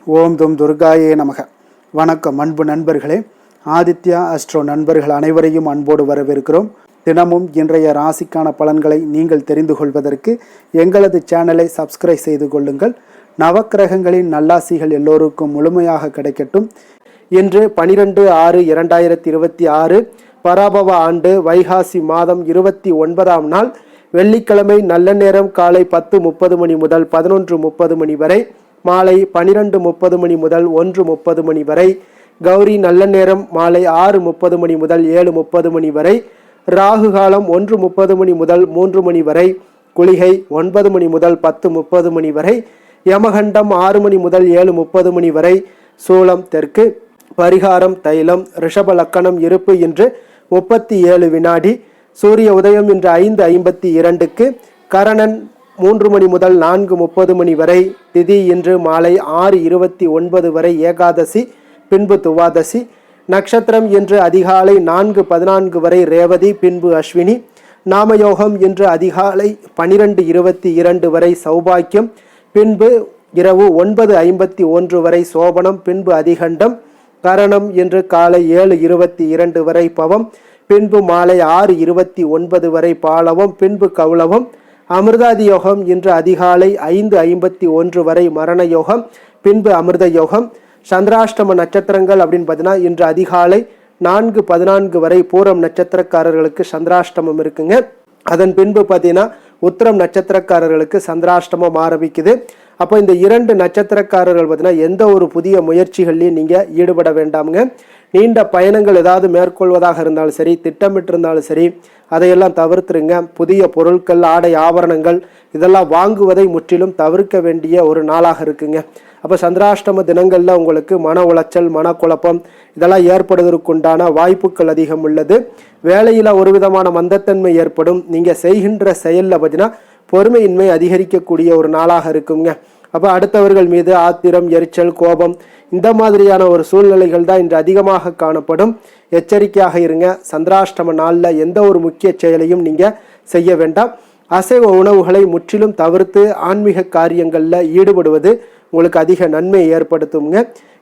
ஓம் தும் துர்காயே நமக. வணக்கம் அன்பு நண்பர்களே. ஆதித்யா அஸ்ட்ரோ நண்பர்கள் அனைவரையும் அன்போடு வரவேற்கிறோம். தினமும் இன்றைய ராசிக்கான பலன்களை நீங்கள் தெரிந்து கொள்வதற்கு எங்களது சேனலை சப்ஸ்கிரைப் செய்து கொள்ளுங்கள். நவக்கிரகங்களின் நல்லாசிகள் எல்லோருக்கும் முழுமையாக கிடைக்கட்டும். இன்று 12/6/2026 பராபவ ஆண்டு வைகாசி மாதம் 29ஆம் நாள் வெள்ளிக்கிழமை. நல்ல நேரம் காலை 10:30 மணி முதல் 11:30 மணி வரை, மாலை 12:30 மணி முதல் 1:30 மணி வரை. கௌரி நல்ல நேரம் மாலை 6:30 மணி முதல் 7:30 மணி வரை. ராகு காலம் 1:30 மணி முதல் 3 மணி வரை. குளிகை 9 மணி முதல் 10:30 மணி வரை. யமகண்டம் 6 மணி முதல் 7:30 மணி வரை. சூலம் தெற்கு. பரிகாரம் தைலம். ரிஷப லக்கணம். இருப்பு இன்று 37 வினாடி. சூரிய உதயம் இன்று 5:52க்கு. கரணன் 3 மணி முதல் 4:30 மணி வரை. திதி இன்று மாலை 6:29 வரை ஏகாதசி, பின்பு துவாதசி. நட்சத்திரம் இன்று அதிகாலை 4:14 வரை ரேவதி, பின்பு அஸ்வினி. நாமயோகம் இன்று அதிகாலை 12:22 வரை சௌபாக்கியம், பின்பு இரவு 9:51 வரை சோபனம், பின்பு அதிகண்டம். கரணம் இன்று காலை 7:22 வரை பவம், பின்பு மாலை 6:29 வரை பாலவம், பின்பு கௌளவம். அமிர்தாதி யோகம் இன்று அதிகாலை 5:51 வரை மரண யோகம், பின்பு அமிர்த யோகம். சந்திராஷ்டம நட்சத்திரங்கள் அப்படின்னு பார்த்தீங்கன்னா இன்று அதிகாலை 4:14 வரை பூரம் நட்சத்திரக்காரர்களுக்கு சந்திராஷ்டமம் இருக்குங்க. அதன் பின்பு பார்த்தீங்கன்னா உத்திரம் நட்சத்திரக்காரர்களுக்கு சந்திராஷ்டமம் ஆரம்பிக்குது. அப்போ இந்த 2 நட்சத்திரக்காரர்கள் பார்த்தீங்கன்னா எந்த ஒரு புதிய முயற்சிகள்லையும் நீங்கள் ஈடுபட வேண்டாமுங்க. நீண்ட பயணங்கள் ஏதாவது மேற்கொள்வதாக இருந்தாலும் சரி, திட்டமிட்டிருந்தாலும் சரி, அதையெல்லாம் தவிர்த்துருங்க. புதிய பொருட்கள், ஆடை, ஆபரணங்கள் இதெல்லாம் வாங்குவதை முற்றிலும் தவிர்க்க வேண்டிய ஒரு நாளாக இருக்குங்க. அப்போ சந்திராஷ்டம தினங்களில் உங்களுக்கு மன உளைச்சல், மனக்குழப்பம் இதெல்லாம் ஏற்படுவதற்குண்டான வாய்ப்புகள் அதிகம் உள்ளது. வேலையில் ஒரு விதமான மந்தத்தன்மை ஏற்படும். நீங்கள் செய்கின்ற செயலில் பார்த்தீங்கன்னா பொறுமையின்மை அதிகரிக்கக்கூடிய ஒரு நாளாக இருக்குங்க. அப்போ அடுத்தவர்கள் மீது ஆத்திரம், எரிச்சல், கோபம் இந்த மாதிரியான ஒரு சூழ்நிலைகள் தான் இன்று அதிகமாக காணப்படும். எச்சரிக்கையாக இருங்க. சந்திராஷ்டம நாளில் எந்த ஒரு முக்கிய செயலையும் நீங்கள் செய்ய வேண்டாம். அசைவ உணவுகளை முற்றிலும் தவிர்த்து ஆன்மீக காரியங்களில் ஈடுபடுவது உங்களுக்கு அதிக நன்மையை ஏற்படுத்துங்க.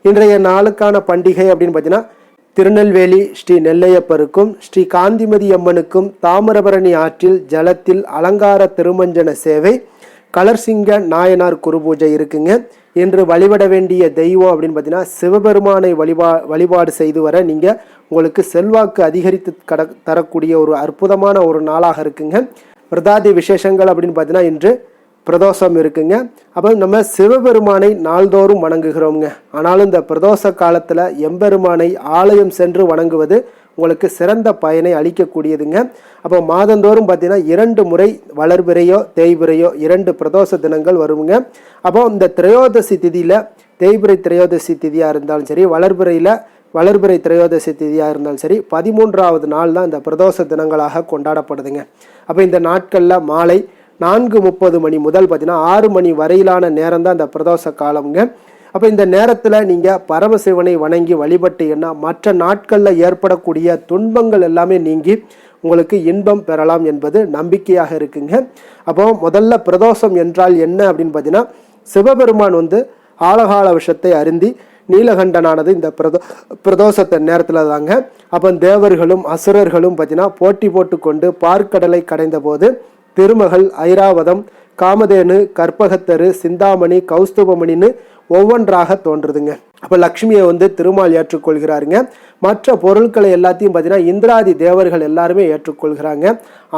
இன்றைய நாளுக்கான பண்டிகை அப்படின்னு பார்த்தீங்கன்னா திருநெல்வேலி ஸ்ரீ நெல்லையப்பருக்கும் ஸ்ரீ காந்திமதி அம்மனுக்கும் தாமிரபரணி ஆற்றில் ஜலத்தில் அலங்கார திருமஞ்சன சேவை, கலர்சிங்க நாயனார் குரு பூஜை இருக்குங்க. இன்று வழிபட வேண்டிய தெய்வம் அப்படின்னு பார்த்தீங்கன்னா சிவபெருமானை வழிபாடு செய்து வர நீங்கள் உங்களுக்கு செல்வாக்கு அதிகரித்து தரக்கூடிய ஒரு அற்புதமான ஒரு நாளாக இருக்குங்க. பிரதாதி விசேஷங்கள் அப்படின்னு பார்த்தீங்கன்னா இன்று பிரதோஷம் இருக்குங்க. அப்போ நம்ம சிவபெருமானை நாள்தோறும் வணங்குகிறோங்க. ஆனாலும் இந்த பிரதோஷ காலத்தில் எம்பெருமானை ஆலயம் சென்று வணங்குவது உங்களுக்கு சிறந்த பயனை அளிக்கக்கூடியதுங்க. அப்போ மாதந்தோறும் பார்த்தீங்கன்னா 2 முறை வளர்பிறையோ தேய்பிறையோ 2 பிரதோஷ தினங்கள் வருங்க. அப்போ இந்த திரையோதசி திதியில் தேய்பிறை திரையோதசி திதியாக இருந்தாலும் சரி, வளர்பிறை திரையோதசி திதியாக இருந்தாலும் சரி, 13வது நாள் தான் இந்த பிரதோஷ தினங்களாக கொண்டாடப்படுதுங்க. அப்போ இந்த நாட்களில் மாலை 4:30 மணி முதல் பார்த்தீங்கன்னா 6 மணி வரையிலான நேரம் தான் இந்த பிரதோஷ காலம்ங்க. அப்போ இந்த நேரத்தில் நீங்கள் பரமசிவனை வணங்கி வழிபட்டீங்கன்னா மற்ற நாட்களில் ஏற்படக்கூடிய துன்பங்கள் எல்லாமே நீங்கி உங்களுக்கு இன்பம் பெறலாம் என்பது நம்பிக்கையாக இருக்குங்க. அப்போ முதல்ல பிரதோஷம் என்றால் என்ன அப்படின்னு பார்த்தீங்கன்னா சிவபெருமான் ஆலகால விஷத்தை அருந்தி நீலகண்டனானது இந்த பிரதோஷத்தை நேரத்தில் தாங்க. அப்போ தேவர்களும் அசுரர்களும் பார்த்தீங்கன்னா போட்டி போட்டு கொண்டு பார்க்கடலை கடைந்த போது திருமகள், ஐராவதம், காமதேனு, கற்பகத்தரு, சிந்தாமணி, கௌஸ்துபமணின்னு ஒவ்வொன்றாக தோன்றுதுங்க. அப்போ லக்ஷ்மியை திருமால் ஏற்றுக்கொள்கிறாருங்க. மற்ற பொருட்களை எல்லாத்தையும் பார்த்தீங்கன்னா இந்திராதி தேவர்கள் எல்லாருமே ஏற்றுக்கொள்கிறாங்க.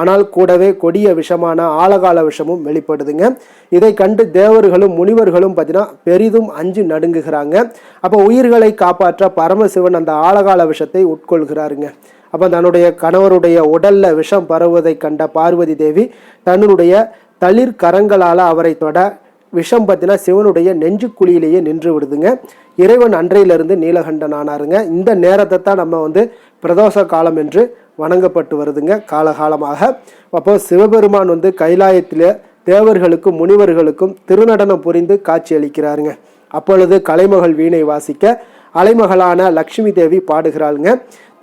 ஆனால் கூடவே கொடிய விஷமான ஆலகால விஷமும் வெளிப்படுதுங்க. இதை கண்டு தேவர்களும் முனிவர்களும் பார்த்தீங்கன்னா பெரிதும் அஞ்சு நடுங்குகிறாங்க. அப்போ உயிர்களை காப்பாற்ற பரமசிவன் அந்த ஆலகால விஷத்தை உட்கொள்கிறாருங்க. அப்போ தன்னுடைய கணவருடைய உடல்ல விஷம் பரவுவதை கண்ட பார்வதி தேவி தன்னுடைய தளிர் கரங்களால் அவரை தொட விஷம் பார்த்தீங்கன்னா சிவனுடைய நெஞ்சு குழியிலேயே நின்று விடுதுங்க. இறைவன் அன்றையிலிருந்து நீலகண்டன் ஆனாருங்க. இந்த நேரத்தை தான் நம்ம பிரதோஷ காலம் என்று வணங்கப்பட்டு வருதுங்க காலகாலமாக. அப்போ சிவபெருமான் கைலாயத்தில் தேவர்களுக்கும் முனிவர்களுக்கும் திருநடனம் புரிந்து காட்சி அளிக்கிறாருங்க. அப்பொழுது கலைமகள் வீணை வாசிக்க அலைமகளான லக்ஷ்மி தேவி பாடுகிறாளுங்க.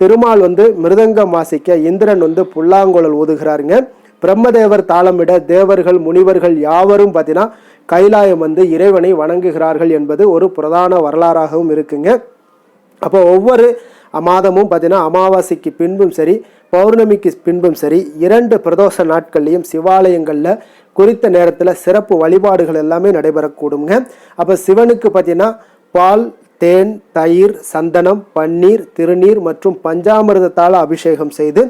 திருமால் மிருதங்கம் வாசிக்க இந்திரன் புல்லாங்குழல் ஊதுகிறாருங்க. பிரம்மதேவர் தாளமிட தேவர்கள் முனிவர்கள் யாவரும் பார்த்தீங்கன்னா கைலாயம் வந்து இறைவனை வணங்குகிறார்கள் என்பது ஒரு பிரதான வரலாறாகவும் இருக்குங்க. அப்போ ஒவ்வொரு மாதமும் பார்த்தீங்கன்னா அமாவாசைக்கு பின்பும் சரி பௌர்ணமிக்கு பின்பும் சரி 2 பிரதோஷ நாட்கள்லையும் சிவாலயங்களில் குறித்த நேரத்தில் சிறப்பு வழிபாடுகள் எல்லாமே நடைபெறக்கூடுங்க. அப்போ சிவனுக்கு பார்த்தீங்கன்னா பால், தேன், தயிர், சந்தனம், பன்னீர், திருநீர் மற்றும் பஞ்சாமிர்தத்தால் அபிஷேகம் செய்து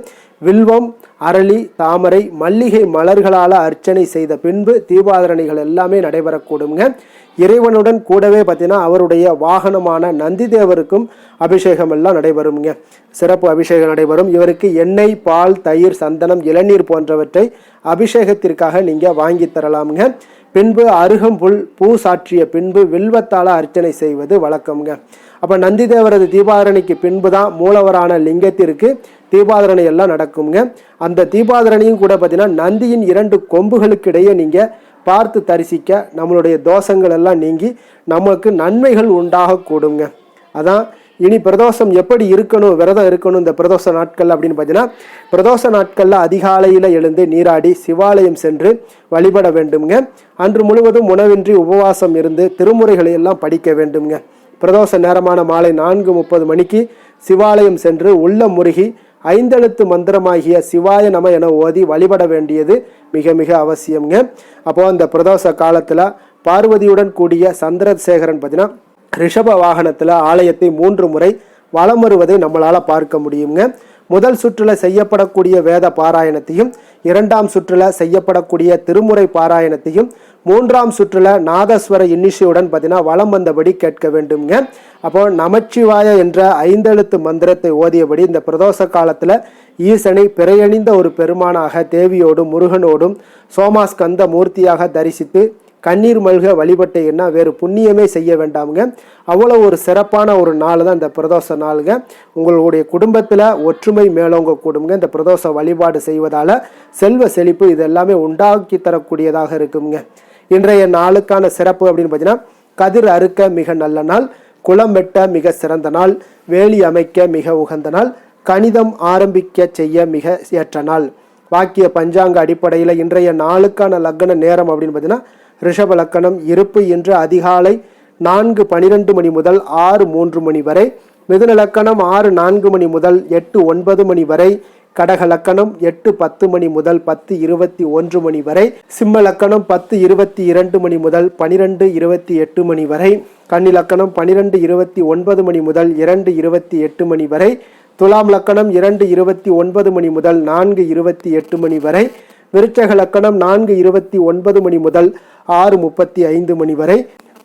வில்வம், அரளி, தாமரை, மல்லிகை மலர்களால் அர்ச்சனை செய்த பின்பு தீபாதரணிகள் எல்லாமே நடைபெறக்கூடுங்க. இறைவனுடன் கூடவே பார்த்தீங்கன்னா அவருடைய வாகனமான நந்தி தேவருக்கும் அபிஷேகம் எல்லாம் நடைபெறுங்க. சிறப்பு அபிஷேகம் நடைபெறும். இவருக்கு எண்ணெய், பால், தயிர், சந்தனம், இளநீர் போன்றவற்றை அபிஷேகத்திற்காக நீங்கள் வாங்கி தரலாமுங்க. பின்பு அருகம்புல் பூ சாற்றிய பின்பு வில்வத்தால் அர்ச்சனை செய்வது வழக்கம்ங்க. அப்போ நந்தி தேவரது தீபாதரணிக்கு பின்பு தான் மூலவரான லிங்கத்திற்கு தீபாதரணை எல்லாம் நடக்குங்க. அந்த தீபாதரணையும் கூட பார்த்தீங்கன்னா நந்தியின் 2 கொம்புகளுக்கு இடையே நீங்கள் பார்த்து தரிசிக்க நம்மளுடைய தோஷங்கள் எல்லாம் நீங்கி நமக்கு நன்மைகள் உண்டாக கூடுங்க. அதான் இனி பிரதோஷம் எப்படி இருக்கணும், விரதம் இருக்கணும் இந்த பிரதோஷ நாட்கள் அப்படின்னு பார்த்தீங்கன்னா பிரதோஷ நாட்களில் அதிகாலையில் எழுந்து நீராடி சிவாலயம் சென்று வழிபட வேண்டுங்க. அன்று முழுவதும் உணவின்றி உபவாசம் இருந்து திருமுறைகளை எல்லாம் படிக்க வேண்டுங்க. பிரதோஷ நேரமான மாலை 4:30 மணிக்கு சிவாலயம் சென்று உள்ள முருகி 5 எழுத்து மந்திரமாகிய சிவாய நம என ஓதி வழிபட வேண்டியது மிக மிக அவசியம்ங்க. அப்போ அந்த பிரதோஷ காலத்தில் பார்வதியுடன் கூடிய சந்திரசேகரன் பார்த்தீங்கன்னா ரிஷப வாகனத்தில் ஆலயத்தை 3 முறை வலம் வருவதை நம்மளால் பார்க்க முடியுங்க. முதல் சுற்றுல செய்யப்படக்கூடிய வேத பாராயணத்தையும் 2ஆம் சுற்றுல செய்யப்படக்கூடிய திருமுறை பாராயணத்தையும் 3ஆம் சுற்றுல நாதஸ்வர இன்னிசையுடன் பார்த்தீங்கன்னா வலம் வந்தபடி கேட்க வேண்டுங்க. அப்போ நமச்சிவாய என்ற 5 எழுத்து மந்திரத்தை ஓதியபடி இந்த பிரதோஷ காலத்தில் ஈசனை பிறையணிந்த ஒரு பெருமானாக தேவியோடும் முருகனோடும் சோமாஸ்கந்த மூர்த்தியாக தரிசித்து கண்ணீர் மல்க வழிபட்ட என்ன வேறு புண்ணியமே செய்ய வேண்டாமுங்க. அவ்வளோ ஒரு சிறப்பான ஒரு நாள் தான் இந்த பிரதோஷ நாளுங்க. உங்களுடைய குடும்பத்தில் ஒற்றுமை மேலோங்க கூடுங்க. இந்த பிரதோஷ வழிபாடு செய்வதால் செல்வ செழிப்பு இது எல்லாமே உண்டாக்கி தரக்கூடியதாக இருக்குங்க. இன்றைய நாளுக்கான சிறப்பு அப்படின்னு பார்த்தீங்கன்னா கதிர் அறுக்க மிக நல்ல நாள், குளம் வெட்ட மிக சிறந்த நாள், வேலி அமைக்க மிக உகந்த நாள், கணிதம் ஆரம்பிக்க செய்ய மிக ஏற்ற நாள். வாக்கிய பஞ்சாங்க அடிப்படையில் இன்றைய நாளுக்கான லக்ன நேரம் அப்படின்னு பார்த்தீங்கன்னா ரிஷப லக்கணம் இருப்பு இன்று அதிகாலை 4:12 மணி முதல் 6:03 மணி வரை, மிதுன லக்கணம் 6:04 மணி முதல் 8:09 மணி வரை, கடக லக்கணம் 8:10 மணி முதல் 10:21 மணி வரை, சிம்ம லக்கணம் 10:22 மணி முதல் 12:28 மணி வரை, கன்னி லக்கணம் 12:29 மணி முதல் 2:28 மணி வரை, துலாம் லக்கணம் 2:29 மணி முதல் 4:28 மணி வரை, விருச்சக லக்கணம் 4:29 மணி முதல் 6:35 மணி வரை,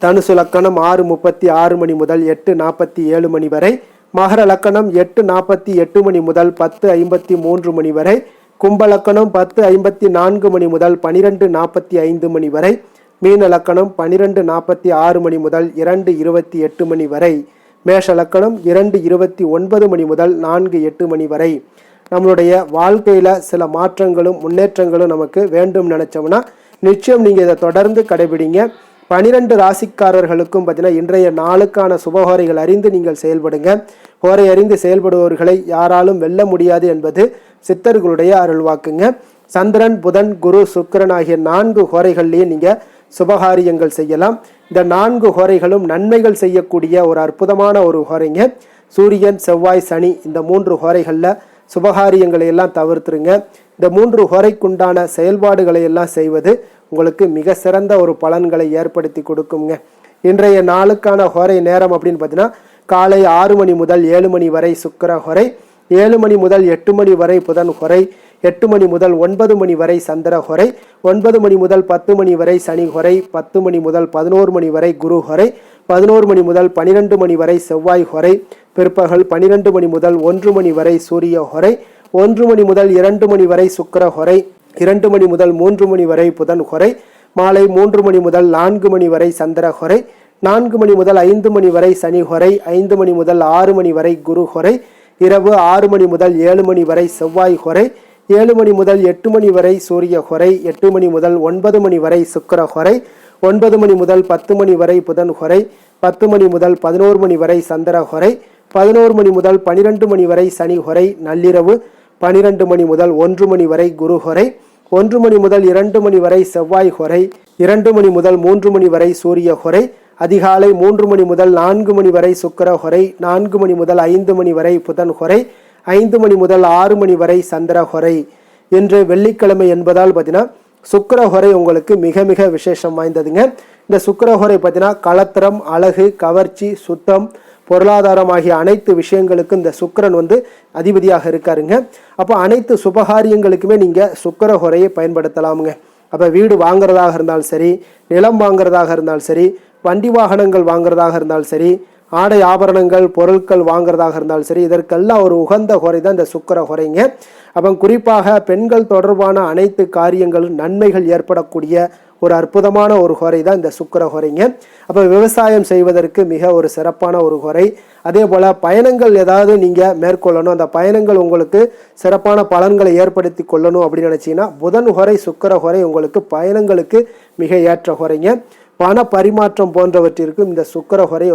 தனுசு லக்கணம் 6:36 மணி முதல் 8:47 மணி வரை, மகர லக்கணம் 8:48 மணி முதல் 10:53 மணி வரை, கும்ப லக்கணம் 10:54 மணி முதல் 12:45 மணி வரை, மீன லக்கணம் 12:46 மணி முதல் 2:28 மணி வரை, மேஷ லக்கணம் 2:29 மணி முதல் 4:08 மணி வரை. நம்மளுடைய வாழ்க்கையில் சில மாற்றங்களும் முன்னேற்றங்களும் நமக்கு வேண்டும் நினச்சோம்னா நிச்சயம் நீங்கள் இதை தொடர்ந்து கடைபிடிங்க. 12 ராசிக்காரர்களுக்கும் பார்த்தீங்கன்னா இன்றைய நாளுக்கான சுபஹோரைகள் அறிந்து நீங்கள் செயல்படுங்க. ஹோரை அறிந்து செயல்படுபவர்களை யாராலும் வெல்ல முடியாது என்பது சித்தர்களுடைய அருள்வாக்குங்க. சந்திரன், புதன், குரு, சுக்கிரன் ஆகிய 4 ஹோரைகள்லேயே நீங்கள் சுபகாரியங்கள் செய்யலாம். இந்த 4 ஹோரைகளும் நன்மைகள் செய்யக்கூடிய ஒரு அற்புதமான ஒரு ஹோரைங்க. சூரியன், செவ்வாய், சனி இந்த 3 ஹோரைகளில் சுபகாரியங்களை எல்லாம் தவிர்த்துருங்க. இந்த 3 ஹோரைக்குண்டான செயல்பாடுகளை எல்லாம் செய்வது உங்களுக்கு மிக சிறந்த ஒரு பலன்களை ஏற்படுத்தி கொடுக்குங்க. இன்றைய நாளுக்கான ஹோரை நேரம் அப்படின்னு பார்த்தீங்கன்னா காலை 6 மணி முதல் 7 மணி வரை சுக்கிர ஹோரை, 7 மணி முதல் 8 மணி வரை புதன் ஹோரை, 8 மணி முதல் 9 மணி வரை சந்திர ஹோரை, 9 மணி முதல் 10 மணி வரை சனி ஹோரை, 10 மணி முதல் 11 மணி வரை குரு ஹோரை, 11 மணி முதல் 12 மணி வரை செவ்வாய் ஹோரை, பிற்பகல் 12 மணி முதல் 1 மணி வரை சூரிய ஹோரை, 1 மணி முதல் 2 மணி வரை சுக்கிர ஹோரை, 2 மணி முதல் 3 மணி வரை புதன் ஹோரை, மாலை 3 மணி முதல் 4 மணி வரை சந்திர ஹோரை, 4 மணி முதல் 5 மணி வரை சனி ஹோரை, 5 மணி முதல் 6 மணி வரை குரு ஹோரை, இரவு 6 மணி முதல் 7 மணி வரை செவ்வாய் ஹோரை, 7 மணி முதல் 8 மணி வரை சூரிய ஹோரை, 8 மணி முதல் 9 மணி வரை சுக்கிர ஹோரை, 9 மணி முதல் 10 மணி வரை புதன் ஹோரை, 10 மணி முதல் 11 மணி வரை சந்திர ஹோரை, 11 மணி முதல் 12 மணி வரை சனி ஹோரை, நள்ளிரவு 12 மணி முதல் 1 மணி வரை குரு ஹோரை, 1 மணி முதல் 2 மணி வரை செவ்வாய் ஹொரை, 2 மணி முதல் 3 மணி வரை சூரிய ஹொரை, அதிகாலை 3 மணி முதல் 4 மணி வரை சுக்கிர ஹொரை, 4 மணி முதல் 5 மணி வரை புதன் ஹொரை, 5 மணி முதல் 6 மணி வரை சந்திர ஹொரை. இன்று வெள்ளிக்கிழமை என்பதால் பார்த்தீங்கன்னா சுக்கிர ஹொரை உங்களுக்கு மிக மிக விசேஷம் வாய்ந்ததுங்க. இந்த சுக்கிர ஹொரை பார்த்தீங்கன்னா களத்திரம், அழகு, கவர்ச்சி, சுத்தம், பொருளாதாரம் ஆகிய அனைத்து விஷயங்களுக்கும் இந்த சுக்கிரன் அதிபதியாக இருக்காருங்க. அப்போ அனைத்து சுபகாரியங்களுக்குமே நீங்கள் சுக்கிர ஹொரையை பயன்படுத்தலாமுங்க. அப்போ வீடு வாங்குறதாக இருந்தாலும் சரி, நிலம் வாங்குறதாக இருந்தாலும் சரி, வண்டி வாகனங்கள் வாங்குறதாக இருந்தாலும் சரி, ஆடை ஆபரணங்கள் பொருட்கள் வாங்குறதாக இருந்தாலும் சரி, இதற்கெல்லாம் ஒரு உகந்த ஹொரை தான் இந்த சுக்கிர ஹொரைங்க. அப்போ குறிப்பாக பெண்கள் தொடர்பான அனைத்து காரியங்களும் நன்மைகள் ஏற்படக்கூடிய ஒரு அற்புதமான ஒரு ஹொரை தான் இந்த சுக்கிர ஹொரைங்க. அப்போ விவசாயம் செய்வதற்கு மிக ஒரு சிறப்பான ஒரு ஹொரை. அதே போல் பயணங்கள் ஏதாவது நீங்கள் மேற்கொள்ளணும், அந்த பயணங்கள் உங்களுக்கு சிறப்பான பலன்களை ஏற்படுத்தி கொள்ளணும் அப்படின்னு நினச்சிங்கன்னா புதன் ஹொரை, சுக்கிர ஹொரை உங்களுக்கு பயணங்களுக்கு மிக ஏற்ற ஹொரைங்க. பண பரிமாற்றம் போன்றவற்றிற்கும் இந்த சுக்கிர ஹொரை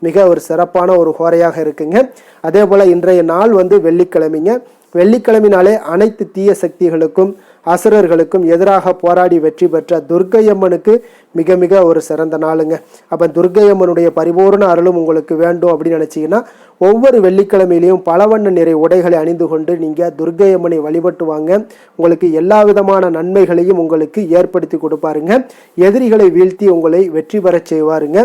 மிக ஒரு சிறப்பான ஒரு ஹோரையாக இருக்குங்க. அதே போல் இன்றைய நாள் வெள்ளிக்கிழமைங்க. வெள்ளிக்கிழமைனாலே அனைத்து தீய சக்திகளுக்கும் அசுரர்களுக்கும் எதிராக போராடி வெற்றி பெற்ற துர்க்கையம்மனுக்கு மிக மிக ஒரு சிறந்த நாளுங்க. அப்போ துர்க்கையம்மனுடைய பரிபூர்ண அருளும் உங்களுக்கு வேண்டும் அப்படின்னு நினச்சிங்கன்னா ஒவ்வொரு வெள்ளிக்கிழமையிலையும் பலவண்ண நிறை உடைகளை அணிந்து கொண்டு நீங்கள் துர்க்கையம்மனை வழிபட்டு வாங்க. உங்களுக்கு எல்லா விதமான நன்மைகளையும் உங்களுக்கு ஏற்படுத்தி கொடுப்பாருங்க. எதிரிகளை வீழ்த்தி உங்களை வெற்றி பெறச் செய்வாருங்க.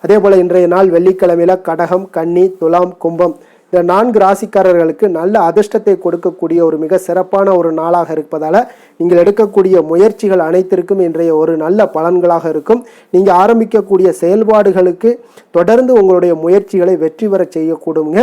அதே போல் இன்றைய நாள் வெள்ளிக்கிழமையில கடகம், கன்னி, துலாம், கும்பம் இந்த 4 ராசிக்காரர்களுக்கு நல்ல அதிர்ஷ்டத்தை கொடுக்கக்கூடிய ஒரு மிக சிறப்பான ஒரு நாளாக இருப்பதால் நீங்கள் எடுக்கக்கூடிய முயற்சிகள் அனைத்திற்கும் இன்றைய ஒரு நல்ல பலன்களாக இருக்கும். நீங்கள் ஆரம்பிக்கக்கூடிய செயல்பாடுகளுக்கு தொடர்ந்து உங்களுடைய முயற்சிகளை வெற்றி பெற செய்யக்கூடுங்க.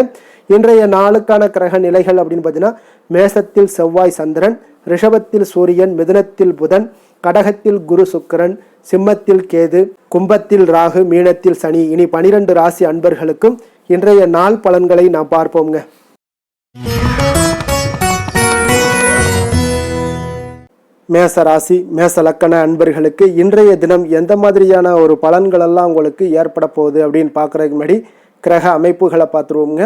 இன்றைய நாளுக்கான கிரக நிலைகள் அப்படின்னு பார்த்தீங்கன்னா மேசத்தில் செவ்வாய் சந்திரன், ரிஷபத்தில் சூரியன், மிதுனத்தில் புதன், கடகத்தில் குரு சுக்கிரன், சிம்மத்தில் கேது, கும்பத்தில் ராகு, மீனத்தில் சனி. இனி 12 ராசி அன்பர்களுக்கும் இன்றைய நாள் பலன்களை நாம் பார்ப்போங்க. மேச ராசி, மேச லக்கண அன்பர்களுக்கு இன்றைய தினம் எந்த மாதிரியான ஒரு பலன்கள் எல்லாம் உங்களுக்கு ஏற்பட போகுது அப்படின்னு பார்க்குறதுக்கு முன்னாடி கிரக அமைப்புகளை பார்த்துருவோங்க.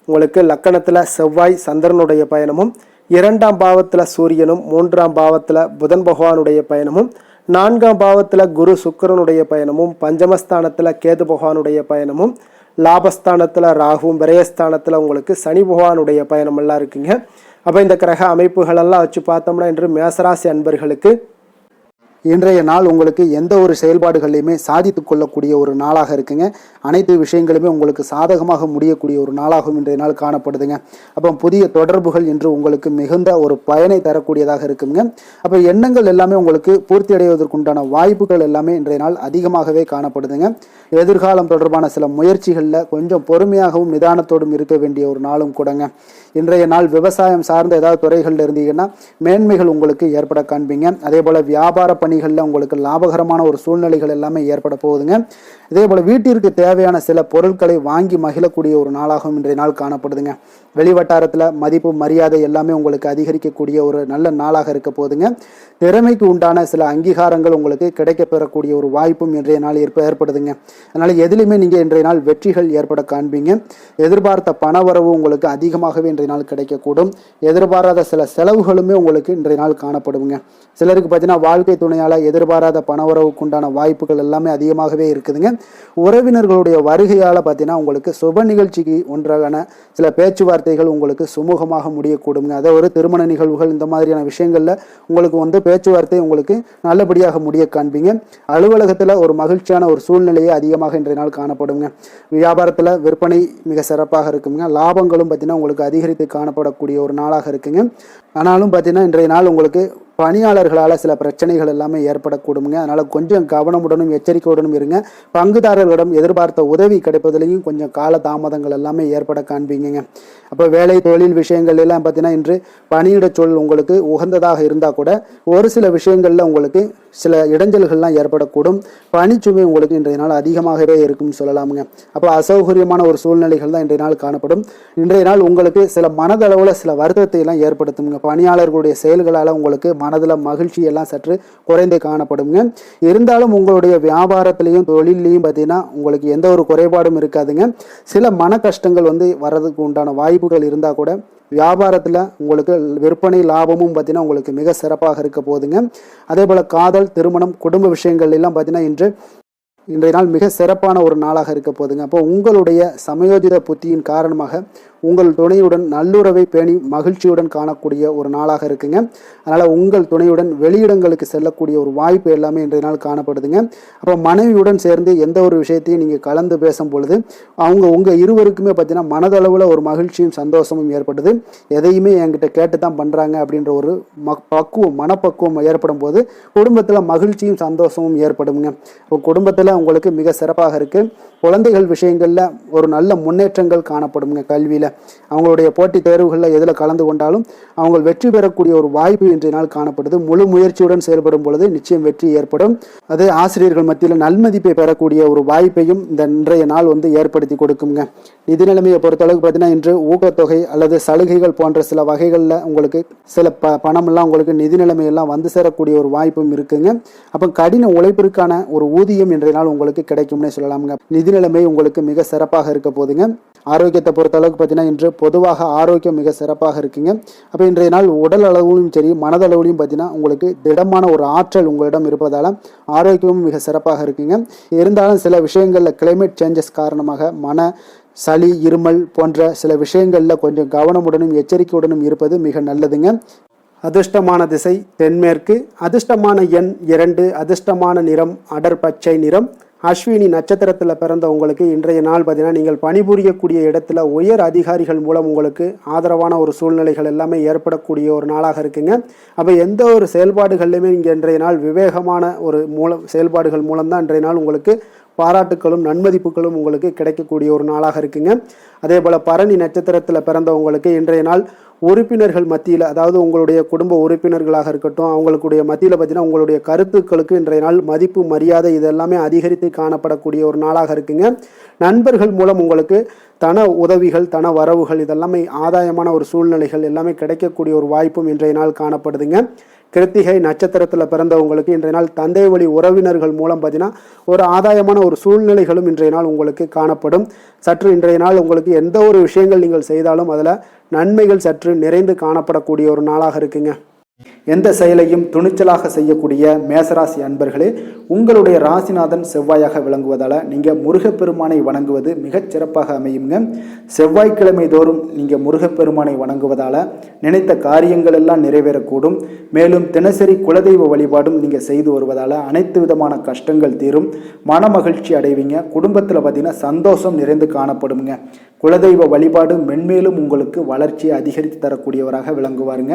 உங்களுக்கு லக்கணத்தில் செவ்வாய் சந்திரனுடைய பயணமும், 2ஆம் பாவத்தில் சூரியனும், 3ஆம் பாவத்தில் புதன் பகவானுடைய பயணமும், 4ஆம் பாவத்தில் குரு சுக்கிரனுடைய பயணமும், பஞ்சமஸ்தானத்தில் கேது பகவானுடைய பயணமும், லாபஸ்தானத்தில் ராகுவும், விரயஸ்தானத்தில் உங்களுக்கு சனி பகவானுடைய பயணம் எல்லாம் இருக்குங்க. அப்போ இந்த கிரக அமைப்புகளெல்லாம் வச்சு பார்த்தோம்னா இன்று மேசராசி அன்பர்களுக்கு இன்றைய நாள் உங்களுக்கு எந்த ஒரு செயல்பாடுகளையுமே சாதித்து கொள்ளக்கூடிய ஒரு நாளாக இருக்குங்க. அனைத்து விஷயங்களுமே உங்களுக்கு சாதகமாக முடியக்கூடிய ஒரு நாளாகவும் இன்றைய நாள் காணப்படுதுங்க. அப்போ புதிய தொடர்புகள் இன்று உங்களுக்கு மிகுந்த ஒரு பயனை தரக்கூடியதாக இருக்குங்க. அப்போ எண்ணங்கள் எல்லாமே உங்களுக்கு பூர்த்தி அடைவதற்குண்டான வாய்ப்புகள் எல்லாமே இன்றைய நாள் அதிகமாகவே காணப்படுதுங்க. எதிர்காலம் தொடர்பான சில முயற்சிகளில் கொஞ்சம் பொறுமையாகவும் நிதானத்தோடும் இருக்க வேண்டிய ஒரு நாளும் கூடங்க. இன்றைய நாள் விவசாயம் சார்ந்த ஏதாவது துறைகளில் இருந்தீங்கன்னா மேன்மைகள் உங்களுக்கு ஏற்பட காண்பீங்க. அதே போல் வியாபார பணிகளில் உங்களுக்கு லாபகரமான ஒரு சூழ்நிலைகள் எல்லாமே ஏற்பட போகுதுங்க. இதே போல் வீட்டிற்கு தேவையான சில பொருட்களை வாங்கி மகிழக்கூடிய ஒரு நாளாகவும் இன்றைய நாள் காணப்படுதுங்க. வெளிவட்டாரத்தில் மதிப்பு மரியாதை எல்லாமே உங்களுக்கு அதிகரிக்கக்கூடிய ஒரு நல்ல நாளாக இருக்க போகுதுங்க. திறமைக்கு உண்டான சில அங்கீகாரங்கள் உங்களுக்கு கிடைக்க பெறக்கூடிய ஒரு வாய்ப்பும் இன்றைய நாள் ஏற்படுதுங்க. அதனால் எதிலுமே நீங்கள் இன்றைய நாள் வெற்றிகள் ஏற்பட காண்பீங்க. எதிர்பார்த்த பணவரவு உங்களுக்கு அதிகமாகவே இன்றைய நாள் கிடைக்கக்கூடும். எதிர்பாராத சில செலவுகளுமே உங்களுக்கு இன்றைய நாள் காணப்படுங்க. சிலருக்கு பார்த்தீங்கன்னா வாழ்க்கை துணையால் எதிர்பாராத பணவரவுக்கு உண்டான வாய்ப்புகள் எல்லாமே அதிகமாகவே இருக்குதுங்க. உறவினர்களுடைய வருகையால் பார்த்தீங்கன்னா உங்களுக்கு சுப நிகழ்ச்சிக்கு ஒன்றான சில பேச்சுவார்த்தைகள் உங்களுக்கு சுமூகமாக முடியக்கூடுங்க. அதை ஒரு திருமண நிகழ்வுகள் இந்த மாதிரியான விஷயங்களில் உங்களுக்கு பேச்சுவார்த்தை உங்களுக்கு நல்லபடியாக முடிய காண்பீங்க. அலுவலகத்தில் ஒரு மகிழ்ச்சியான ஒரு சூழ்நிலையே அதிகமாக இன்றைய நாள் காணப்படுங்க. வியாபாரத்தில் விற்பனை மிக சிறப்பாக இருக்குங்க. லாபங்களும் பார்த்தீங்கன்னா உங்களுக்கு அதிகரித்து காணப்படக்கூடிய ஒரு நாளாக இருக்குங்க. ஆனாலும் பார்த்தீங்கன்னா இன்றைய நாள் உங்களுக்கு பணியாளர்களால் சில பிரச்சனைகள் எல்லாமே ஏற்படக்கூடுங்க. அதனால் கொஞ்சம் கவனமுடனும் எச்சரிக்கையுடனும் இருங்க. பங்குதாரர்களிடம் எதிர்பார்த்த உதவி கிடைப்பதிலையும் கொஞ்சம் கால தாமதங்கள் எல்லாமே ஏற்பட காண்பீங்க. அப்போ வேலை தொழில் விஷயங்கள் எல்லாம் பார்த்தீங்கன்னா இன்று பணியிட சூழல் உங்களுக்கு உகந்ததாக இருந்தால் கூட ஒரு சில விஷயங்களில் உங்களுக்கு சில இடைஞ்சல்கள்லாம் ஏற்படக்கூடும். பணிச்சுமை உங்களுக்கு இன்றைய நாள் அதிகமாகவே இருக்கும்னு சொல்லலாமுங்க. அப்போ அசௌகரியமான ஒரு சூழ்நிலைகள் தான் இன்றைய நாள் காணப்படும். இன்றைய நாள் உங்களுக்கு சில மனதளவில் சில வருத்தத்தை எல்லாம் ஏற்படுத்துங்க. பணியாளர்களுடைய செயல்களால் உங்களுக்கு மனதில் மகிழ்ச்சி எல்லாம் சற்று குறைந்து காணப்படுங்க. இருந்தாலும் உங்களுடைய வியாபாரத்திலையும் தொழிலையும் பார்த்தீங்கன்னா உங்களுக்கு எந்த ஒரு குறைபாடும் இருக்காதுங்க. சில மன கஷ்டங்கள் வர்றதுக்கு உண்டான வாய்ப்புகள் இருந்தால் கூட வியாபாரத்தில் உங்களுக்கு விற்பனை லாபமும் பார்த்தீங்கன்னா உங்களுக்கு மிக சிறப்பாக இருக்க போகுதுங்க. அதே போல் காதல், திருமணம், குடும்ப விஷயங்கள் எல்லாம் பார்த்தீங்கன்னா இன்றைய நாள் மிக சிறப்பான ஒரு நாளாக இருக்க போகுதுங்க. அப்போ உங்களுடைய சமயோஜித புத்தியின் காரணமாக உங்கள் துணையுடன் நல்லுறவை பேணி மகிழ்ச்சியுடன் காணக்கூடிய ஒரு நாளாக இருக்குங்க. அதனால் உங்கள் துணையுடன் வெளியிடங்களுக்கு செல்லக்கூடிய ஒரு வாய்ப்பு எல்லாமே இன்றைய நாள் காணப்படுதுங்க. அப்போ மனைவியுடன் சேர்ந்து எந்த ஒரு விஷயத்தையும் நீங்கள் கலந்து பேசும் பொழுது உங்கள் இருவருக்குமே பார்த்தீங்கன்னா மனதளவில் ஒரு மகிழ்ச்சியும் சந்தோஷமும் ஏற்படுது. எதையுமே என்கிட்ட கேட்டு தான் பண்ணுறாங்க அப்படின்ற ஒரு மனப்பக்குவம் ஏற்படும் போது குடும்பத்தில் மகிழ்ச்சியும் சந்தோஷமும் ஏற்படுங்க. இப்போ குடும்பத்தில் உங்களுக்கு மிக சிறப்பாக இருக்குது. குழந்தைகள் விஷயங்களில் ஒரு நல்ல முன்னேற்றங்கள் காணப்படுங்க. கல்வியில் அவங்களுடைய போட்டித் தேர்வுகளில் எதில் கலந்து கொண்டாலும் அவங்க வெற்றி பெறக்கூடிய ஒரு வாய்ப்பு இன்றைய நாள் காணப்படுது. முழு முயற்சியுடன் செயல்படும் பொழுது நிச்சயம் வெற்றி ஏற்படும். அதே ஆசிரியர்கள் மத்தியில் நல்மதிப்பை பெறக்கூடிய ஒரு வாய்ப்பையும் இந்த இன்றைய நாள் ஏற்படுத்தி கொடுக்குங்க. நிதி நிலைமையை பொறுத்தளவுக்கு பார்த்தீங்கன்னா இன்று ஊக்கத்தொகை அல்லது சலுகைகள் போன்ற சில வகைகளில் உங்களுக்கு சில பணமெல்லாம் உங்களுக்கு நிதி நிலைமையெல்லாம் வந்து சேரக்கூடிய ஒரு வாய்ப்பும் இருக்குங்க. அப்போ கடின உழைப்பிற்கான ஒரு ஊதியம் இன்றைய நாள் உங்களுக்கு கிடைக்கும்னே சொல்லலாமுங்க. நிதி நிலைமை உங்களுக்கு மிக சிறப்பாக இருக்க போதுங்க. ஆரோக்கியத்தை பொறுத்த அளவுக்கு பார்த்தீங்கன்னா இன்று பொதுவாக ஆரோக்கியம் மிக சிறப்பாக இருக்குங்க. அப்போ இன்றைய நாள் உடல் அளவிலும் சரி மனதளவிலும் பார்த்தீங்கன்னா உங்களுக்கு திடமான ஒரு ஆற்றல் உங்களிடம் இருப்பதால் ஆரோக்கியமும் மிக சிறப்பாக இருக்குங்க. இருந்தாலும் சில விஷயங்களில் கிளைமேட் சேஞ்சஸ் காரணமாக சளி, இருமல் போன்ற சில விஷயங்களில் கொஞ்சம் கவனமுடனும் எச்சரிக்கையுடனும் இருப்பது மிக நல்லதுங்க. அதிர்ஷ்டமான திசை தென்மேற்கு, அதிர்ஷ்டமான எண் 2, அதிர்ஷ்டமான நிறம் அடர் பச்சை நிறம். அஸ்வினி நட்சத்திரத்தில் பிறந்த உங்களுக்கு இன்றைய நாள் பார்த்தீங்கன்னா நீங்கள் பணிபுரியக்கூடிய இடத்துல உயர் அதிகாரிகள் மூலம் உங்களுக்கு ஆதரவான ஒரு சூழ்நிலைகள் எல்லாமே ஏற்படக்கூடிய ஒரு நாளாக இருக்குங்க. அப்போ எந்த ஒரு செயல்பாடுகள்லையுமே நீங்கள் இன்றைய நாள் விவேகமான ஒரு செயல்பாடுகள் மூலம்தான் இன்றைய நாள் உங்களுக்கு பாராட்டுக்களும் நன்மதிப்புகளும் உங்களுக்கு கிடைக்கக்கூடிய ஒரு நாளாக இருக்குங்க. அதே போல் பரணி நட்சத்திரத்தில் பிறந்தவங்களுக்கு இன்றைய நாள் உறுப்பினர்கள் மத்தியில், அதாவது உங்களுடைய குடும்ப உறுப்பினர்களாக இருக்கட்டும், அவங்களுடைய மத்தியில் பார்த்தீங்கன்னா உங்களுடைய கருத்துக்களுக்கு இன்றைய நாள் மதிப்பு, மரியாதை இதெல்லாமே அதிகரித்து காணப்படக்கூடிய ஒரு நாளாக இருக்குங்க. நண்பர்கள் மூலம் உங்களுக்கு தன உதவிகள், தன வரவுகள் இதெல்லாமே ஆதாயமான ஒரு சூழ்நிலைகள் எல்லாமே கிடைக்கக்கூடிய ஒரு வாய்ப்பும் இன்றைய நாள் காணப்படுதுங்க. கிருத்திகை நட்சத்திரத்தில் பிறந்தவங்களுக்கு இன்றைய நாள் தந்தை வழி உறவினர்கள் மூலம் பார்த்தீங்கன்னா ஒரு ஆதாயமான ஒரு சூழ்நிலைகளும் இன்றைய நாள் உங்களுக்கு காணப்படும். சற்று இன்றைய நாள் உங்களுக்கு எந்த ஒரு விஷயங்கள் நீங்கள் செய்தாலும் அதில் நன்மைகள் சற்று நிறைந்து காணப்படக்கூடிய ஒரு நாளாக இருக்குங்க. எந்த செயலையும் துணிச்சலாக செய்யக்கூடிய மேசராசி அன்பர்களே, உங்களுடைய ராசிநாதன் செவ்வாயாக விளங்குவதால் நீங்கள் முருகப்பெருமானை வணங்குவது மிகச் சிறப்பாக அமையுங்க. செவ்வாய்க்கிழமை தோறும் நீங்கள் முருகப்பெருமானை வணங்குவதால் நினைத்த காரியங்கள் எல்லாம் நிறைவேறக்கூடும். மேலும் தினசரி குலதெய்வ வழிபாடும் நீங்கள் செய்து வருவதால் அனைத்து விதமான கஷ்டங்கள் தீரும், மன மகிழ்ச்சி அடைவீங்க. குடும்பத்தில் பார்த்தீங்கன்னா சந்தோஷம் நிறைந்து காணப்படுங்க. குலதெய்வ வழிபாடு மென்மேலும் உங்களுக்கு வளர்ச்சியை அதிகரித்து தரக்கூடியவராக விளங்குவாருங்க.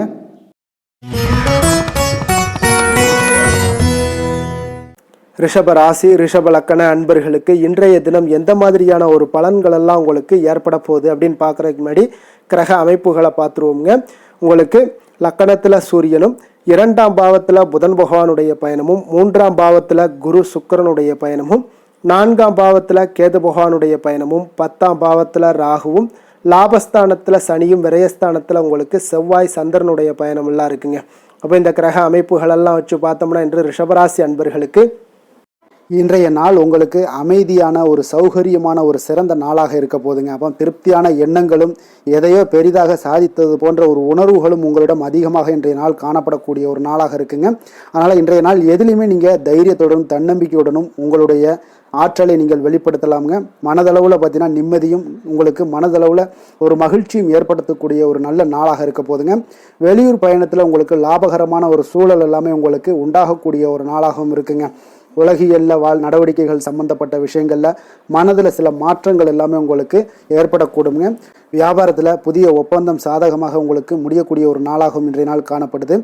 ரிஷப ராசி, ரிஷப லக்கண அன்பர்களுக்கு இன்றைய தினம் எந்த மாதிரியான ஒரு பலன்கள் எல்லாம் உங்களுக்கு ஏற்பட போகுது அப்படின்னு பார்க்குறதுக்கு முன்னாடி கிரக அமைப்புகளை பார்த்துருவோங்க. உங்களுக்கு லக்கணத்தில் சூரியனும், 2ஆம் பாவத்தில் புதன் பகவானுடைய பயணமும், 3ஆம் பாவத்தில் குரு சுக்கிரனுடைய பயணமும், 4ஆம் பாவத்தில் கேது பகவானுடைய பயணமும், 10ஆம் பாவத்தில் ராகுவும், லாபஸ்தானத்தில் சனியும், விரயஸ்தானத்தில் உங்களுக்கு செவ்வாய் சந்திரனுடைய பயணம் எல்லாம் இருக்குங்க. அப்போ இந்த கிரக அமைப்புகளெல்லாம் வச்சு பார்த்தோம்னா இன்று ரிஷபராசி அன்பர்களுக்கு இன்றைய நாள் உங்களுக்கு அமைதியான ஒரு சௌகரியமான ஒரு சிறந்த நாளாக இருக்க போதுங்க. அப்போ திருப்தியான எண்ணங்களும் எதையோ பெரிதாக சாதித்தது போன்ற ஒரு உணர்வுகளும் உங்களிடம் அதிகமாக இன்றைய நாள் காணப்படக்கூடிய ஒரு நாளாக இருக்குங்க. அதனால் இன்றைய நாள் எதிலையுமே நீங்கள் தைரியத்துடனும் தன்னம்பிக்கையுடனும் உங்களுடைய ஆற்றலை நீங்கள் வெளிப்படுத்தலாமுங்க. மனதளவில் பார்த்தீங்கன்னா நிம்மதியும் உங்களுக்கு மனதளவில் ஒரு மகிழ்ச்சியும் ஏற்படுத்தக்கூடிய ஒரு நல்ல நாளாக இருக்க போதுங்க. வெளியூர் பயணத்தில் உங்களுக்கு லாபகரமான ஒரு சூழல் எல்லாமே உங்களுக்கு உண்டாகக்கூடிய ஒரு நாளாகவும் இருக்குங்க. உலகியலில் நடவடிக்கைகள் சம்பந்தப்பட்ட விஷயங்களில் மனதில் சில மாற்றங்கள் எல்லாமே உங்களுக்கு ஏற்படக்கூடுங்க. வியாபாரத்தில் புதிய ஒப்பந்தம் சாதகமாக உங்களுக்கு முடியக்கூடிய ஒரு நாளாகவும் இன்றைய நாள் காணப்படுது.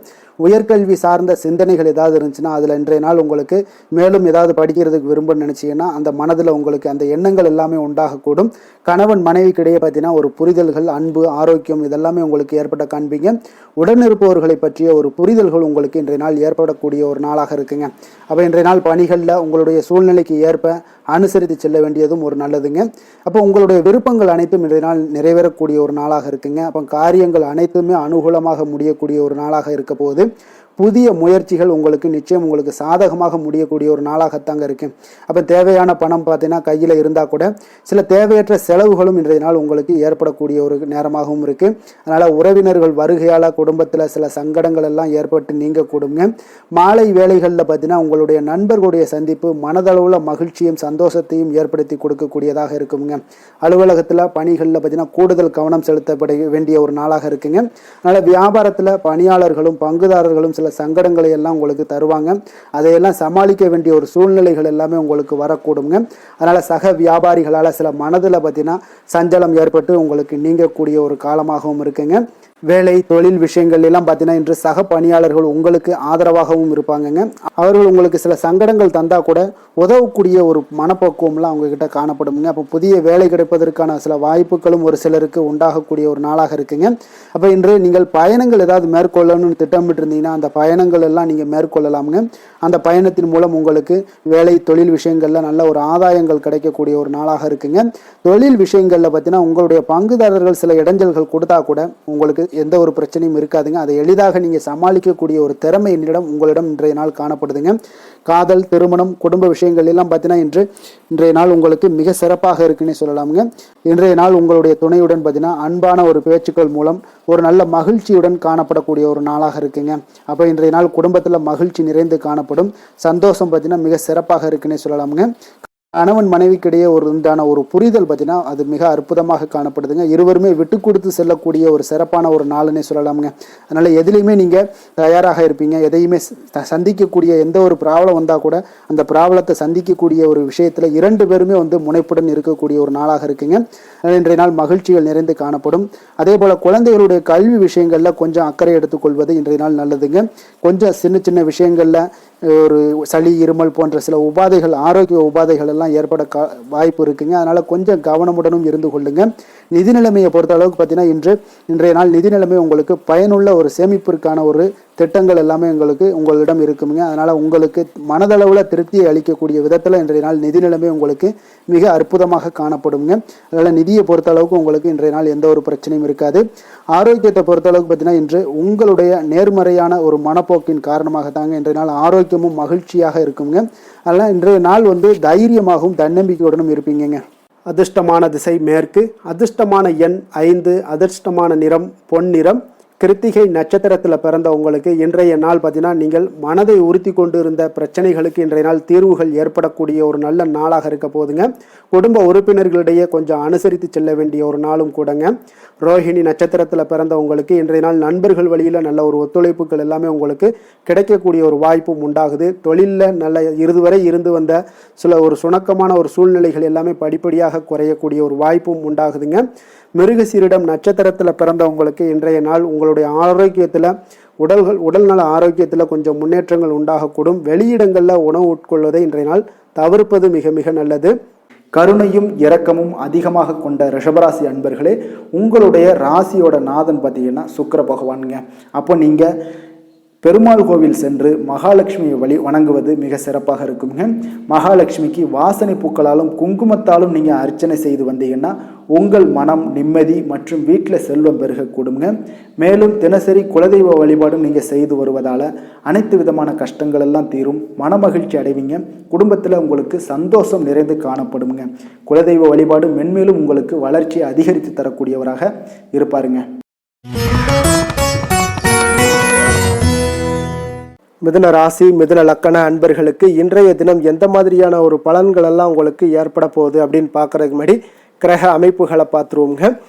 உயர்கல்வி சார்ந்த சிந்தனைகள் ஏதாவது இருந்துச்சுன்னா அதில் இன்றைய நாள் உங்களுக்கு மேலும் ஏதாவது படிக்கிறதுக்கு விரும்புன்னு நினச்சிங்கன்னா அந்த மனதில் உங்களுக்கு அந்த எண்ணங்கள் எல்லாமே உண்டாகக்கூடும். கணவன் மனைவிக்கிடையே பார்த்தீங்கன்னா ஒரு புரிதல்கள், அன்பு, ஆரோக்கியம் இதெல்லாமே உங்களுக்கு ஏற்பட காண்பீங்க. உடனிருப்பவர்களை பற்றிய ஒரு புரிதல்கள் உங்களுக்கு இன்றைய நாள் ஏற்படக்கூடிய ஒரு நாளாக இருக்குங்க. அப்போ இன்றைய நாள் பணிகளில் உங்களுடைய சூழ்நிலைக்கு ஏற்ப அனுசரித்து செல்ல வேண்டியதும் ஒரு நல்லதுங்க. அப்போ உங்களுடைய விருப்பங்கள் அனைத்தும் இன்றைய நாள் நிறைவேறக்கூடிய ஒரு நாளாக இருக்குங்க. அப்போ காரியங்கள் அனைத்துமே அனுகூலமாக முடியக்கூடிய ஒரு நாளாக இருக்க போது புதிய முயற்சிகள் உங்களுக்கு நிச்சயம் உங்களுக்கு சாதகமாக முடியக்கூடிய ஒரு நாளாகத்தாங்க இருக்கு. அப்போ தேவையான பணம் பார்த்தீங்கன்னா கையில் இருந்தால் கூட சில தேவையற்ற செலவுகளும் இன்றைய நாள் உங்களுக்கு ஏற்படக்கூடிய ஒரு நேரமாகவும் இருக்கு. அதனால உறவினர்கள் வருகையால் குடும்பத்தில் சில சங்கடங்கள் எல்லாம் ஏற்பட்டு நீங்கக்கூடுங்க. மாலை வேளைகளில் பார்த்தீங்கன்னா உங்களுடைய நண்பர்களுடைய சந்திப்பு மனதளவில் மகிழ்ச்சியும் சந்தோஷத்தையும் ஏற்படுத்தி கொடுக்கக்கூடியதாக இருக்குங்க. அலுவலகத்தில் பணிகளில் பார்த்தீங்கன்னா கூடுதல் கவனம் செலுத்தப்பட வேண்டிய ஒரு நாளாக இருக்குங்க. அதனால் வியாபாரத்தில் பணியாளர்களும் பங்குதாரர்களும் சில சங்கடங்களை எல்லாம் உங்களுக்கு தருவாங்க. அதையெல்லாம் சமாளிக்க வேண்டிய ஒரு சூழ்நிலைகள் எல்லாமே உங்களுக்கு வரக்கூடுங்க. அதனால் சக வியாபாரிகளால் சில மனதில் பார்த்தீங்கன்னா சஞ்சலம் ஏற்பட்டு உங்களுக்கு நீங்கக்கூடிய ஒரு காலமாகவும் இருக்குங்க. வேலை தொழில் விஷயங்கள் எல்லாம் பார்த்தீங்கன்னா இன்று சக பணியாளர்கள் உங்களுக்கு ஆதரவாகவும் இருப்பாங்கங்க. அவர்கள் உங்களுக்கு சில சங்கடங்கள் தந்தா கூட உதவக்கூடிய ஒரு மனப்பக்குவம்லாம் அவங்க கிட்ட காணப்படுங்க. அப்போ புதிய வேலை கிடைப்பதற்கான சில வாய்ப்புகளும் ஒரு சிலருக்கு உண்டாகக்கூடிய ஒரு நாளாக இருக்குங்க. அப்போ இன்று நீங்கள் பயணங்கள் ஏதாவது மேற்கொள்ளணும்னு திட்டமிட்டு இருந்தீங்கன்னா அந்த பயணங்கள் எல்லாம் நீங்கள் மேற்கொள்ளலாமுங்க. அந்த பயணத்தின் மூலம் உங்களுக்கு வேலை தொழில் விஷயங்கள்ல நல்ல ஒரு ஆதாயங்கள் கிடைக்கக்கூடிய ஒரு நாளாக இருக்குங்க. தொழில் விஷயங்கள்ல பார்த்தீங்கன்னா உங்களுடைய பங்குதாரர்கள் சில இடைஞ்சல்கள் கொடுத்தா கூட உங்களுக்கு எந்த ஒரு பிரச்சனையும் இருக்காதுங்க. அதை எளிதாக நீங்கள் சமாளிக்கக்கூடிய ஒரு திறமை உங்களிடம் இன்றைய நாள் காணப்படுதுங்க. காதல் திருமணம் குடும்ப விஷயங்கள் எல்லாம் பார்த்தீங்கன்னா இன்றைய நாள் உங்களுக்கு மிக சிறப்பாக இருக்குன்னு சொல்லலாமுங்க. இன்றைய நாள் உங்களுடைய துணையுடன் பார்த்தீங்கன்னா அன்பான ஒரு பேச்சுக்கள் மூலம் ஒரு நல்ல மகிழ்ச்சியுடன் காணப்படக்கூடிய ஒரு நாளாக இருக்குங்க. அப்போ இன்றைய நாள் குடும்பத்தில் மகிழ்ச்சி நிறைந்து காணப்படும். சந்தோஷம் பார்த்தீங்கன்னா மிக சிறப்பாக இருக்குன்னே சொல்லலாமுங்க. கணவன் மனைவிக்கிடையே உண்டான ஒரு புரிதல் பார்த்தீங்கன்னா அது மிக அற்புதமாக காணப்படுதுங்க. இருவருமே விட்டு கொடுத்து செல்லக்கூடிய ஒரு சிறப்பான ஒரு நாளுன்னே சொல்லலாமுங்க. அதனால எதுலையுமே நீங்கள் தயாராக இருப்பீங்க. எதையுமே சந்திக்கக்கூடிய எந்த ஒரு ப்ராப்ளம் வந்தால் கூட அந்த ப்ராப்ளத்தை சந்திக்கக்கூடிய ஒரு விஷயத்தில் இரண்டு பேருமே முனைப்புடன் இருக்கக்கூடிய ஒரு நாளாக இருக்குங்க. இன்றைய நாள் மகிழ்ச்சிகள் நிறைந்து காணப்படும். அதே போல் குழந்தைகளுடைய கல்வி விஷயங்களில் கொஞ்சம் அக்கறை எடுத்துக்கொள்வது இன்றைய நாள் நல்லதுங்க. கொஞ்சம் சின்ன சின்ன விஷயங்களில் ஒரு சளி இருமல் போன்ற சில உபாதைகள் ஆரோக்கிய உபாதைகள் எல்லாம் ஏற்பட வாய்ப்பு இருக்குங்க. அதனால கொஞ்சம் கவனமுடனும் இருந்து கொள்ளுங்க. நிதி நிலைமையை பொறுத்த அளவுக்கு பார்த்தீங்கன்னா இன்றைய நாள் நிதி நிலைமை உங்களுக்கு பயனுள்ள ஒரு சேமிப்பிற்கான ஒரு திட்டங்கள் எல்லாமே உங்களிடம் இருக்குங்க. அதனால உங்களுக்கு மனதளவில் திருப்தியை அளிக்கக்கூடிய விதத்தில் இன்றைய நாள் நிதி நிலைமை உங்களுக்கு மிக அற்புதமாக காணப்படுங்க. அதனால நிதியை பொறுத்த அளவுக்கு உங்களுக்கு இன்றைய நாள் எந்த ஒரு பிரச்சனையும் இருக்காது. ஆரோக்கியத்தை பொறுத்த அளவுக்கு பார்த்தீங்கன்னா இன்று உங்களுடைய நேர்மறையான ஒரு மனப்போக்கின் காரணமாக தாங்க இன்றைய நாள் ஆரோக்கியமும் மகிழ்ச்சியாக இருக்குங்க. அதனால் இன்றைய நாள் தைரியமாகவும் தன்னம்பிக்கையுடனும் இருப்பீங்க. அதிர்ஷ்டமான திசை மேற்கு, அதிர்ஷ்டமான எண் 5, அதிர்ஷ்டமான நிறம் பொன்னிறம். கிருத்திகை நட்சத்திரத்தில் பிறந்த உங்களுக்கு இன்றைய நாள் பார்த்தீங்கன்னா நீங்கள் மனதை உறுத்தி கொண்டு இருந்த பிரச்சனைகளுக்கு இன்றைய நாள் தீர்வுகள் ஏற்படக்கூடிய ஒரு நல்ல நாளாக இருக்க போதுங்க. குடும்ப உறுப்பினர்களிடையே கொஞ்சம் அனுசரித்து செல்ல வேண்டிய ஒரு நாளும் கூடங்க. ரோஹிணி நட்சத்திரத்தில் பிறந்த உங்களுக்கு இன்றைய நாள் நண்பர்கள் வழியில் நல்ல ஒரு ஒத்துழைப்புகள் எல்லாமே உங்களுக்கு கிடைக்கக்கூடிய ஒரு வாய்ப்பும் உண்டாகுது. தொழிலில் நல்ல இதுவரை இருந்து வந்த சில ஒரு சுணக்கமான ஒரு சூழ்நிலைகள் எல்லாமே படிப்படியாக குறையக்கூடிய ஒரு வாய்ப்பும் உண்டாகுதுங்க. மிருகசீரிடம் நட்சத்திரத்தில் பிறந்தவங்களுக்கு இன்றைய நாள் உங்களுடைய ஆரோக்கியத்தில் உடல்நல ஆரோக்கியத்தில் கொஞ்சம் முன்னேற்றங்கள் உண்டாகக்கூடும். வெளியிடங்களில் உணவு உட்கொள்வதை இன்றைய நாள் தவிர்ப்பது மிக மிக நல்லது. கருணையும் இரக்கமும் அதிகமாக கொண்ட ரிஷபராசி அன்பர்களே, உங்களுடைய ராசியோட நாதன் பார்த்தீங்கன்னா சுக்கிர பகவானுங்க. அப்போ நீங்கள் பெருமாள் கோவில் சென்று மகாலட்சுமியை வணங்குவது மிக சிறப்பாக இருக்குங்க. மகாலட்சுமிக்கு வாசனை பூக்களாலும் குங்குமத்தாலும் நீங்கள் அர்ச்சனை செய்து வந்தீங்கன்னா உங்கள் மனம் நிம்மதி மற்றும் வீட்டில் செல்வம் பெருகக்கூடுங்க. மேலும் தினசரி குலதெய்வ வழிபாடும் நீங்கள் செய்து வருவதால் அனைத்து விதமான கஷ்டங்கள் எல்லாம் தீரும், மனமகிழ்ச்சி அடைவீங்க. குடும்பத்தில் உங்களுக்கு சந்தோஷம் நிறைந்து காணப்படுங்க. குலதெய்வ வழிபாடு மென்மேலும் உங்களுக்கு வளர்ச்சியை அதிகரித்து தரக்கூடியவராக இருப்பாருங்க. மிதுன ராசி மிதுன லக்கண அன்பர்களுக்கு இன்றைய தினம் எந்த மாதிரியான ஒரு பலன்கள் எல்லாம் உங்களுக்கு ஏற்பட போகுது அப்படின்னு பார்க்கறதுக்கு முன்னாடி கிரக அமைப்புகளை பார்த்துருவோங்க.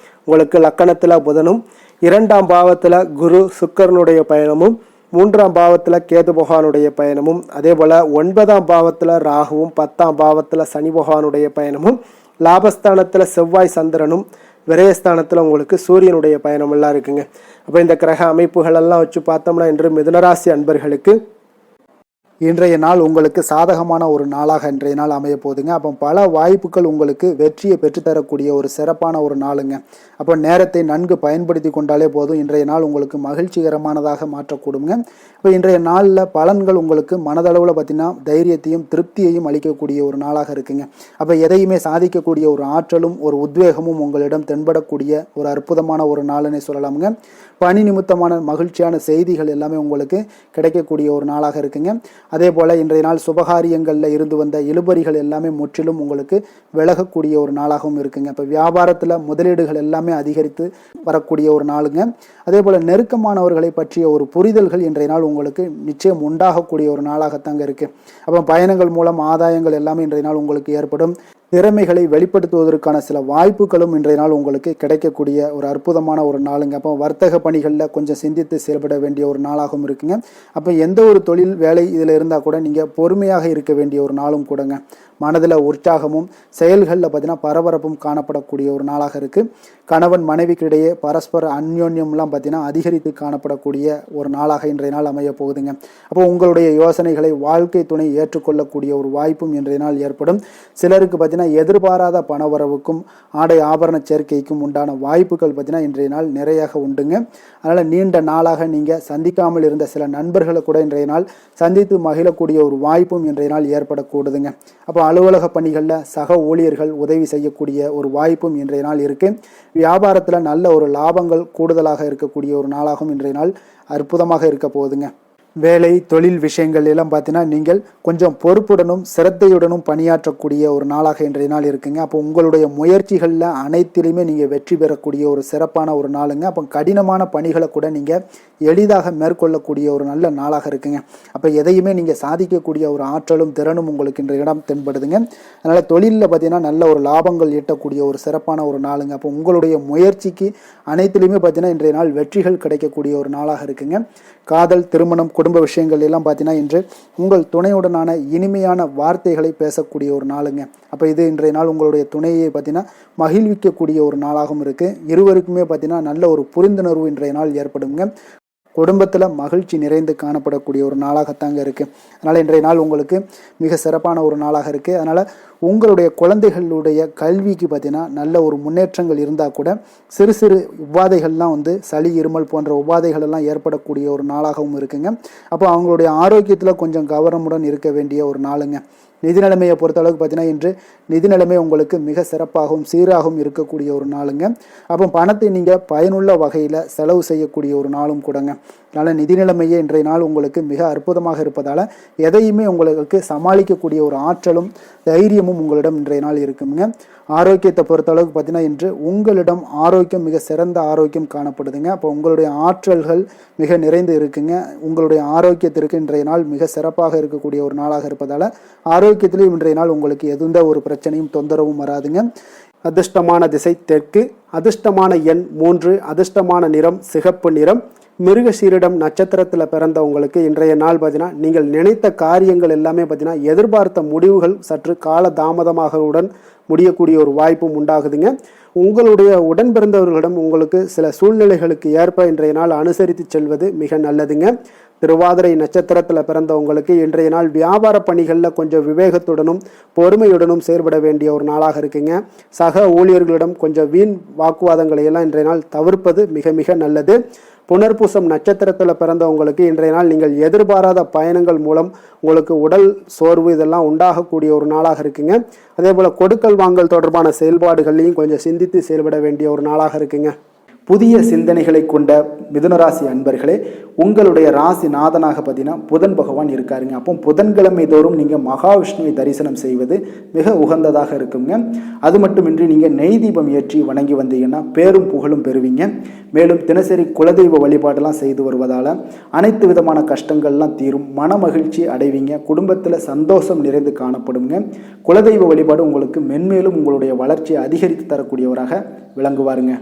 உங்களுக்கு லக்கணத்தில் புதனும், 2ஆம் பாவத்தில் குரு சுக்கரனுடைய பயணமும், 3ஆம் பாவத்தில் கேது பகவானுடைய பயணமும், அதே போல் 9ஆம் பாவத்தில் ராகுவும், 10ஆம் பாவத்தில் சனி பகவானுடைய பயணமும், லாபஸ்தானத்தில் செவ்வாய் சந்திரனும், விரயஸ்தானத்தில் உங்களுக்கு சூரியனுடைய பயணம் எல்லாம் இருக்குங்க. அப்போ இந்த கிரக அமைப்புகள் எல்லாம் வச்சு பார்த்தோம்னா இன்று மிதுனராசி அன்பர்களுக்கு இன்றைய நாள் உங்களுக்கு சாதகமான ஒரு நாளாக இன்றைய நாள் அமைய போகுதுங்க. அப்போ பல வாய்ப்புகள் உங்களுக்கு வெற்றியை பெற்றுத்தரக்கூடிய ஒரு சிறப்பான ஒரு நாளுங்க. அப்போ நேரத்தை நன்கு பயன்படுத்தி கொண்டாலே போதும், இன்றைய நாள் உங்களுக்கு மகிழ்ச்சிகரமானதாக மாற்றக்கூடுங்க. இப்போ இன்றைய நாளில் பலன்கள் உங்களுக்கு மனதளவில் பார்த்தீங்கன்னா தைரியத்தையும் திருப்தியையும் அளிக்கக்கூடிய ஒரு நாளாக இருக்குங்க. அப்போ எதையுமே சாதிக்கக்கூடிய ஒரு ஆற்றலும் ஒரு உத்வேகமும் உங்களிடம் தென்படக்கூடிய ஒரு அற்புதமான ஒரு நாளுன்னே சொல்லலாமுங்க. பணி நிமித்தமான மகிழ்ச்சியான செய்திகள் எல்லாமே உங்களுக்கு கிடைக்கக்கூடிய ஒரு நாளாக இருக்குங்க. அதே போல் இன்றைய நாள் சுபகாரியங்களில் இருந்து வந்த இழுபறிகள் எல்லாமே முற்றிலும் உங்களுக்கு விலகக்கூடிய ஒரு நாளாகவும் இருக்குங்க. இப்போ வியாபாரத்தில் முதலீடுகள் எல்லாமே அதிகரித்து வரக்கூடிய ஒரு நாளுங்க. அதே போல் நெருக்கமானவர்களை பற்றிய ஒரு புரிதல்கள் இன்றைய நாள் உங்களுக்கு நிச்சயம் உண்டாகக்கூடிய ஒரு நாளாகத்தாங்க இருக்குது. அப்போ பயணங்கள் மூலம் ஆதாயங்கள் எல்லாமே இன்றைய நாள் உங்களுக்கு ஏற்படும். திறமைகளை வெளிப்படுத்துவதற்கான சில வாய்ப்புகளும் இன்றைய நாள் உங்களுக்கு கிடைக்கக்கூடிய ஒரு அற்புதமான ஒரு நாளுங்க. அப்போ வர்த்தக பணிகளில் கொஞ்சம் சிந்தித்து செயல்பட வேண்டிய ஒரு நாளாகவும் இருக்குங்க. அப்போ எந்த ஒரு தொழில் வேலை இதில் இருந்தால் கூட நீங்கள் பொறுமையாக இருக்க வேண்டிய ஒரு நாளும் கூடங்க. மனதில் உற்சாகமும் செயல்களில் பார்த்தீங்கன்னா பரபரப்பும் காணப்படக்கூடிய ஒரு நாளாக இருக்குது. கணவன் மனைவிக்கிடையே பரஸ்பர அந்யோன்யம்லாம் பார்த்தீங்கன்னா அதிகரித்து காணப்படக்கூடிய ஒரு நாளாக இன்றைய நாள் அமைய போகுதுங்க. அப்போ உங்களுடைய யோசனைகளை வாழ்க்கை துணை ஏற்றுக்கொள்ளக்கூடிய ஒரு வாய்ப்பும் இன்றைய நாள் ஏற்படும். சிலருக்கு பார்த்தீங்கன்னா எதிர்பாராத பணவரவுக்கும் ஆடை ஆபரண சேர்க்கைக்கும் உண்டான வாய்ப்புகள் பார்த்தீங்கன்னா இன்றைய நாள் நிறையாக உண்டுங்க. அதனால் நீண்ட நாளாக நீங்கள் சந்திக்காமல் இருந்த சில நண்பர்களை கூட இன்றைய நாள் சந்தித்து மகிழக்கூடிய ஒரு வாய்ப்பும் இன்றைய நாள் ஏற்படக்கூடுதுங்க. அப்போ அலுவலக பணிகளில் சக ஊழியர்கள் உதவி செய்யக்கூடிய ஒரு வாய்ப்பும் இன்றைய நாள் இருக்குது. வியாபாரத்தில் நல்ல ஒரு லாபங்கள் கூடுதலாக இருக்கக்கூடிய ஒரு நாளாகவும் இன்றைய நாள் அற்புதமாக இருக்க போகுதுங்க. வேலை தொழில் விஷயங்கள் எல்லாம் பார்த்தீங்கன்னா நீங்கள் கொஞ்சம் பொறுப்புடனும் சிரத்தையுடனும் பணியாற்றக்கூடிய ஒரு நாளாக இன்றைய நாள் இருக்குங்க. அப்போ உங்களுடைய முயற்சிகளில் அனைத்திலுமே நீங்கள் வெற்றி பெறக்கூடிய ஒரு சிறப்பான ஒரு நாளுங்க. அப்போ கடினமான பணிகளை கூட நீங்கள் எளிதாக மேற்கொள்ளக்கூடிய ஒரு நல்ல நாளாக இருக்குங்க. அப்போ எதையுமே நீங்கள் சாதிக்கக்கூடிய ஒரு ஆற்றலும் திறனும் உங்களுக்கு இன்றைய இடம் தென்படுதுங்க. அதனால் தொழிலில் பார்த்தீங்கன்னா நல்ல ஒரு லாபங்கள் ஈட்டக்கூடிய ஒரு சிறப்பான ஒரு நாளுங்க. அப்போ உங்களுடைய முயற்சிக்கு அனைத்திலுமே பார்த்தீங்கன்னா இன்றைய நாள் வெற்றிகள் கிடைக்கக்கூடிய ஒரு நாளாக இருக்குங்க. காதல் திருமணம் குடும்ப விஷயங்கள் எல்லாம் பார்த்தீங்கன்னா இன்று உங்கள் துணையுடனான இனிமையான வார்த்தைகளை பேசக்கூடிய ஒரு நாளுங்க. அப்போ இது இன்றைய நாள் உங்களுடைய துணையை பார்த்தீங்கன்னா மகிழ்விக்கக்கூடிய ஒரு நாளாகவும் இருக்குது. இருவருக்குமே பார்த்தீங்கன்னா நல்ல ஒரு புரிந்துணர்வு இன்றைய நாள் ஏற்படுங்க. குடும்பத்தில் மகிழ்ச்சி நிறைந்து காணப்படக்கூடிய ஒரு நாளாகத்தாங்க இருக்குது. அதனால் இன்றைய நாள் உங்களுக்கு மிக சிறப்பான ஒரு நாளாக இருக்குது. அதனால் உங்களுடைய குழந்தைகளுடைய கல்விக்கு பார்த்தீங்கன்னா நல்ல ஒரு முன்னேற்றங்கள் இருந்தால் கூட சிறு சிறு உபாதைகள்லாம் சளி இருமல் போன்ற உபாதைகள் எல்லாம் ஏற்படக்கூடிய ஒரு நாளாகவும் இருக்குங்க. அப்போ அவங்களுடைய ஆரோக்கியத்தில் கொஞ்சம் கவனமுடன் இருக்க வேண்டிய ஒரு நாளுங்க. நிதி நிலைமையை பொறுத்த அளவுக்கு பார்த்தீங்கன்னா இன்று நிதி நிலைமை உங்களுக்கு மிக சிறப்பாகவும் சீராகவும் இருக்கக்கூடிய ஒரு நாளுங்க. அப்போ பணத்தை நீங்கள் பயனுள்ள வகையில் செலவு செய்யக்கூடிய ஒரு நாளும் கூடங்க. அதனால் நிதி நிலைமையே இன்றைய நாள் உங்களுக்கு மிக அற்புதமாக இருப்பதால் எதையுமே உங்களுக்கு சமாளிக்கக்கூடிய ஒரு ஆற்றலும் தைரியமும் உங்களிடம் இன்றைய நாள் இருக்குங்க. ஆரோக்கியத்தை பொறுத்த அளவுக்கு பார்த்தீங்கன்னா இன்று உங்களிடம் ஆரோக்கியம் மிக சிறந்த ஆரோக்கியம் காணப்படுதுங்க. அப்போ உங்களுடைய ஆற்றல்கள் மிக நிறைந்து இருக்குங்க. உங்களுடைய ஆரோக்கியத்திற்கு இன்றைய நாள் மிக சிறப்பாக இருக்கக்கூடிய ஒரு நாளாக இருப்பதால் ஆரோக்கியத்திலையும் இன்றைய நாள் உங்களுக்கு எந்த ஒரு பிரச்சனையும் தொந்தரவும் வராதுங்க. அதிர்ஷ்டமான திசை தெற்கு, அதிர்ஷ்டமான எண் 3, அதிர்ஷ்டமான நிறம் சிகப்பு நிறம். மிருகசீரிடம் நட்சத்திரத்தில் பிறந்தவங்களுக்கு இன்றைய நாள் பார்த்தீங்கன்னா நீங்கள் நினைத்த காரியங்கள் எல்லாமே பார்த்தீங்கன்னா எதிர்பார்த்த முடிவுகள் சற்று கால தாமதமாகவுடன் முடியக்கூடிய ஒரு வாய்ப்பும் உண்டாகுதுங்க. உங்களுடைய உடன் பிறந்தவர்களிடம் உங்களுக்கு சில சூழ்நிலைகளுக்கு ஏற்ப இன்றைய நாள் அனுசரித்து செல்வது மிக நல்லதுங்க. திருவாதிரை நட்சத்திரத்தில் பிறந்தவங்களுக்கு இன்றைய நாள் வியாபார பணிகளில் கொஞ்சம் விவேகத்துடனும் பொறுமையுடனும் செயல்பட வேண்டிய ஒரு நாளாக இருக்குங்க. சக ஊழியர்களிடம் கொஞ்சம் வீண் வாக்குவாதங்களை எல்லாம் இன்றைய நாள் தவிர்ப்பது மிக மிக நல்லது. புனர்பூசம் நட்சத்திரத்தில் பிறந்தவங்களுக்கு இன்றைய நாள் நீங்கள் எதிர்பாராத பயணங்கள் மூலம் உங்களுக்கு உடல் சோர்வு இதெல்லாம் உண்டாகக்கூடிய ஒரு நாளாக இருக்குங்க. அதே போல் கொடுக்கல் வாங்கல் தொடர்பான செயல்பாடுகள்லையும் கொஞ்சம் சிந்தித்து செயல்பட வேண்டிய ஒரு நாளாக இருக்குங்க. புதிய சிந்தனைகளை கொண்ட மிதுனராசி அன்பர்களே, உங்களுடைய ராசி நாதனாக பார்த்தீங்கன்னா புதன் பகவான் இருக்காருங்க. அப்போ புதன்கிழமை தோறும் நீங்கள் மகாவிஷ்ணுவை தரிசனம் செய்வது மிக உகந்ததாக இருக்குங்க. அது மட்டுமின்றி நீங்கள் நெய் தீபம் ஏற்றி வணங்கி வந்தீங்கன்னா பேரும் புகழும் பெறுவீங்க. மேலும் தினசரி குலதெய்வ வழிபாடெல்லாம் செய்து வருவதால் அனைத்து விதமான கஷ்டங்கள்லாம் தீரும், மன மகிழ்ச்சி அடைவீங்க, குடும்பத்தில் சந்தோஷம் நிறைந்து காணப்படுங்க. குலதெய்வ வழிபாடு உங்களுக்கு மென்மேலும் உங்களுடைய வளர்ச்சியை அதிகரித்து தரக்கூடியவராக விளங்குவாருங்க.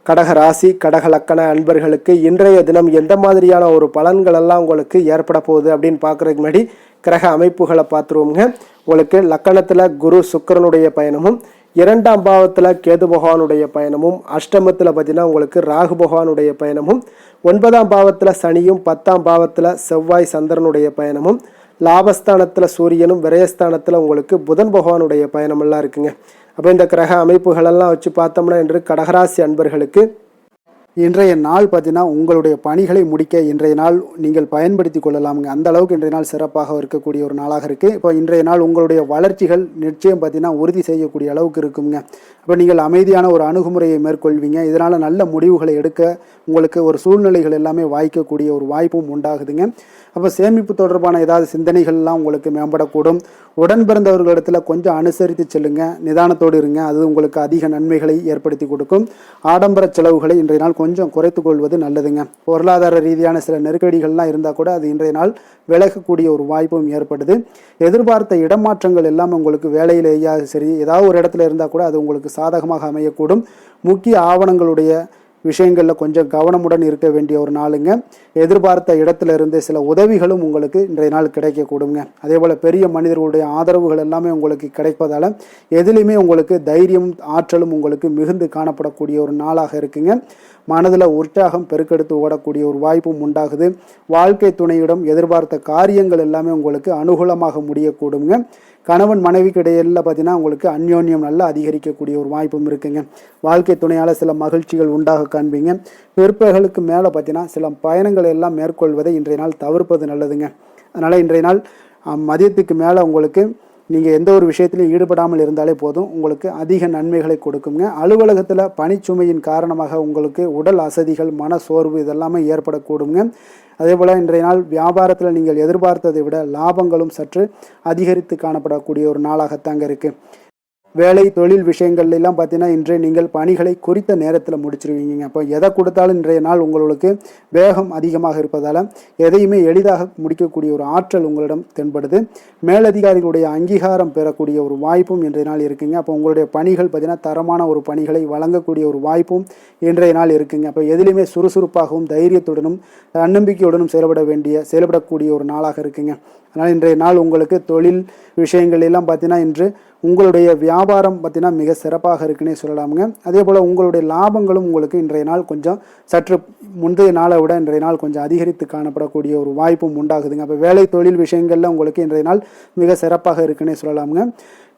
கடக ராசி கடக லக்கண அன்பர்களுக்கு இன்றைய தினம் எந்த மாதிரியான ஒரு பலன்கள் எல்லாம் உங்களுக்கு ஏற்பட போகுது அப்படின்னு பார்க்குறதுக்கு முன்னாடி கிரக அமைப்புகளை பார்த்துருவோங்க. உங்களுக்கு லக்கணத்தில் குரு சுக்கிரனுடைய பயணமும் 2ஆம் பாவத்தில் கேது பகவானுடைய பயணமும், அஷ்டமத்தில் பார்த்தீங்கன்னா உங்களுக்கு ராகு பகவானுடைய பயணமும், 9ஆம் பாவத்தில் சனியும், 10ஆம் பாவத்தில் செவ்வாய் சந்திரனுடைய பயணமும், லாபஸ்தானத்தில் சூரியனும், விரயஸ்தானத்தில் உங்களுக்கு புதன் பகவானுடைய பயணமெல்லாம் இருக்குங்க. அப்போ இந்த கிரக அமைப்புகளெல்லாம் வச்சு பார்த்தோம்னா இன்று கடகராசி அன்பர்களுக்கு இன்றைய நாள் பார்த்தீங்கன்னா உங்களுடைய பணிகளை முடிக்க இன்றைய நாள் நீங்கள் பயன்படுத்தி கொள்ளலாமுங்க. அந்த அளவுக்கு இன்றைய நாள் சிறப்பாக இருக்கக்கூடிய ஒரு நாளாக இருக்குது. இப்போ இன்றைய நாள் உங்களுடைய வளர்ச்சிகள் நிச்சயம் பார்த்தீங்கன்னா உறுதி செய்யக்கூடிய அளவுக்கு இருக்குங்க. இப்போ நீங்கள் அமைதியான ஒரு அணுகுமுறையை மேற்கொள்வீங்க. இதனால் நல்ல முடிவுகளை எடுக்க உங்களுக்கு ஒரு சூழ்நிலைகள் எல்லாமே வாய்க்கக்கூடிய ஒரு வாய்ப்பும் உண்டாகுதுங்க. அப்போ சேமிப்பு தொடர்பான ஏதாவது சிந்தனைகள்லாம் உங்களுக்கு மேம்படக்கூடும். உடன் பிறந்தவர்களிடத்தில் கொஞ்சம் அனுசரித்து செல்லுங்க, நிதானத்தோடு இருங்க. அது உங்களுக்கு அதிக நன்மைகளை ஏற்படுத்தி கொடுக்கும். ஆடம்பர செலவுகளை இன்றைய நாள் கொஞ்சம் குறைத்து கொள்வது நல்லதுங்க. பொருளாதார ரீதியான சில நெருக்கடிகள்லாம் இருந்தால் கூட அது இன்றைய நாள் விலகக்கூடிய ஒரு வாய்ப்பும் ஏற்படுது. எதிர்பார்த்த இடமாற்றங்கள் எல்லாம் உங்களுக்கு வேலையிலேயே சரி ஏதாவது ஒரு இடத்துல இருந்தால் கூட அது உங்களுக்கு சாதகமாக அமையக்கூடும். முக்கிய ஆவணங்களுடைய விஷயங்களில் கொஞ்சம் கவனமுடன் இருக்க வேண்டிய ஒரு நாளுங்க. எதிர்பார்த்த இடத்துல இருந்து சில உதவிகளும் உங்களுக்கு இன்றைய நாள் கிடைக்கக்கூடுங்க. அதே போல் பெரிய மனிதர்களுடைய ஆதரவுகள் எல்லாமே உங்களுக்கு கிடைப்பதால் எதிலுமே உங்களுக்கு தைரியம் ஆற்றலும் உங்களுக்கு மிகுந்து காணப்படக்கூடிய ஒரு நாளாக இருக்குங்க. மனதில் உற்சாகம் பெருக்கெடுத்து ஓடக்கூடிய ஒரு வாய்ப்பும் உண்டாகுது. வாழ்க்கை துணையிடம் எதிர்பார்த்த காரியங்கள் எல்லாமே உங்களுக்கு அனுகூலமாக முடியக்கூடுங்க. கணவன் மனைவிக்கு இடையில பார்த்தீங்கன்னா உங்களுக்கு அந்யோன்யம் நல்லா அதிகரிக்கக்கூடிய ஒரு வாய்ப்பும் இருக்குங்க. வாழ்க்கை துணையால் சில மகிழ்ச்சிகள் உண்டாக காண்பீங்க. பிற்பகலுக்கு மேலே பார்த்தீங்கன்னா சில பயணங்களை எல்லாம் மேற்கொள்வதை இன்றைய நாள் தவிர்ப்பது நல்லதுங்க. அதனால் இன்றைய நாள் மதியத்துக்கு மேலே உங்களுக்கு நீங்கள் எந்த ஒரு விஷயத்திலையும் ஈடுபடாமல் இருந்தாலே போதும், உங்களுக்கு அதிக நன்மைகளை கொடுக்குங்க. அலுவலகத்தில் பணிச்சுமையின் காரணமாக உங்களுக்கு உடல் அசதிகள், மன சோர்வு இதெல்லாமே ஏற்படக்கூடுங்க. அதே போல் இன்றைய நாள் வியாபாரத்தில் நீங்கள் எதிர்பார்த்ததை விட லாபங்களும் சற்று அதிகரித்து காணப்படக்கூடிய ஒரு நாளாகத்தாங்க இருக்குது. வேலை தொழில் விஷயங்கள்லாம் பார்த்தீங்கன்னா இன்று நீங்கள் பணிகளை குறித்த நேரத்தில் முடிச்சிருவீங்க. அப்போ எதை கொடுத்தாலும் இன்றைய நாள் உங்களுக்கு வேகம் அதிகமாக இருப்பதால் எதையுமே எளிதாக முடிக்கக்கூடிய ஒரு ஆற்றல் உங்களிடம் தென்படுது. மேலதிகாரிகளுடைய அங்கீகாரம் பெறக்கூடிய ஒரு வாய்ப்பும் இன்றைய நாள் இருக்குங்க. அப்போ உங்களுடைய பணிகள் பார்த்தீங்கன்னா தரமான ஒரு பணிகளை வழங்கக்கூடிய ஒரு வாய்ப்பும் இன்றைய நாள் இருக்குங்க. அப்போ எதிலுமே சுறுசுறுப்பாகவும் தைரியத்துடனும் தன்னம்பிக்கையுடனும் செயல்படக்கூடிய ஒரு நாளாக இருக்குங்க. அதனால் இன்றைய நாள் உங்களுக்கு தொழில் விஷயங்கள் எல்லாம் பார்த்தீங்கன்னா இன்று உங்களுடைய வியாபாரம் பார்த்தீங்கன்னா மிக சிறப்பாக இருக்குன்னே சொல்லலாமுங்க. அதே போல் உங்களுடைய லாபங்களும் உங்களுக்கு இன்றைய நாள் கொஞ்சம் சற்று முந்தைய நாளை விட இன்றைய நாள் கொஞ்சம் அதிகரித்து காணப்படக்கூடிய ஒரு வாய்ப்பும் உண்டாகுதுங்க. அப்போ வேலை தொழில் விஷயங்களில் உங்களுக்கு இன்றைய நாள் மிக சிறப்பாக இருக்குன்னே சொல்லலாமுங்க.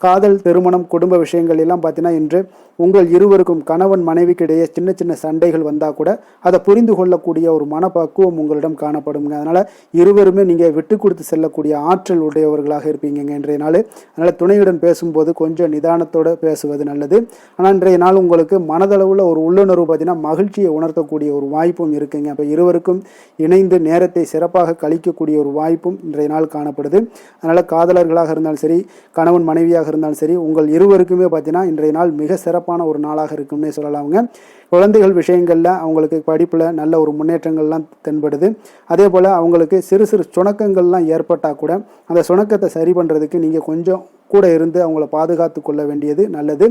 காதல், திருமணம், குடும்ப விஷயங்கள் எல்லாம் பார்த்தீங்கன்னா இன்று உங்கள் இருவருக்கும் கணவன் மனைவிக்கு இடையே சின்ன சின்ன சண்டைகள் வந்தால் கூட அதை புரிந்து கொள்ளக்கூடிய ஒரு மனப்பக்குவம் உங்களிடம் காணப்படுங்க. அதனால் இருவருமே நீங்கள் விட்டு கொடுத்து செல்லக்கூடிய ஆற்றல் உடையவர்களாக இருப்பீங்க இன்றைய நாள். அதனால் துணையுடன் பேசும்போது கொஞ்சம் நிதானத்தோடு பேசுவது நல்லது. ஆனால் இன்றைய நாள் உங்களுக்கு மனதளவில் ஒரு உள்ளுணர்வு பார்த்தீங்கன்னா மகிழ்ச்சியை உணர்த்தக்கூடிய ஒரு வாய்ப்பும் இருக்குங்க. அப்போ இருவருக்கும் இணைந்து நேரத்தை சிறப்பாக கழிக்கக்கூடிய ஒரு வாய்ப்பும் இன்றைய நாள் காணப்படுது. அதனால் காதலர்களாக இருந்தாலும் சரி, கணவன் மனைவியாக இருந்தாலும் சரி, உங்கள் இருவருக்குமே பார்த்தீங்கன்னா இன்றைய நாள் மிக சிறப்பான ஒரு நாளாக இருக்கும்னே சொல்லலாமுங்க. குழந்தைகள் விஷயங்களில் அவங்களுக்கு படிப்பில் நல்ல ஒரு முன்னேற்றங்கள்லாம் தென்படுது. அதே போல் அவங்களுக்கு சிறு சிறு சுணக்கங்கள்லாம் ஏற்பட்டால் கூட அந்த சுணக்கத்தை சரி பண்ணுறதுக்கு நீங்கள் கொஞ்சம் கூட இருந்து அவங்கள பாதுகாத்து கொள்ள வேண்டியது நல்லது.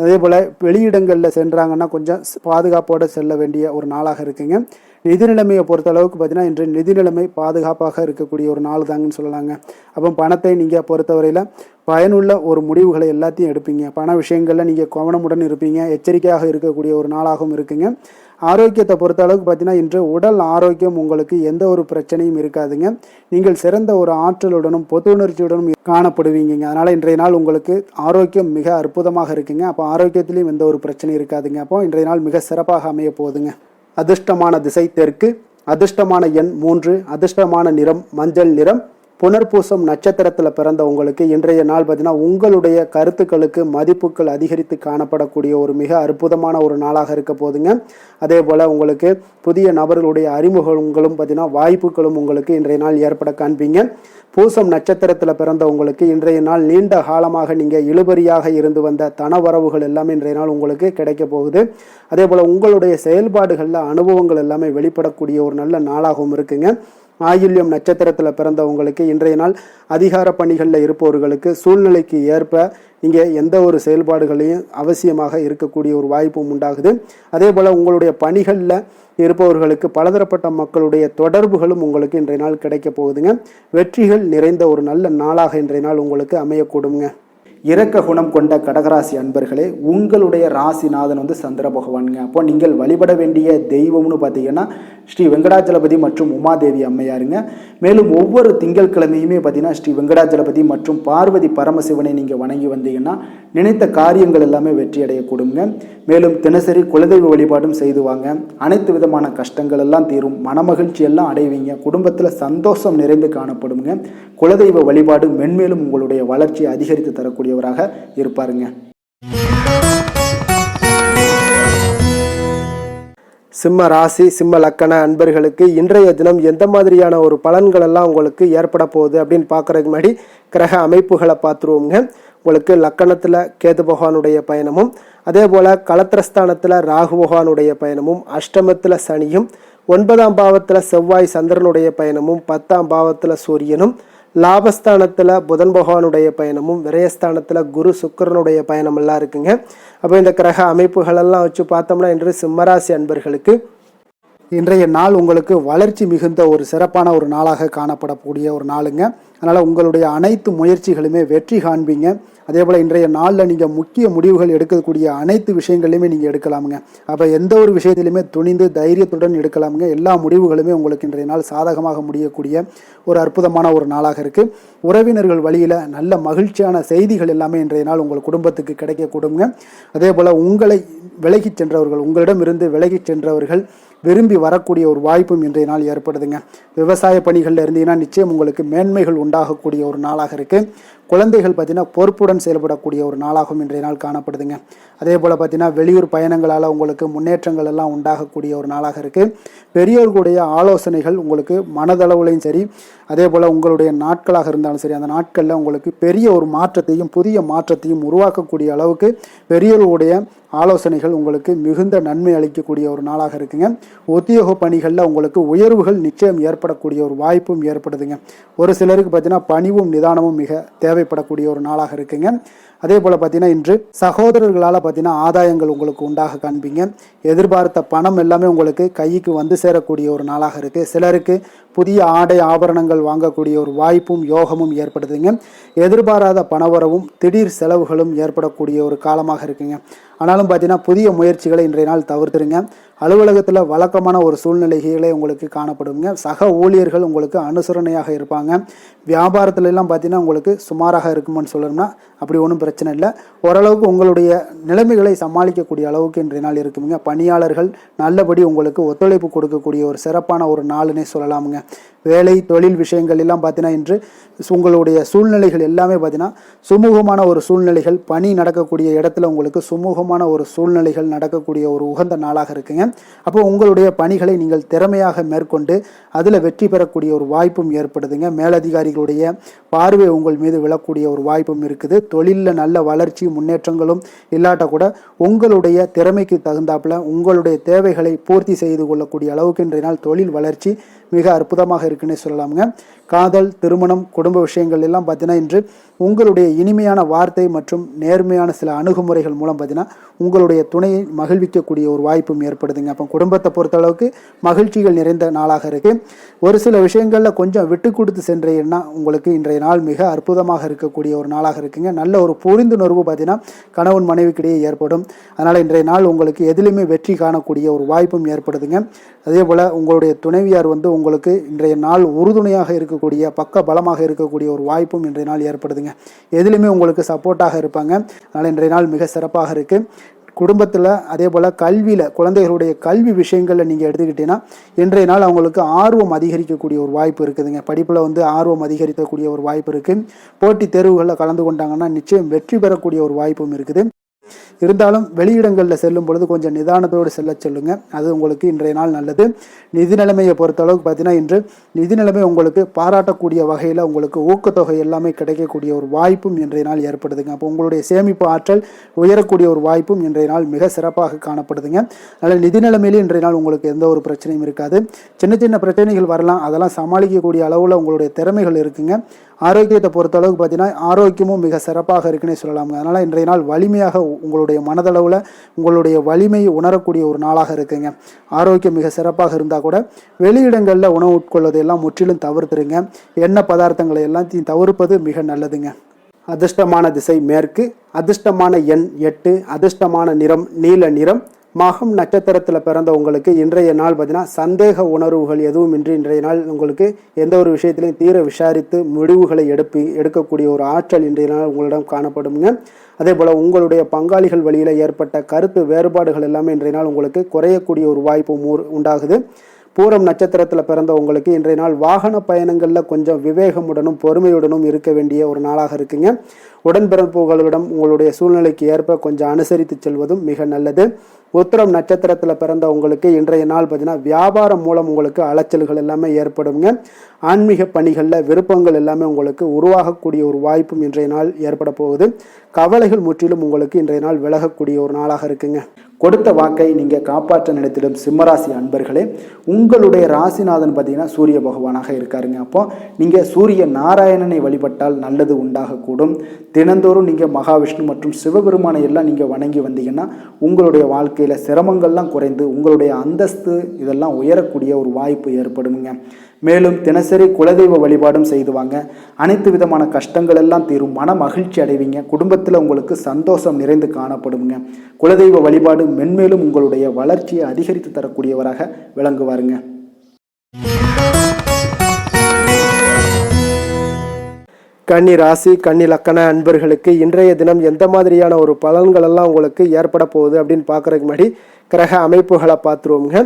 அதே போல் வெளியிடங்களில் சென்றாங்கன்னா கொஞ்சம் பாதுகாப்போடு செல்ல வேண்டிய ஒரு நாளாக இருக்குங்க. நிதி நிலைமையை பொறுத்த அளவுக்கு பார்த்தீங்கன்னா இன்று நிதி நிலைமை பாதுகாப்பாக இருக்கக்கூடிய ஒரு நாள் தாங்கன்னு சொல்லலாங்க. அப்போ பணத்தை நீங்கள் பொறுத்தவரையில் பயனுள்ள ஒரு முடிவுகளை எல்லாத்தையும் எடுப்பீங்க. பண விஷயங்களில் நீங்கள் கவனமுடன் இருப்பீங்க. எச்சரிக்கையாக இருக்கக்கூடிய ஒரு நாளாகவும் இருக்குங்க. ஆரோக்கியத்தை பொறுத்த அளவுக்கு பார்த்தீங்கன்னா இன்று உடல் ஆரோக்கியம் உங்களுக்கு எந்த ஒரு பிரச்சனையும் இருக்காதுங்க. நீங்கள் சிறந்த ஒரு ஆற்றலுடனும் புத்துணர்ச்சியுடனும் காணப்படுவீங்க. அதனால் இன்றைய நாள் உங்களுக்கு ஆரோக்கியம் மிக அற்புதமாக இருக்குங்க. அப்போ ஆரோக்கியத்திலையும் எந்த ஒரு பிரச்சனையும் இருக்காதுங்க. அப்போ இன்றைய நாள் மிக சிறப்பாக அமைய போகுதுங்க. அதிர்ஷ்டமான திசை தெற்கு, அதிர்ஷ்டமான எண் 3, அதிர்ஷ்டமான நிறம் மஞ்சள் நிறம். புனர்பூசம் நட்சத்திரத்தில் பிறந்த உங்களுக்கு இன்றைய நாள் பார்த்தீங்கன்னா உங்களுடைய கருத்துக்களுக்கு மதிப்புகள் அதிகரித்து காணப்படக்கூடிய ஒரு மிக அற்புதமான ஒரு நாளாக இருக்க போதுங்க. அதே போல் உங்களுக்கு புதிய நபர்களுடைய அறிமுகங்களும் பார்த்தீங்கன்னா வாய்ப்புகளும் உங்களுக்கு இன்றைய நாள் ஏற்பட காண்பீங்க. பூசம் நட்சத்திரத்தில் பிறந்த உங்களுக்கு இன்றைய நாள் நீண்ட காலமாக நீங்கள் இழுபறியாக இருந்து வந்த தனவரவுகள் எல்லாமே இன்றைய நாள் உங்களுக்கு கிடைக்க போகுது. அதே போல் உங்களுடைய செயல்பாடுகளில் அனுபவங்கள் எல்லாமே வெளிப்படக்கூடிய ஒரு நல்ல நாளாகவும் இருக்குங்க. ஆயில்யம் நட்சத்திரத்தில் பிறந்தவங்களுக்கு இன்றைய நாள் அதிகார பணிகளில் இருப்பவர்களுக்கு சூழ்நிலைக்கு ஏற்ப நீங்கள் எந்த ஒரு செயல்பாடுகளையும் அவசியமாக இருக்கக்கூடிய ஒரு வாய்ப்பும் உண்டாகுது. அதே போல் உங்களுடைய பணிகளில் இருப்பவர்களுக்கு பலதரப்பட்ட மக்களுடைய தொடர்புகளும் உங்களுக்கு இன்றைய நாள் கிடைக்க போகுதுங்க. வெற்றிகள் நிறைந்த ஒரு நல்ல நாளாக இன்றைய நாள் உங்களுக்கு அமையக்கூடுங்க. இரக்க குணம் கொண்ட கடகராசி அன்பர்களே, உங்களுடைய ராசிநாதன் வந்து சந்திர பகவானுங்க. அப்போ நீங்கள் வழிபட வேண்டிய தெய்வம்னு பார்த்தீங்கன்னா ஸ்ரீ வெங்கடாச்சலபதி மற்றும் உமாதேவி அம்மையாருங்க. மேலும் ஒவ்வொரு திங்கட்கிழமையுமே பார்த்தீங்கன்னா ஸ்ரீ வெங்கடாச்சலபதி மற்றும் பார்வதி பரமசிவனை நீங்கள் வணங்கி வந்தீங்கன்னா நினைத்த காரியங்கள் எல்லாமே வெற்றி அடையக்கூடுங்க. மேலும் தினசரி குலதெய்வ வழிபாடும் செய்து வாங்க. அனைத்து விதமான கஷ்டங்கள் எல்லாம் தீரும், மனமகிழ்ச்சி எல்லாம் அடைவீங்க. குடும்பத்தில் சந்தோஷம் நிறைந்து காணப்படுங்க. குலதெய்வ வழிபாடு மென்மேலும் உங்களுடைய வளர்ச்சியை அதிகரித்து தரக்கூடியவராக இருப்பாருங்க. சிம்ம ராசி சிம்ம லக்கண அன்பர்களுக்கு இன்றைய தினம் எந்த மாதிரியான ஒரு பலன்கள் எல்லாம் உங்களுக்கு ஏற்பட போகுது அப்படின்னு பார்க்குறதுக்கு முன்னாடி கிரக அமைப்புகளை பார்த்துருவோங்க. உங்களுக்கு லக்கணத்தில் கேது பகவானுடைய பயணமும், அதே போல் களத்திரஸ்தானத்தில் ராகு பகவானுடைய பயணமும், அஷ்டமத்தில் சனியும், 9ஆம் பாவத்தில் செவ்வாய் சந்திரனுடைய பயணமும், 10ஆம் பாவத்தில் சூரியனும், லாபஸ்தானத்தில் புதன் பகவானுடைய பயணமும், விரயஸ்தானத்தில் குரு சுக்கிரனுடைய பயணம் எல்லாம் இருக்குங்க. அப்போ இந்த கிரக அமைப்புகளெல்லாம் வச்சு பார்த்தோம்னா இன்று சிம்மராசி அன்பர்களுக்கு இன்றைய நாள் உங்களுக்கு வளர்ச்சி மிகுந்த ஒரு சிறப்பான ஒரு நாளாக காணப்படக்கூடிய ஒரு நாளுங்க. அதனால் உங்களுடைய அனைத்து முயற்சிகளுமே வெற்றி காண்பீங்க. அதே போல் இன்றைய நாளில் நீங்கள் முக்கிய முடிவுகள் எடுக்கக்கூடிய அனைத்து விஷயங்களையுமே நீங்கள் எடுக்கலாமுங்க. அப்போ எந்த ஒரு விஷயத்திலுமே துணிந்து தைரியத்துடன் எடுக்கலாமுங்க. எல்லா முடிவுகளுமே உங்களுக்கு இன்றைய நாள் சாதகமாக முடியக்கூடிய ஒரு அற்புதமான ஒரு நாளாக இருக்குது. உறவினர்கள் வழியில் நல்ல மகிழ்ச்சியான செய்திகள் எல்லாமே இன்றைய நாள் உங்கள் குடும்பத்துக்கு கிடைக்கக்கூடுங்க. அதே போல் உங்களை விலகிச் சென்றவர்கள், உங்களிடம் இருந்து விலகிச் சென்றவர்கள் விரும்பி வரக்கூடிய ஒரு வாய்ப்பும் இன்றைய நாள் ஏற்படுதுங்க. விவசாய பணிகளில் இருந்தீங்கன்னா நிச்சயம் உங்களுக்கு மேன்மைகள் உண்டாகக்கூடிய ஒரு நாளாக இருக்குது. குழந்தைகள் பார்த்தீங்கன்னா பொறுப்புடன் செயல்படக்கூடிய ஒரு நாளாகவும் இன்றைய நாள் காணப்படுதுங்க. அதே போல் பார்த்தீங்கன்னா வெளியூர் பயணங்களால் உங்களுக்கு முன்னேற்றங்கள் எல்லாம் உண்டாகக்கூடிய ஒரு நாளாக இருக்குது. பெரியோர்களுடைய ஆலோசனைகள் உங்களுக்கு மனதளவுலையும் சரி, அதே போல் உங்களுடைய நாட்களாக இருந்தாலும் சரி, அந்த நாட்களில் உங்களுக்கு பெரிய ஒரு மாற்றத்தையும் புதிய மாற்றத்தையும் உருவாக்கக்கூடிய அளவுக்கு பெரியோர்களுடைய ஆலோசனைகள் உங்களுக்கு மிகுந்த நன்மை அளிக்கக்கூடிய ஒரு நாளாக இருக்குங்க. உத்தியோக பணிகளில் உங்களுக்கு உயர்வுகள் நிச்சயம் ஏற்படக்கூடிய ஒரு வாய்ப்பும் ஏற்படுதுங்க. ஒரு சிலருக்கு பார்த்தீங்கன்னா பணிவும் நிதானமும் மிக தேவைப்படக்கூடிய ஒரு நாளாக இருக்குங்க. அதே போல் பார்த்தீங்கன்னா இன்று சகோதரர்களால் பார்த்தீங்கன்னா ஆதாயங்கள் உங்களுக்கு உண்டாக காண்பீங்க. எதிர்பார்த்த பணம் எல்லாமே உங்களுக்கு கைக்கு வந்து சேரக்கூடிய ஒரு நாளாக இருக்குது. சிலருக்கு புதிய ஆடை ஆபரணங்கள் வாங்கக்கூடிய ஒரு வாய்ப்பும் யோகமும் ஏற்படுதுங்க. எதிர்பாராத பணவரவும் திடீர் செலவுகளும் ஏற்படக்கூடிய ஒரு காலமாக இருக்குங்க. ஆனாலும் பார்த்தீங்கன்னா புதிய முயற்சிகளை இன்றைய நாள் தவிர்த்துருங்க. அலுவலகத்தில் வழக்கமான ஒரு சூழ்நிலைகளே உங்களுக்கு காணப்படுங்க. சக ஊழியர்கள் உங்களுக்கு அனுசரணையாக இருப்பாங்க. வியாபாரத்துல எல்லாம் பார்த்தீங்கன்னா உங்களுக்கு சுமாராக இருக்குமான்னு சொல்லணும்னா அப்படி ஒன்றும் பிரச்சனை இல்லை. ஓரளவுக்கு உங்களுடைய நிலைமைகளை சமாளிக்கக்கூடிய அளவுக்கு இன்றைய நாள் இருக்குங்க. பணியாளர்கள் நல்லபடி உங்களுக்கு ஒத்துழைப்பு கொடுக்கக்கூடிய ஒரு சிறப்பான ஒரு நாளுன்னே சொல்லலாமுங்க. வேலை தொழில் விஷயங்கள் எல்லாம் பார்த்தீங்கன்னா இன்று உங்களுடைய சூழ்நிலைகள் எல்லாமே பார்த்தீங்கன்னா சுமூகமான ஒரு சூழ்நிலைகள், பணி நடக்கக்கூடிய இடத்துல உங்களுக்கு சுமூகமான ஒரு சூழ்நிலைகள் நடக்கக்கூடிய ஒரு உகந்த நாளாக இருக்குங்க. அப்போ உங்களுடைய பணிகளை நீங்கள் திறமையாக மேற்கொண்டு அதில் வெற்றி பெறக்கூடிய ஒரு வாய்ப்பும் ஏற்படுதுங்க. மேலதிகாரிகளுடைய பார்வை உங்கள் மீது விழக்கூடிய ஒரு வாய்ப்பும் இருக்குது. தொழிலில் நல்ல வளர்ச்சி முன்னேற்றங்களும் இல்லாட்ட கூட உங்களுடைய திறமைக்கு தகுந்தாப்புல உங்களுடைய தேவைகளை பூர்த்தி செய்து கொள்ளக்கூடிய அளவுக்கு இன்றைய நாள் தொழில் வளர்ச்சி மிக அற்புதமாக இருக்குன்னு சொல்லலாமுங்க. காதல், திருமணம், குடும்ப விஷயங்கள் எல்லாம் பார்த்தீங்கன்னா இன்று உங்களுடைய இனிமையான வார்த்தை மற்றும் நேர்மையான சில அணுகுமுறைகள் மூலம் பார்த்தீங்கன்னா உங்களுடைய துணையை மகிழ்விக்கக்கூடிய ஒரு வாய்ப்பும் ஏற்படுதுங்க. அப்போ குடும்பத்தை பொறுத்தளவுக்கு மகிழ்ச்சிகள் நிறைந்த நாளாக இருக்குது. ஒரு சில விஷயங்களில் கொஞ்சம் விட்டு கொடுத்து சென்றீங்கன்னா உங்களுக்கு இன்றைய நாள் மிக அற்புதமாக இருக்கக்கூடிய ஒரு நாளாக இருக்குங்க. நல்ல ஒரு புரிந்துணர்வு பார்த்தீங்கன்னா கணவன் மனைவிக்கிடையே ஏற்படும். அதனால் இன்றைய நாள் உங்களுக்கு எதிலுமே வெற்றி காணக்கூடிய ஒரு வாய்ப்பும் ஏற்படுதுங்க. அதே போல் உங்களுடைய துணைவியார் வந்து உங்களுக்கு இன்றைய நாள் உறுதுணையாக இருக்கக்கூடிய பக்க பலமாக இருக்கக்கூடிய ஒரு வாய்ப்பும் இன்றைய நாள் ஏற்படுதுங்க. எதிலுமே உங்களுக்கு சப்போர்ட்டாக இருப்பாங்க. அதனால் இன்றைய நாள் மிக சிறப்பாக இருக்குது. குடும்பத்தில் அதே போல் கல்வியில் குழந்தைகளுடைய கல்வி விஷயங்களில் நீங்கள் எடுத்துக்கிட்டீங்கன்னா இன்றைய நாள் அவங்களுக்கு ஆர்வம் அதிகரிக்கக்கூடிய ஒரு வாய்ப்பு இருக்குதுங்க. படிப்பில் வந்து ஆர்வம் அதிகரிக்கக்கூடிய ஒரு வாய்ப்பு இருக்குது. போட்டித் தேர்வுகளில் கலந்து கொண்டாங்கன்னா நிச்சயம் வெற்றி பெறக்கூடிய ஒரு வாய்ப்பும் இருக்குது. இருந்தாலும் வெளியிடங்களில் செல்லும் பொழுது கொஞ்சம் நிதானத்தோடு செல்ல சொல்லுங்க. அது உங்களுக்கு இன்றைய நாள் நல்லது. நிதி நிலைமையை பொறுத்தளவுக்கு பார்த்தீங்கன்னா இன்று நிதி நிலைமை உங்களுக்கு பாராட்டக்கூடிய வகையில் உங்களுக்கு ஊக்கத்தொகை எல்லாமே கிடைக்கக்கூடிய ஒரு வாய்ப்பும் இன்றைய நாள் ஏற்படுதுங்க. அப்போ உங்களுடைய சேமிப்பு ஆற்றல் உயரக்கூடிய ஒரு வாய்ப்பும் இன்றைய நாள் மிக சிறப்பாக காணப்படுதுங்க. அதனால் நிதி நிலைமையிலே இன்றைய நாள் உங்களுக்கு எந்த ஒரு பிரச்சனையும் இருக்காது. சின்ன சின்ன பிரச்சனைகள் வரலாம், அதெல்லாம் சமாளிக்கக்கூடிய அளவில் உங்களுடைய திறமைகள் இருக்குங்க. ஆரோக்கியத்தை பொறுத்தளவுக்கு பார்த்தீங்கன்னா ஆரோக்கியமும் மிக சிறப்பாக இருக்குன்னே சொல்லலாமுங்க. அதனால் இன்றைய நாள் வலிமையாக உங்களுடைய மனதளவில் உங்களுடைய வலிமையை உணரக்கூடிய ஒரு நாளாக இருக்குங்க. ஆரோக்கியம் மிக சிறப்பாக இருந்தால் கூட வெளியிடங்களில் உணவு உட்கொள்வதை எல்லாம் முற்றிலும் தவிர்த்துருங்க. எண்ணெய் பதார்த்தங்களை எல்லாத்தையும் தவிர்ப்பது மிக நல்லதுங்க. அதிர்ஷ்டமான திசை மேற்கு, அதிர்ஷ்டமான எண் 8, அதிர்ஷ்டமான நிறம் நீல நிறம். மகம் நட்சத்திரத்தில் பிறந்த உங்களுக்கு இன்றைய நாள் பார்த்தீங்கன்னா சந்தேக உணர்வுகள் எதுவும் இன்றி இன்றைய நாள் உங்களுக்கு எந்த ஒரு விஷயத்திலையும் தீர விசாரித்து முடிவுகளை எடுக்கக்கூடிய ஒரு ஆற்றல் இன்றைய நாள் உங்களிடம் காணப்படுங்க. அதே போல் உங்களுடைய பங்காளிகள் வழியில் ஏற்பட்ட கருத்து வேறுபாடுகள் எல்லாமே இன்றைய நாள் உங்களுக்கு குறையக்கூடிய ஒரு வாய்ப்பு உண்டாகுது. பூரம் நட்சத்திரத்தில் பிறந்த உங்களுக்கு இன்றைய நாள் வாகன பயணங்களில் கொஞ்சம் விவேகமுடனும் பொறுமையுடனும் இருக்க வேண்டிய ஒரு நாளாக இருக்குங்க. உடன்பிறப்புகளிடம் உங்களுடைய சூழ்நிலைக்கு ஏற்ப கொஞ்சம் அனுசரித்து செல்வதும் மிக நல்லது. உத்திரம் நட்சத்திரத்தில் பிறந்த உங்களுக்கு இன்றைய நாள் பார்த்தீங்கன்னா வியாபாரம் மூலம் உங்களுக்கு அலைச்சல்கள் எல்லாமே ஏற்படுங்க. ஆன்மீக பணிகளில் விருப்பங்கள் எல்லாமே உங்களுக்கு உருவாகக்கூடிய ஒரு வாய்ப்பும் இன்றைய நாள் ஏற்பட போகுது. கவலைகள் முற்றிலும் உங்களுக்கு இன்றைய நாள் விலகக்கூடிய ஒரு நாளாக இருக்குங்க. கொடுத்த வாக்கை நீங்கள் காப்பாற்ற நினைத்திடும் சிம்மராசி அன்பர்களே, உங்களுடைய ராசிநாதன் பார்த்தீங்கன்னா சூரிய பகவானாக இருக்காருங்க. அப்போ நீங்கள் சூரிய நாராயணனை வழிபட்டால் நல்லது உண்டாகக்கூடும். தினந்தோறும் நீங்கள் மகாவிஷ்ணு மற்றும் சிவபெருமானை எல்லாம் நீங்கள் வணங்கி வந்தீங்கன்னா உங்களுடைய வாழ்க்கையில் சிரமங்கள்லாம் குறைந்து உங்களுடைய அந்தஸ்து இதெல்லாம் உயரக்கூடிய ஒரு வாய்ப்பு ஏற்படுங்க. மேலும் தினசரி குலதெய்வ வழிபாடும் செய்துவாங்க. அனைத்து விதமான கஷ்டங்கள் எல்லாம் தீரும். மன மகிழ்ச்சி அடைவீங்க. குடும்பத்தில் உங்களுக்கு சந்தோஷம் நிறைந்து காணப்படுங்க. குலதெய்வ வழிபாடு மென்மேலும் உங்களுடைய வளர்ச்சியை அதிகரித்து தரக்கூடியவராக விளங்குவாருங்க. கன்னி ராசி கன்னி லக்கண அன்பர்களுக்கு இன்றைய தினம் எந்த மாதிரியான ஒரு பலன்கள் எல்லாம் உங்களுக்கு ஏற்பட போகுது அப்படின்னு பார்க்கறதுக்கு முன்னாடி கிரக அமைப்புகளை பார்த்துருவோங்க.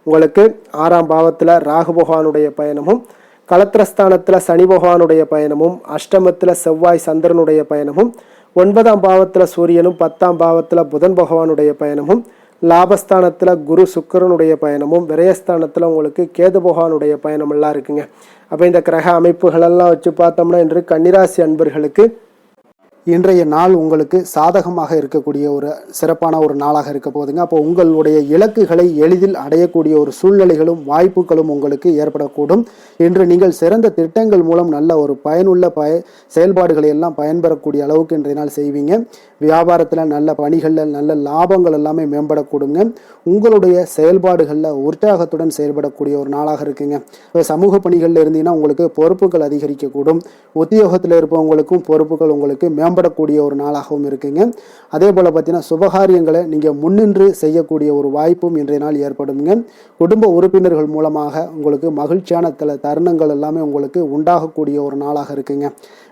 உங்களுக்கு 6ஆம் பாவத்தில் ராகு பகவானுடைய பயணமும், கலத்திரஸ்தானத்தில் சனி பகவானுடைய பயணமும், அஷ்டமத்தில் செவ்வாய் சந்திரனுடைய பயணமும், 9ஆம் பாவத்தில் சூரியனும், 10ஆம் பாவத்தில் புதன் பகவானுடைய பயணமும், லாபஸ்தானத்தில் குரு சுக்கிரனுடைய பயணமும், விரயஸ்தானத்தில் உங்களுக்கு கேது பகவானுடைய பயணம் எல்லாம் இருக்குங்க. அப்போ இந்த கிரக அமைப்புகளெல்லாம் வச்சு பார்த்தோம்னா இன்று கன்னிராசி அன்பர்களுக்கு இன்றைய நாள் உங்களுக்கு சாதகமாக இருக்கக்கூடிய ஒரு சிறப்பான ஒரு நாளாக இருக்க போகுதுங்க. அப்போ உங்களுடைய இலக்குகளை எளிதில் அடையக்கூடிய ஒரு சூழ்நிலைகளும் வாய்ப்புகளும் உங்களுக்கு ஏற்படக்கூடும். இன்று நீங்கள் சிறந்த திட்டங்கள் மூலம் நல்ல ஒரு பயனுள்ள செயல்பாடுகளை எல்லாம் பயன்பெறக்கூடிய அளவுக்கு இன்றைய நாள் செய்வீங்க. வியாபாரத்தில் நல்ல பணிகளில் நல்ல லாபங்கள் எல்லாமே மேம்படக்கூடுங்க. உங்களுடைய செயல்பாடுகளில் உற்சாகத்துடன் செயல்படக்கூடிய ஒரு நாளாக இருக்குங்க. சமூக பணிகளில் இருந்தீங்கன்னா உங்களுக்கு பொறுப்புகள் அதிகரிக்கக்கூடும். உத்தியோகத்தில் இருப்பவங்களுக்கும் பொறுப்புகள் உங்களுக்கு மேம்படக்கூடிய ஒரு நாளாகவும் இருக்குங்க. அதே போல் பார்த்தீங்கன்னா சுபகாரியங்களை நீங்கள் முன்னின்று செய்யக்கூடிய ஒரு வாய்ப்பும் இன்றைய நாள் ஏற்படுங்க. குடும்ப உறுப்பினர்கள் மூலமாக உங்களுக்கு மகிழ்ச்சியான தருணங்கள் எல்லாமே உங்களுக்கு உண்டாகக்கூடிய ஒரு நாளாக இருக்குங்க.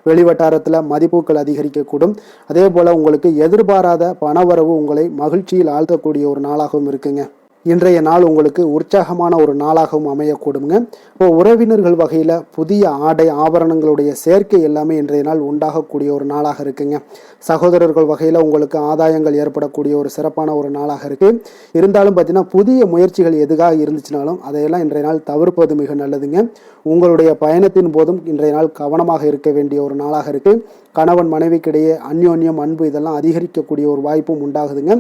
வெளிவட்டாரத்தில் மதிப்புகள் அதிகரிக்கக்கூடும். அதே போல் உங்களுக்கு எதிர்பாராத பணவரவு உங்களை மகிழ்ச்சியில் ஆழ்த்தக்கூடிய ஒரு நாளாகவும் இருக்குங்க. இன்றைய நாள் உங்களுக்கு உற்சாகமான ஒரு நாளாகவும் அமையக்கூடுங்க. இப்போ உறவினர்கள் வகையில் புதிய ஆடை ஆபரணங்களுடைய சேர்க்கை எல்லாமே இன்றைய நாள் உண்டாகக்கூடிய ஒரு நாளாக இருக்குங்க. சகோதரர்கள் வகையில் உங்களுக்கு ஆதாயங்கள் ஏற்படக்கூடிய ஒரு சிறப்பான ஒரு நாளாக இருக்குது. இருந்தாலும் பார்த்தீங்கன்னா புதிய முயற்சிகள் எதுக்காக இருந்துச்சுனாலும் அதையெல்லாம் இன்றைய நாள் தவிர்ப்பது மிக நல்லதுங்க. உங்களுடைய பயணத்தின் போதும் இன்றைய நாள் கவனமாக இருக்க வேண்டிய ஒரு நாளாக இருக்குது. கணவன் மனைவிக்கிடையே அந்யோன்யம் அன்பு இதெல்லாம் அதிகரிக்கக்கூடிய ஒரு வாய்ப்பும் உண்டாகுதுங்க.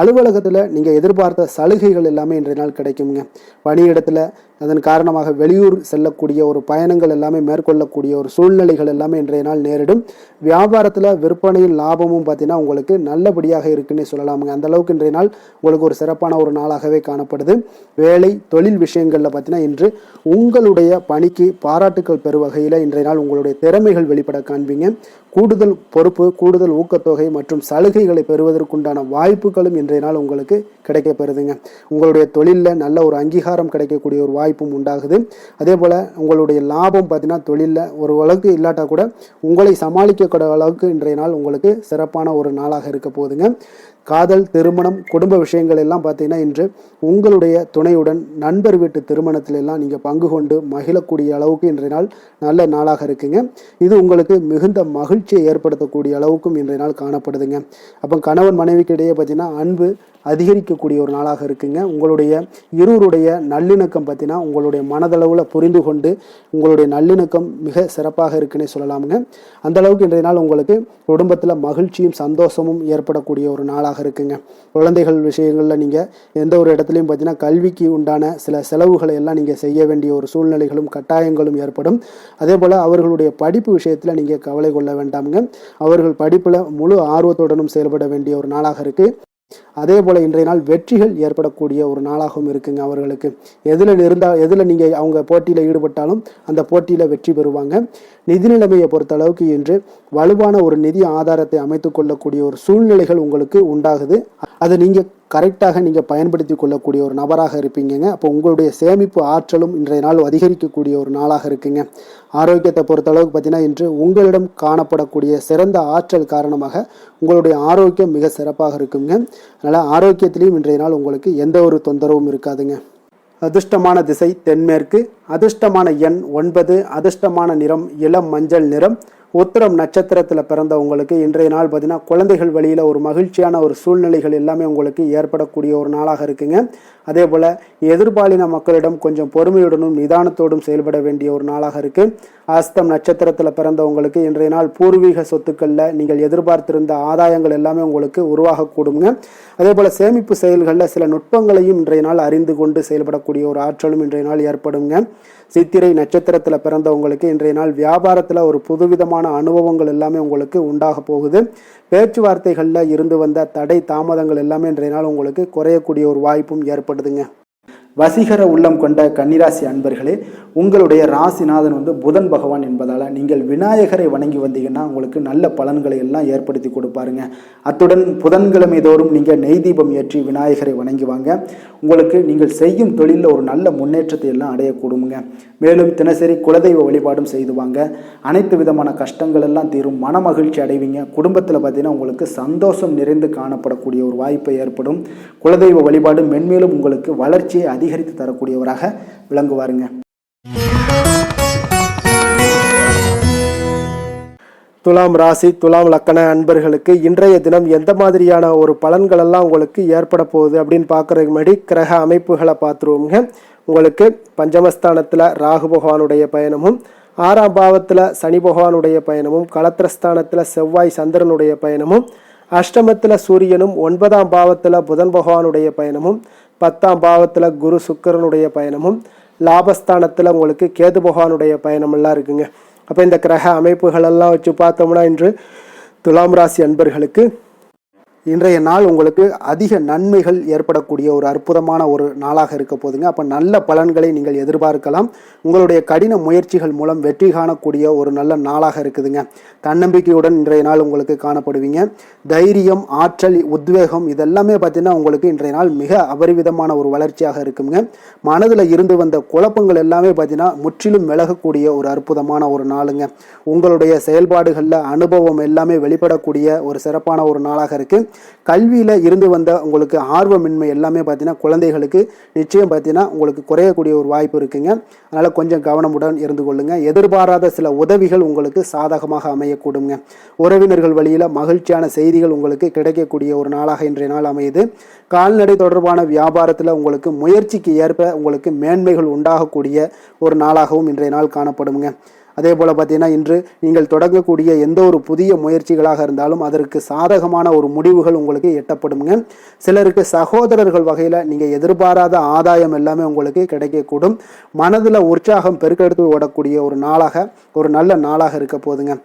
அலுவலகத்தில் நீங்கள் எதிர்பார்த்த சலுகைகள் எல்லாமே இன்றைய நாள் கிடைக்குங்க. பணியிடத்தில் அதன் காரணமாக வெளியூர் செல்லக்கூடிய ஒரு பயணங்கள் எல்லாமே மேற்கொள்ளக்கூடிய ஒரு சூழ்நிலைகள் எல்லாமே இன்றைய நாள் நேரிடும். வியாபாரத்தில் விற்பனையின் லாபமும் பார்த்தீங்கன்னா உங்களுக்கு நல்லபடியாக இருக்குன்னு சொல்லலாமுங்க. அந்த அளவுக்கு இன்றைய நாள் உங்களுக்கு ஒரு சிறப்பான ஒரு நாளாகவே காணப்படுது. வேலை தொழில் விஷயங்களில் பார்த்தீங்கன்னா இன்று உங்களுடைய பணிக்கு பாராட்டுக்கள் பெறும் வகையில் இன்றைய நாள் உங்களுடைய திறமைகள் வெளிப்பட காண்பீங்க. கூடுதல் பொறுப்பு, கூடுதல் ஊக்கத்தொகை மற்றும் சலுகைகளை பெறுவதற்குண்டான வாய்ப்புகளும் இன்றைய நாள் உங்களுக்கு கிடைக்கப்பெறுதுங்க. உங்களுடைய தொழிலில் நல்ல ஒரு அங்கீகாரம் கிடைக்கக்கூடிய ஒரு வாய்ப்பும் உண்டாகுது. அதே போல் உங்களுடைய லாபம் பார்த்தீங்கன்னா தொழிலில் ஒரு அளவுக்கு இல்லாட்டா கூட உங்களை சமாளிக்கக்கூடிய அளவுக்கு இன்றைய நாள் உங்களுக்கு சிறப்பான ஒரு நாளாக இருக்க போகுதுங்க. காதல், திருமணம், குடும்ப விஷயங்கள் எல்லாம் பார்த்தீங்கன்னா இன்று உங்களுடைய துணையுடன் நண்பர் வீட்டு திருமணத்தில எல்லாம் நீங்கள் பங்கு கொண்டு மகிழக்கூடிய அளவுக்கு இன்றைய நாள் நல்ல நாளாக இருக்குங்க. இது உங்களுக்கு மிகுந்த மகிழ்ச்சியை ஏற்படுத்தக்கூடிய அளவுக்கும் இன்றைய நாள் காணப்படுதுங்க. அப்போ கணவன் மனைவிக்கு இடையே பார்த்தீங்கன்னா அன்பு அதிகரிக்கக்கூடிய ஒரு நாளாக இருக்குங்க. உங்களுடைய இருவருடைய நல்லிணக்கம் பார்த்தீங்கன்னா உங்களுடைய மனதளவில் புரிந்து கொண்டு உங்களுடைய நல்லிணக்கம் மிக சிறப்பாக இருக்குன்னே சொல்லலாமுங்க. அந்த அளவுக்கு இன்றைய நாள் உங்களுக்கு குடும்பத்தில் மகிழ்ச்சியும் சந்தோஷமும் ஏற்படக்கூடிய ஒரு நாளாக இருக்குங்க. குழந்தைகள் விஷயங்களில் நீங்கள் எந்த ஒரு இடத்துலையும் பார்த்தீங்கன்னா கல்விக்கு உண்டான சில செலவுகளை எல்லாம் நீங்கள் செய்ய வேண்டிய ஒரு சூழ்நிலைகளும் கட்டாயங்களும் ஏற்படும். அதே போல் அவர்களுடைய படிப்பு விஷயத்தில் நீங்கள் கவலை கொள்ள வேண்டாமுங்க. அவர்கள் படிப்பில் முழு ஆர்வத்துடனும் செயல்பட வேண்டிய ஒரு நாளாக இருக்குது. அதே போல் இன்றைய நாள் வெற்றிகள் ஏற்படக்கூடிய ஒரு நாளாகவும் இருக்குங்க அவர்களுக்கு. எதில் நீங்கள் அவங்க போட்டியில் ஈடுபட்டாலும் அந்த போட்டியில் வெற்றி பெறுவாங்க. நிதி நிலைமையை பொறுத்த அளவுக்கு இன்று வலுவான ஒரு நிதி ஆதாரத்தை அமைத்து கொள்ளக்கூடிய ஒரு சூழ்நிலைகள் உங்களுக்கு உண்டாகுது. அதை நீங்கள் கரெக்டாக நீங்கள் பயன்படுத்தி கொள்ளக்கூடிய ஒரு நபராக இருப்பீங்க. அப்போ உங்களுடைய சேமிப்பு ஆற்றலும் இன்றைய நாள் அதிகரிக்கக்கூடிய ஒரு நாளாக இருக்குங்க. ஆரோக்கியத்தை பொறுத்த அளவுக்கு பார்த்தீங்கன்னா இன்று உங்களிடம் காணப்படக்கூடிய சிறந்த ஆற்றல் காரணமாக உங்களுடைய ஆரோக்கியம் மிக சிறப்பாக இருக்குங்க. அதனால் ஆரோக்கியத்திலையும் இன்றைய நாள் உங்களுக்கு எந்த ஒரு தொந்தரவும் இருக்காதுங்க. அதிர்ஷ்டமான திசை தென்மேற்கு, அதிர்ஷ்டமான எண் 9, அதிர்ஷ்டமான நிறம் இளம் மஞ்சள் நிறம். உத்திரம் நட்சத்திரத்தில் பிறந்தவங்களுக்கு இன்றைய நாள் பார்த்தீங்கன்னா குழந்தைகள் வழியில் ஒரு மகிழ்ச்சியான ஒரு சூழ்நிலைகள் எல்லாமே உங்களுக்கு ஏற்படக்கூடிய ஒரு நாளாக இருக்குங்க. அதே போல் எதிர்பாலின மக்களிடம் கொஞ்சம் பொறுமையுடனும் நிதானத்தோடும் செயல்பட வேண்டிய ஒரு நாளாக இருக்குது. அஸ்தம் நட்சத்திரத்தில் பிறந்தவங்களுக்கு இன்றைய நாள் பூர்வீக சொத்துக்களில் நீங்கள் எதிர்பார்த்திருந்த ஆதாயங்கள் எல்லாமே உங்களுக்கு உருவாகக்கூடுங்க. அதே போல் சேமிப்பு செயல்களில் சில நுட்பங்களையும் இன்றைய நாள் அறிந்து கொண்டு செயல்படக்கூடிய ஒரு ஆற்றலும் இன்றைய நாள் ஏற்படுங்க. சித்திரை நட்சத்திரத்தில் பிறந்தவங்களுக்கு இன்றைய நாள் வியாபாரத்தில் ஒரு புதுவிதமான அனுபவங்கள் எல்லாமே உங்களுக்கு உண்டாக போகுது. பேச்சுவார்த்தைகளில் இருந்து வந்த தடை தாமதங்கள் எல்லாமே இன்றைய நாள் உங்களுக்கு குறையக்கூடிய ஒரு வாய்ப்பும் ஏற்படுதுங்க. வசீகர உள்ளம் கொண்ட கன்னிராசி அன்பர்களே, உங்களுடைய ராசிநாதன் புதன் பகவான் என்பதால் நீங்கள் விநாயகரை வணங்கி வந்தீங்கன்னா உங்களுக்கு நல்ல பலன்களை எல்லாம் ஏற்படுத்தி கொடுப்பாருங்க. அத்துடன் புதன்கிழமை தோறும் நீங்கள் நெய் தீபம் ஏற்றி விநாயகரை வணங்கி வாங்க. உங்களுக்கு நீங்கள் செய்யும் தொழிலில் ஒரு நல்ல முன்னேற்றத்தை எல்லாம் அடையக்கூடுங்க. மேலும் தினசரி குலதெய்வ வழிபாடும் செய்து வாங்க. அனைத்து விதமான கஷ்டங்கள் எல்லாம் தீரும், மன மகிழ்ச்சி அடைவீங்க. குடும்பத்தில் பார்த்தீங்கன்னா உங்களுக்கு சந்தோஷம் நிறைந்து காணப்படக்கூடிய ஒரு வாய்ப்பு ஏற்படும். குலதெய்வ வழிபாடு மென்மேலும் உங்களுக்கு வளர்ச்சியை அதிகரித்து தரக்கூடியவராக விளங்குவாருங்க. துலாம் ராசி துலாம் லக்கண அன்பர்களுக்கு இன்றைய தினம் எந்த மாதிரியான ஒரு பலன்கள் எல்லாம் உங்களுக்கு ஏற்பட போகுது அப்படின்னு பார்க்கறதுக்கு முன்னாடி கிரக அமைப்புகளை பார்த்துருவோங்க. உங்களுக்கு பஞ்சமஸ்தானத்தில் ராகு பகவானுடைய பயணமும், 6ஆம் பாவத்தில் சனி பகவானுடைய பயணமும், களத்திரஸ்தானத்தில் செவ்வாய் சந்திரனுடைய பயணமும், அஷ்டமத்தில் சூரியனும், 9ஆம் பாவத்தில் புதன் பகவானுடைய பயணமும், 10ஆம் பாவத்தில் குரு சுக்கிரனுடைய பயணமும், லாபஸ்தானத்தில் உங்களுக்கு கேது பகவானுடைய பயணமெல்லாம் இருக்குங்க. அப்போ இந்த கிரக அமைப்புகளெல்லாம் வச்சு பார்த்தோம்னா இன்று துலாம் ராசி அன்பர்களுக்கு இன்றைய நாள் உங்களுக்கு அதிக நன்மைகள் ஏற்படக்கூடிய ஒரு அற்புதமான ஒரு நாளாக இருக்க போதுங்க. அப்போ நல்ல பலன்களை நீங்கள் எதிர்பார்க்கலாம். உங்களுடைய கடின முயற்சிகள் மூலம் வெற்றி காணக்கூடிய ஒரு நல்ல நாளாக இருக்குதுங்க. தன்னம்பிக்கையுடன் இன்றைய நாள் உங்களுக்கு காணப்படுவீங்க. தைரியம், ஆற்றல், உத்வேகம் இதெல்லாமே பார்த்தீங்கன்னா உங்களுக்கு இன்றைய நாள் மிக அபரிவிதமான ஒரு வளர்ச்சியாக இருக்குங்க. மனதில் இருந்து வந்த குழப்பங்கள் எல்லாமே பார்த்தீங்கன்னா முற்றிலும் விலகக்கூடிய ஒரு அற்புதமான ஒரு நாளுங்க. உங்களுடைய செயல்பாடுகளில் அனுபவம் எல்லாமே வெளிப்படக்கூடிய ஒரு சிறப்பான ஒரு நாளாக இருக்குது. கல்வியில் இருந்து வந்த உங்களுக்கு ஆர்வமின்மை எல்லாமே பார்த்தீங்கன்னா குழந்தைகளுக்கு நிச்சயம் பார்த்தீங்கன்னா உங்களுக்கு குறையக்கூடிய ஒரு வாய்ப்பு இருக்குங்க. அதனால் கொஞ்சம் கவனமுடன் இருந்து கொள்ளுங்க. எதிர்பாராத சில உதவிகள் உங்களுக்கு சாதகமாக அமையக்கூடுங்க. உறவினர்கள் வழியில் மகிழ்ச்சியான செய்திகள் உங்களுக்கு கிடைக்கக்கூடிய ஒரு நாளாக இன்றைய நாள் அமையுது. கால்நடை தொடர்பான வியாபாரத்தில் உங்களுக்கு முயற்சிக்கு ஏற்ப உங்களுக்கு மேன்மைகள் உண்டாகக்கூடிய ஒரு நாளாகவும் இன்றைய நாள் காணப்படுங்க. அதே போல் பார்த்தீங்கன்னா இன்று நீங்கள் தொடங்கக்கூடிய எந்த ஒரு புதிய முயற்சிகளாக இருந்தாலும் அதற்கு சாதகமான ஒரு முடிவுகள் உங்களுக்கு எட்டப்படுங்க. சிலருக்கு சகோதரர்கள் வகையில் நீங்கள் எதிர்பாராத ஆதாயம் எல்லாமே உங்களுக்கு கிடைக்கக்கூடும். மனதில் உற்சாகம் பெருக்கெடுத்து ஓடக்கூடிய ஒரு நாளாக, ஒரு நல்ல நாளாக இருக்க போதுங்க.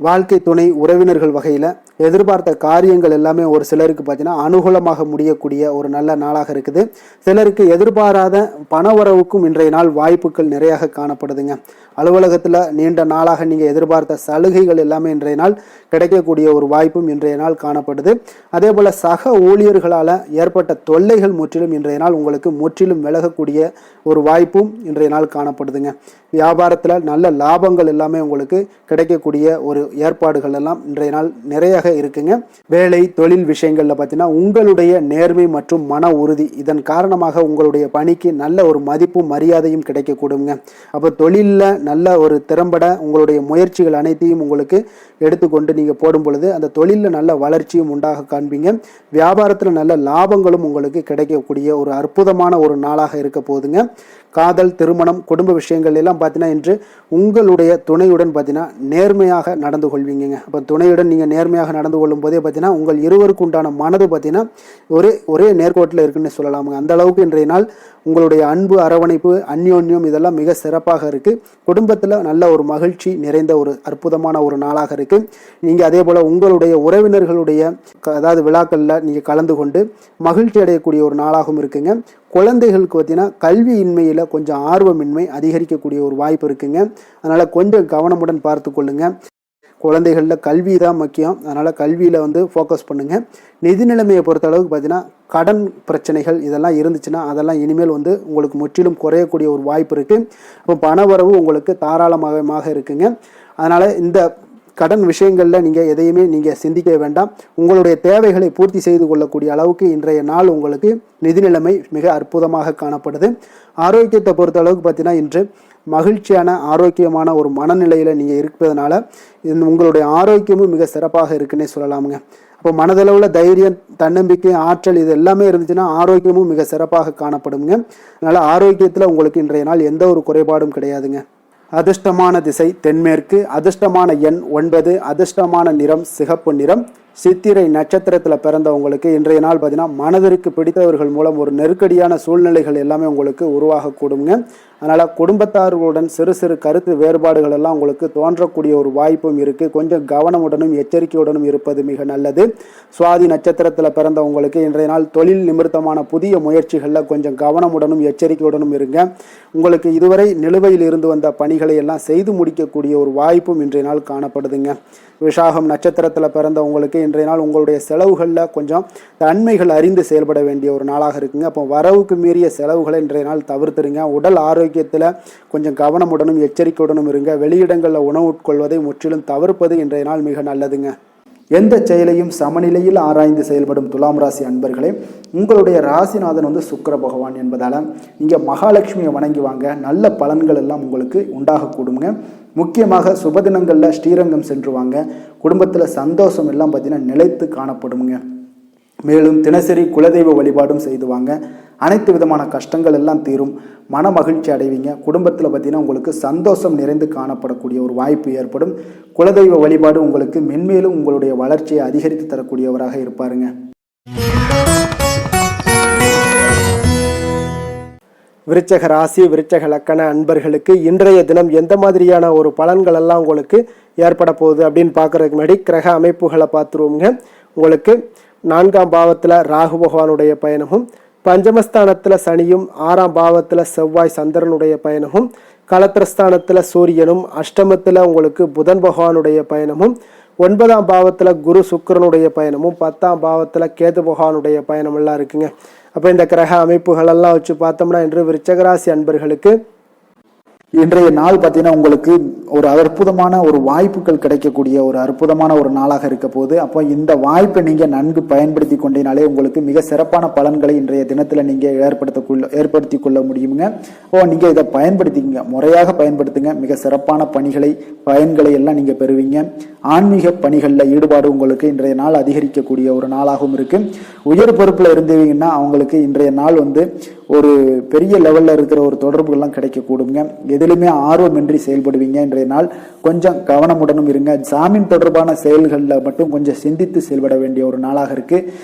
வாழ்க்கை துணை உறவினர்கள் வகையில் எதிர்பார்த்த காரியங்கள் எல்லாமே ஒரு சிலருக்கு பார்த்தீங்கன்னா அனுகூலமாக முடியக்கூடிய ஒரு நல்ல நாளாக இருக்குது. சிலருக்கு எதிர்பாராத பண வரவுக்கும் இன்றைய நாள் வாய்ப்புகள் நிறையாக காணப்படுதுங்க. அலுவலகத்தில் நீண்ட நாளாக நீங்கள் எதிர்பார்த்த சலுகைகள் எல்லாமே இன்றைய நாள் கிடைக்கக்கூடிய ஒரு வாய்ப்பும் இன்றைய நாள் காணப்படுது. அதே போல் சக ஊழியர்களால் ஏற்பட்ட தொல்லைகள் முற்றிலும் இன்றைய நாள் உங்களுக்கு முற்றிலும் விலகக்கூடிய ஒரு வாய்ப்பும் இன்றைய நாள் காணப்படுதுங்க. வியாபாரத்தில் நல்ல லாபங்கள் எல்லாமே உங்களுக்கு கிடைக்கக்கூடிய ஒரு ஏற்பாடுகள் எல்லாம் இன்றைய நாள் நிறைய இருக்குங்க. வேலை தொழில் விஷயங்கள்ல பார்த்தீங்கன்னா உங்களுடைய நேர்மை மற்றும் மன உறுதி இதன் காரணமாக உங்களுடைய பணிக்கு நல்ல ஒரு மதிப்பும் மரியாதையும் கிடைக்கக்கூடுங்க. அப்போ தொழிலில் நல்ல ஒரு திறம்பட உங்களுடைய முயற்சிகள் அனைத்தையும் உங்களுக்கு எடுத்துக்கொண்டு நீங்கள் போடும் பொழுது அந்த தொழிலில் நல்ல வளர்ச்சியும் உண்டாக காண்பீங்க. வியாபாரத்தில் நல்ல லாபங்களும் உங்களுக்கு கிடைக்கக்கூடிய ஒரு அற்புதமான ஒரு நாளாக இருக்க போகுதுங்க. காதல், திருமணம், குடும்ப விஷயங்கள் எல்லாம் பார்த்தீங்கன்னா இன்று உங்களுடைய துணையுடன் பார்த்தீங்கன்னா நேர்மையாக நடந்து நடந்து கொள்வீங்க. அப்போ துணையுடன் நீங்கள் நேர்மையாக நடந்து கொள்ளும் போதே பார்த்தீங்கன்னா உங்கள் இருவருக்கு உண்டான மனது பார்த்தீங்கன்னா ஒரே நேர்கோட்டில் இருக்குன்னு சொல்லலாமுங்க. அந்த அளவுக்கு இன்றைய நாள் உங்களுடைய அன்பு, அரவணைப்பு, அந்யோன்யம் இதெல்லாம் மிக சிறப்பாக இருக்குது. குடும்பத்தில் நல்ல ஒரு மகிழ்ச்சி நிறைந்த ஒரு அற்புதமான ஒரு நாளாக இருக்குது. நீங்கள் அதே போல் உங்களுடைய உறவினர்களுடைய அதாவது விழாக்களில் நீங்கள் கலந்து கொண்டு மகிழ்ச்சி அடையக்கூடிய ஒரு நாளாகவும் இருக்குங்க. குழந்தைகளுக்கு பார்த்தீங்கன்னா கல்வியின்மையில் கொஞ்சம் ஆர்வமின்மை அதிகரிக்கக்கூடிய ஒரு வாய்ப்பு இருக்குங்க. அதனால் கொஞ்சம் கவனமுடன் பார்த்து கொள்ளுங்க. குழந்தைகளில் கல்வி தான் முக்கியம். அதனால் கல்வியில் ஃபோக்கஸ் பண்ணுங்கள். நிதி நிலைமையை பொறுத்த அளவுக்கு பார்த்தீங்கன்னா கடன் பிரச்சனைகள் இதெல்லாம் இருந்துச்சுன்னா அதெல்லாம் இனிமேல் உங்களுக்கு முற்றிலும் குறையக்கூடிய ஒரு வாய்ப்பு இருக்குது. அப்போ பணவரவு உங்களுக்கு தாராளமாக இருக்குங்க. அதனால் இந்த கடன் விஷயங்களில் நீங்கள் எதையுமே நீங்கள் சிந்திக்க வேண்டாம். உங்களுடைய தேவைகளை பூர்த்தி செய்து கொள்ளக்கூடிய அளவுக்கு இன்றைய நாள் உங்களுக்கு நிதி நிலைமை மிக அற்புதமாக காணப்படுது. ஆரோக்கியத்தை பொறுத்த அளவுக்கு பார்த்தீங்கன்னா இன்று மகிழ்ச்சியான ஆரோக்கியமான ஒரு மனநிலையில் நீங்கள் இருப்பதனால உங்களுடைய ஆரோக்கியமும் மிக சிறப்பாக இருக்குன்னே சொல்லலாமுங்க. அப்போ மனதளவில் தைரியம், தன்னம்பிக்கை, ஆற்றல் இது எல்லாமே இருந்துச்சுன்னா ஆரோக்கியமும் மிக சிறப்பாக காணப்படுங்க. அதனால் ஆரோக்கியத்தில் உங்களுக்கு இன்றைய நாள் எந்த ஒரு குறைபாடும் கிடையாதுங்க. அதிர்ஷ்டமான திசை தென்மேற்கு, அதிர்ஷ்டமான எண் 9, அதிர்ஷ்டமான நிறம் சிகப்பு நிறம். சித்திரை நட்சத்திரத்தில் பிறந்தவங்களுக்கு இன்றைய நாள் பார்த்தீங்கன்னா மனதிற்கு பிடித்தவர்கள் மூலம் ஒரு நெருக்கடியான சூழ்நிலைகள் எல்லாமே உங்களுக்கு உருவாகக்கூடுங்க. அதனால் குடும்பத்தார்களுடன் சிறு சிறு கருத்து வேறுபாடுகள் எல்லாம் உங்களுக்கு தோன்றக்கூடிய ஒரு வாய்ப்பும் இருக்குது. கொஞ்சம் கவனமுடனும் எச்சரிக்கையுடனும் இருப்பது மிக நல்லது. சுவாதி நட்சத்திரத்தில் பிறந்தவங்களுக்கு இன்றைய நாள் தொழில் நிமித்தமான புதிய முயற்சிகளில் கொஞ்சம் கவனமுடனும் எச்சரிக்கையுடனும் இருங்க. உங்களுக்கு இதுவரை நிலுவையில் இருந்து வந்த பணிகளை எல்லாம் செய்து முடிக்கக்கூடிய ஒரு வாய்ப்பும் இன்றைய நாள் காணப்படுதுங்க. விசாகம் நட்சத்திரத்தில் பிறந்தவங்களுக்கு இன்றைய நாள் உங்களுடைய செலவுகளில் கொஞ்சம் தன்மைகள் அறிந்து செயல்பட வேண்டிய ஒரு நாளாக இருக்குங்க. அப்போ வரவுக்கு மீறிய செலவுகளை இன்றைய நாள் தவிர்த்துருங்க. உடல் ஆரோக்கியத்தில் கொஞ்சம் கவனமுடனும் எச்சரிக்கையுடனும் இருங்க. வெளியிடங்களில் உணவு உட்கொள்வதை முற்றிலும் தவிர்ப்பது இன்றைய நாள் மிக நல்லதுங்க. எந்த செயலையும் சமநிலையில் ஆராய்ந்து செயல்படும் துலாம் ராசி அன்பர்களே, உங்களுடைய ராசிநாதன் சுக்கிர பகவான் என்பதால் நீங்கள் மகாலட்சுமியை வணங்கி வாங்க. நல்ல பலன்கள் எல்லாம் உங்களுக்கு உண்டாகக்கூடுங்க. முக்கியமாக சுபதினங்களில் ஸ்ரீரங்கம் சென்று வாங்க. குடும்பத்தில் சந்தோஷம் எல்லாம் பார்த்தீங்கன்னா நிலைத்து காணப்படுங்க. மேலும் தினசரி குலதெய்வ வழிபாடும் செய்து வாங்க. அனைத்து விதமான கஷ்டங்கள் எல்லாம் தீரும். மன மகிழ்ச்சி அடைவீங்க. குடும்பத்தில் பார்த்தீங்கன்னா உங்களுக்கு சந்தோஷம் நிறைந்து காணப்படக்கூடிய ஒரு வாய்ப்பு ஏற்படும். குலதெய்வ வழிபாடு உங்களுக்கு மென்மேலும் உங்களுடைய வளர்ச்சியை அதிகரித்து தரக்கூடியவராக இருப்பாருங்க. விருச்சக ராசி, விருச்சக லக்கண அன்பர்களுக்கு இன்றைய தினம் எந்த மாதிரியான ஒரு பலன்கள் எல்லாம் உங்களுக்கு ஏற்பட போகுது அப்படின்னு பார்க்கறதுக்கு முன்னாடி கிரக அமைப்புகளை பார்த்துருவோங்க. உங்களுக்கு 4ஆம் பாவத்தில் ராகு பகவானுடைய பயணமும், பஞ்சமஸ்தானத்தில் சனியும், 6ஆம் பாவத்தில் செவ்வாய் சந்திரனுடைய பயணமும், களத்திரஸ்தானத்தில் சூரியனும், அஷ்டமத்தில் உங்களுக்கு புதன் பகவானுடைய பயணமும், 9ஆம் பாவத்தில் குரு சுக்கிரனுடைய பயணமும், 10ஆம் பாவத்தில் கேது பகவானுடைய பயணம் எல்லாம் இருக்குங்க. அப்போ இந்த கிரக அமைப்புகள் எல்லாம் வச்சு பார்த்தோம்னா இன்று விருச்சகராசி அன்பர்களுக்கு இன்றைய நாள் பார்த்தீங்கன்னா உங்களுக்கு ஒரு அற்புதமான ஒரு வாய்ப்புகள் கிடைக்கக்கூடிய ஒரு அற்புதமான ஒரு நாளாக இருக்க போகுது. அப்போ இந்த வாய்ப்பை நீங்கள் நன்கு பயன்படுத்தி கொண்டீனாலே உங்களுக்கு மிக சிறப்பான பலன்களை இன்றைய தினத்தில் நீங்கள் ஏற்படுத்தி கொள்ள முடியுங்க. நீங்கள் இதை பயன்படுத்திக்கங்க, முறையாக பயன்படுத்துங்க. மிக சிறப்பான பயன்களை எல்லாம் நீங்கள் பெறுவீங்க. ஆன்மீக பணிகளில் ஈடுபாடு உங்களுக்கு இன்றைய நாள் அதிகரிக்கக்கூடிய ஒரு நாளாகவும் இருக்கு. உயர் பொறுப்பில் இருந்தீங்கன்னா அவங்களுக்கு இன்றைய நாள் ஒரு பெரிய லெவலில் இருக்கிற ஒரு தொடர்புகள்லாம் கிடைக்கக்கூடுங்க. எதிலுமே ஆர்வமின்றி செயல்படுவீங்க. இன்றைய நாள் கொஞ்சம் கவனமுடனும் இருங்க. ஜாமீன் தொடர்பான செயல்களில் மட்டும் கொஞ்சம் சிந்தித்து செயல்பட வேண்டிய ஒரு நாளாக இருக்கு.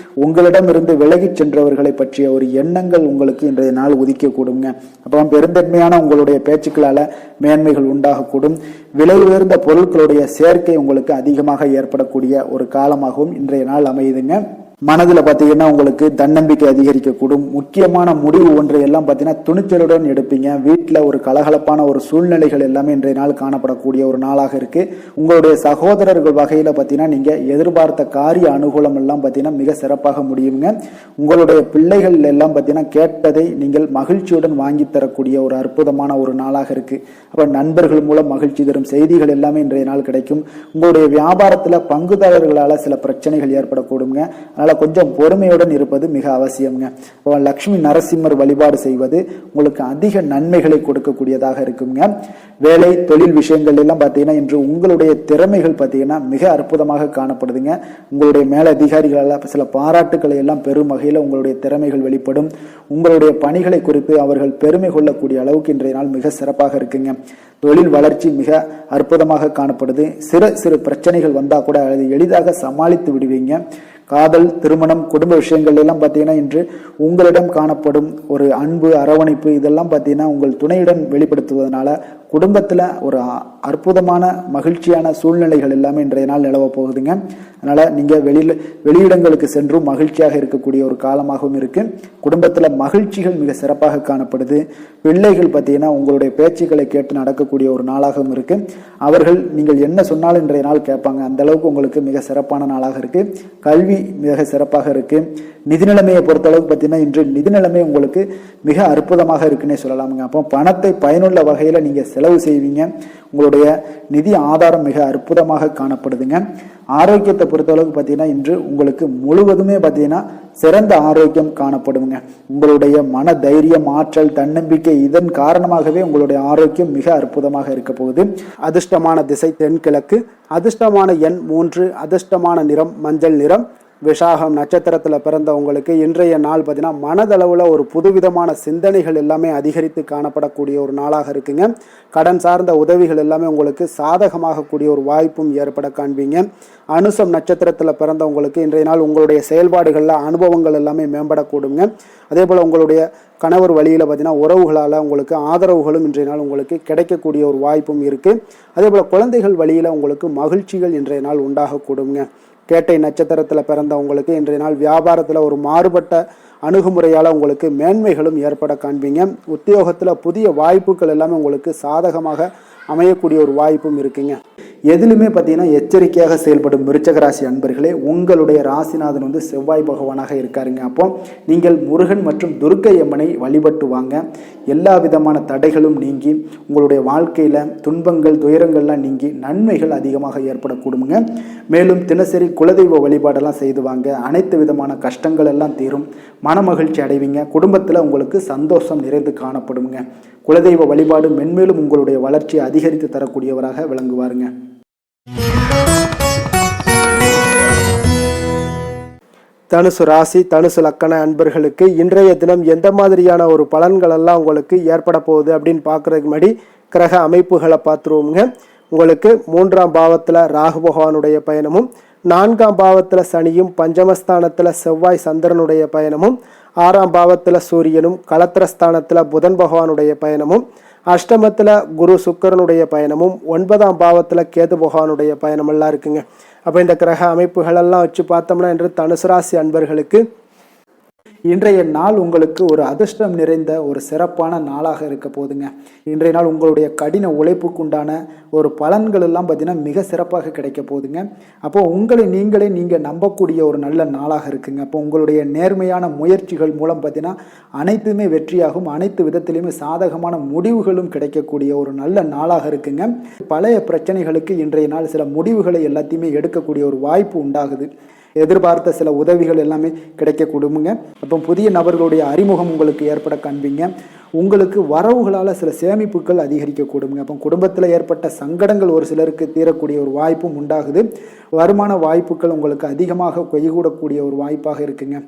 உங்களிடம் இருந்து விலகி சென்றவர்களை பற்றிய ஒரு எண்ணங்கள் உங்களுக்கு இன்றைய நாள் உதிக்கக்கூடுங்க. அப்போ பெருந்தன்மையான உங்களுடைய பேச்சுக்களால் மேன்மைகள் உண்டாகக்கூடும். விலை உயர்ந்த பொருட்களுடைய சேர்க்கை உங்களுக்கு அதிகமாக ஏற்படக்கூடிய ஒரு காலமாகவும் இன்றைய நாள் அமையுதுங்க. மனதில் பார்த்தீங்கன்னா உங்களுக்கு தன்னம்பிக்கை அதிகரிக்கக்கூடும். முக்கியமான முடிவு ஒன்றை எல்லாம் பார்த்தீங்கன்னா துணிச்சலுடன் எடுப்பீங்க. வீட்டில் ஒரு கலகலப்பான ஒரு சூழ்நிலைகள் எல்லாமே இன்றைய நாள் காணப்படக்கூடிய ஒரு நாளாக இருக்கு. உங்களுடைய சகோதரர்கள் வகையில் பார்த்தீங்கன்னா நீங்கள் எதிர்பார்த்த காரிய அனுகூலம் எல்லாம் பார்த்தீங்கன்னா மிக சிறப்பாக முடியுங்க. உங்களுடைய பிள்ளைகள் எல்லாம் பார்த்தீங்கன்னா கேட்பதை நீங்கள் மகிழ்ச்சியுடன் வாங்கி தரக்கூடிய ஒரு அற்புதமான ஒரு நாளாக இருக்கு. அப்போ நண்பர்கள் மூலம் மகிழ்ச்சி தரும் செய்திகள் எல்லாமே இன்றைய நாள் கிடைக்கும். உங்களுடைய வியாபாரத்தில் பங்குதாரர்களால் சில பிரச்சனைகள் ஏற்படக்கூடுங்க. அதனால அதனால் கொஞ்சம் பொறுமையுடன் இருப்பது மிக அவசியம்ங்க. லக்ஷ்மி நரசிம்மர் வழிபாடு செய்வது உங்களுக்கு அதிக நன்மைகளை கொடுக்கக்கூடியதாக இருக்குங்க. வேலை தொழில் விஷயங்கள் எல்லாம் பார்த்தீங்கன்னா இன்று உங்களுடைய திறமைகள் பார்த்தீங்கன்னா மிக அற்புதமாக காணப்படுதுங்க. உங்களுடைய மேலதிகாரிகளால் சில பாராட்டுக்களை எல்லாம் பெரும் வகையில் உங்களுடைய திறமைகள் வெளிப்படும். உங்களுடைய பணிகளை குறித்து அவர்கள் பெருமை கொள்ளக்கூடிய அளவுக்கு இன்றைய நாள் மிக சிறப்பாக இருக்குங்க. தொழில் வளர்ச்சி மிக அற்புதமாக காணப்படுது. சிறு பிரச்சனைகள் வந்தா கூட அதை எளிதாக சமாளித்து விடுவீங்க. காதல், திருமணம், குடும்ப விஷயங்கள் எல்லாம் பார்த்தீங்கன்னா இன்று உங்களிடம் காணப்படும் ஒரு அன்பு, அரவணைப்பு இதெல்லாம் பார்த்தீங்கன்னா உங்கள் துணையுடன் வெளிப்படுத்துவதனால குடும்பத்தில் ஒரு அற்புதமான மகிழ்ச்சியான சூழ்நிலைகள் எல்லாமே இன்றைய நாள் நிலவ போகுதுங்க. அதனால் நீங்கள் வெளியிடங்களுக்கு சென்றும் மகிழ்ச்சியாக இருக்கக்கூடிய ஒரு காலமாகவும் இருக்குது. குடும்பத்தில் மகிழ்ச்சிகள் மிக சிறப்பாக காணப்படுது. பிள்ளைகள் பார்த்தீங்கன்னா உங்களுடைய பேச்சுக்களை கேட்டு நடக்கக்கூடிய ஒரு நாளாகவும் இருக்குது. அவர்கள் நீங்கள் என்ன சொன்னாலும் இன்றைய நாள் கேட்பாங்க. அந்த அளவுக்கு உங்களுக்கு மிக சிறப்பான நாளாக இருக்குது. கல்வி மிக சிறப்பாக இருக்குது. நிதி நிலைமையை பொறுத்தளவுக்கு பார்த்தீங்கன்னா இன்று நிதி நிலைமை உங்களுக்கு மிக அற்புதமாக இருக்குன்னே சொல்லலாமுங்க. அப்போ பணத்தை பயனுள்ள வகையில் நீங்கள் செலவு செய்வீங்க. உங்களுடைய நிதி ஆதாரம் மிக அற்புதமாக காணப்படுதுங்க. ஆரோக்கியத்தை பொறுத்தளவுக்கு பார்த்தீங்கன்னா இன்று உங்களுக்கு முழுவதுமே பார்த்தீங்கன்னா சிறந்த ஆரோக்கியம் காணப்படுங்க. உங்களுடைய மன தைரியம், ஆற்றல், தன்னம்பிக்கை இதன் காரணமாகவே உங்களுடைய ஆரோக்கியம் மிக அற்புதமாக இருக்க போகுது. அதிர்ஷ்டமான திசை தென்கிழக்கு, அதிர்ஷ்டமான எண் 3, அதிர்ஷ்டமான நிறம் மஞ்சள் நிறம். விஷாகம் நட்சத்திரத்தில் பிறந்த உங்களுக்கு இன்றைய நாள் பார்த்தீங்கன்னா மனதளவில் ஒரு புதுவிதமான சிந்தனைகள் எல்லாமே அதிகரித்து காணப்படக்கூடிய ஒரு நாளாக இருக்குங்க. கடன் சார்ந்த உதவிகள் எல்லாமே உங்களுக்கு சாதகமாக கூடிய ஒரு வாய்ப்பும் ஏற்பட காண்பீங்க. அனுசம் நட்சத்திரத்தில் பிறந்த உங்களுக்கு இன்றைய நாள் உங்களுடைய செயல்பாடுகளில் அனுபவங்கள் எல்லாமே மேம்படக்கூடுங்க. அதே போல் உங்களுடைய கணவர் வழியில் பார்த்தீங்கன்னா உறவுகளால் உங்களுக்கு ஆதரவுகளும் இன்றைய நாள் உங்களுக்கு கிடைக்கக்கூடிய ஒரு வாய்ப்பும் இருக்குது. அதே போல் குழந்தைகள் வழியில் உங்களுக்கு மகிழ்ச்சிகள் இன்றைய நாள் உண்டாகக்கூடுங்க. கேட்டை நட்சத்திரத்தில் பிறந்த உங்களுக்கு இன்றைய நாள் வியாபாரத்தில் ஒரு மாறுபட்ட அணுகுமுறையால் உங்களுக்கு மேன்மைகளும் ஏற்பட காண்பீங்க. உத்தியோகத்தில் புதிய வாய்ப்புகள் எல்லாமே உங்களுக்கு சாதகமாக அமையக்கூடிய ஒரு வாய்ப்பும் இருக்குங்க. எதிலுமே பார்த்தீங்கன்னா எச்சரிக்கையாக செயல்படும் விருச்சக ராசி அன்பர்களே, உங்களுடைய ராசிநாதன் செவ்வாய் பகவானாக இருக்காருங்க. அப்போ நீங்கள் முருகன் மற்றும் துர்க்கை அம்மனை வழிபட்டு வாங்க. எல்லா விதமான தடைகளும் நீங்கி உங்களுடைய வாழ்க்கையில் துன்பங்கள், துயரங்கள்லாம் நீங்கி நன்மைகள் அதிகமாக ஏற்படக்கூடுங்க. மேலும் தினசரி குலதெய்வ வழிபாடெல்லாம் செய்து வாங்க. அனைத்து விதமான கஷ்டங்கள் எல்லாம் தீரும். மன மகிழ்ச்சி அடைவீங்க. குடும்பத்தில் உங்களுக்கு சந்தோஷம் நிறைந்து காணப்படுங்க. குலதெய்வ வழிபாடு மென்மேலும் உங்களுடைய வளர்ச்சியை அதிகரித்து தரக்கூடியவராக விளங்குவாருங்க. தனுசு ராசி, தனுசு லக்கண அன்பர்களுக்கு இன்றைய தினம் எந்த மாதிரியான ஒரு பலன்கள் எல்லாம் உங்களுக்கு ஏற்பட போகுது அப்படின்னு பார்க்கறதுக்கு முன்னாடி கிரக அமைப்புகளை பார்த்துருவோங்க. உங்களுக்கு 3ஆம் பாவத்தில் ராகு பகவானுடைய பயணமும், 4ஆம் பாவத்தில் சனியும், பஞ்சமஸ்தானத்தில் செவ்வாய் சந்திரனுடைய பயணமும், 6ஆம் பாவத்தில் சூரியனும், களத்திரஸ்தானத்தில் புதன் பகவானுடைய பயணமும், அஷ்டமத்தில் குரு சுக்கரனுடைய பயணமும், 9ஆம் பாவத்தில் கேது பகவானுடைய பயணமெல்லாம் இருக்குங்க. அப்போ இந்த கிரக அமைப்புகளெல்லாம் வச்சு பார்த்தோம்னா இன்று தனுசு ராசி அன்பர்களுக்கு இன்றைய நாள் உங்களுக்கு ஒரு அதிர்ஷ்டம் நிறைந்த ஒரு சிறப்பான நாளாக இருக்க போதுங்க. இன்றைய நாள் உங்களுடைய கடின உழைப்புக்குண்டான ஒரு பலன்கள் எல்லாம் பார்த்தீங்கன்னா மிக சிறப்பாக கிடைக்க போகுதுங்க. அப்போ உங்களை நீங்கள் நம்பக்கூடிய ஒரு நல்ல நாளாக இருக்குங்க. அப்போ உங்களுடைய நேர்மையான முயற்சிகள் மூலம் பார்த்தீங்கன்னா அனைத்துமே வெற்றியாகும். அனைத்து விதத்திலையுமே சாதகமான முடிவுகளும் கிடைக்கக்கூடிய ஒரு நல்ல நாளாக இருக்குங்க. பழைய பிரச்சனைகளுக்கு இன்றைய நாள் சில முடிவுகளை எல்லாத்தையுமே எடுக்கக்கூடிய ஒரு வாய்ப்பு உண்டாகுது. எதிர்பார்த்த சில உதவிகள் எல்லாமே கிடைக்க கொடுங்க. அப்போ புதிய நபர்களுடைய அறிமுகம் உங்களுக்கு ஏற்பட காண்பீங்க. உங்களுக்கு வரவுகளால் சில சேமிப்புகள் அதிகரிக்க கொடுங்க. அப்போ குடும்பத்தில் ஏற்பட்ட சங்கடங்கள் ஒரு சிலருக்கு தீரக்கூடிய ஒரு வாய்ப்பும் உண்டாகுது. வருமான வாய்ப்புகள் உங்களுக்கு அதிகமாக கைகூடக்கூடிய ஒரு வாய்ப்பாக இருக்குங்க.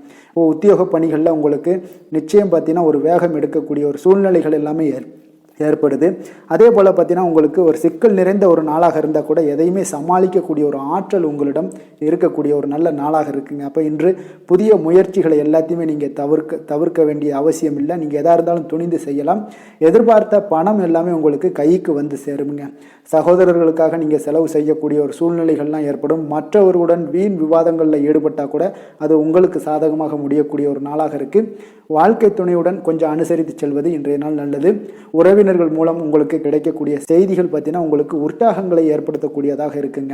உத்தியோக பணிகளில் உங்களுக்கு நிச்சயம் பார்த்தீங்கன்னா ஒரு வேகம் எடுக்கக்கூடிய ஒரு சூழ்நிலைகள் எல்லாமே ஏற்படுது. அதே போல் பார்த்தீங்கன்னா உங்களுக்கு ஒரு சிக்கல் நிறைந்த ஒரு நாளாக இருந்தால் கூட எதையுமே சமாளிக்கக்கூடிய ஒரு ஆற்றல் உங்களிடம் இருக்கக்கூடிய ஒரு நல்ல நாளாக இருக்குங்க. அப்போ இன்று புதிய முயற்சிகளை எல்லாத்தையுமே நீங்கள் தவிர்க்க வேண்டிய அவசியம் இல்லை. நீங்கள் எதாக இருந்தாலும் துணிந்து செய்யலாம். எதிர்பார்த்த பணம் எல்லாமே உங்களுக்கு கைக்கு வந்து சேருங்க. சகோதரர்களுக்காக நீங்கள் செலவு செய்யக்கூடிய ஒரு சூழ்நிலைகள்லாம் ஏற்படும். மற்றவர்களுடன் வீண் விவாதங்களில் ஈடுபட்டால் கூட அது உங்களுக்கு சாதகமாக முடியக்கூடிய ஒரு நாளாக இருக்குது. வாழ்க்கை துணையுடன் கொஞ்சம் அனுசரித்து செல்வது இன்றைய நாள் நல்லது. உறவினர் உறவினர்கள் மூலம் உங்களுக்கு கிடைக்கக்கூடிய செய்திகள் பார்த்தீங்கன்னா உங்களுக்கு உற்சாகங்களை ஏற்படுத்தக்கூடியதாக இருக்குங்க.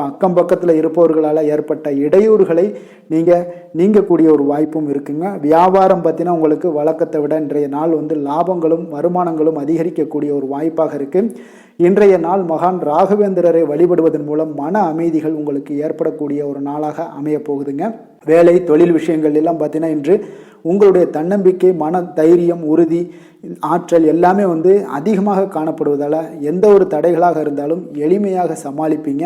அக்கம் பக்கத்தில் இருப்பவர்களால் ஏற்பட்ட இடையூறுகளை நீங்கக்கூடிய ஒரு வாய்ப்பும் இருக்குங்க. வியாபாரம் பார்த்தீங்கன்னா உங்களுக்கு வழக்கத்தை விட இன்றைய நாள் வந்து லாபங்களும் வருமானங்களும் அதிகரிக்கக்கூடிய ஒரு வாய்ப்பாக இருக்குது. இன்றைய நாள் மகான் ராகவேந்திரரை வழிபடுவதன் மூலம் மன அமைதிகள் உங்களுக்கு ஏற்படக்கூடிய ஒரு நாளாக அமைய போகுதுங்க. வேலை தொழில் விஷயங்கள் எல்லாம் பார்த்தீங்கன்னா இன்று உங்களுடைய தன்னம்பிக்கை, மன தைரியம், உறுதி, ஆற்றல் எல்லாமே வந்து அதிகமாக காணப்படுவதால் எந்த ஒரு தடைகளாக இருந்தாலும் எளிமையாக சமாளிப்பீங்க.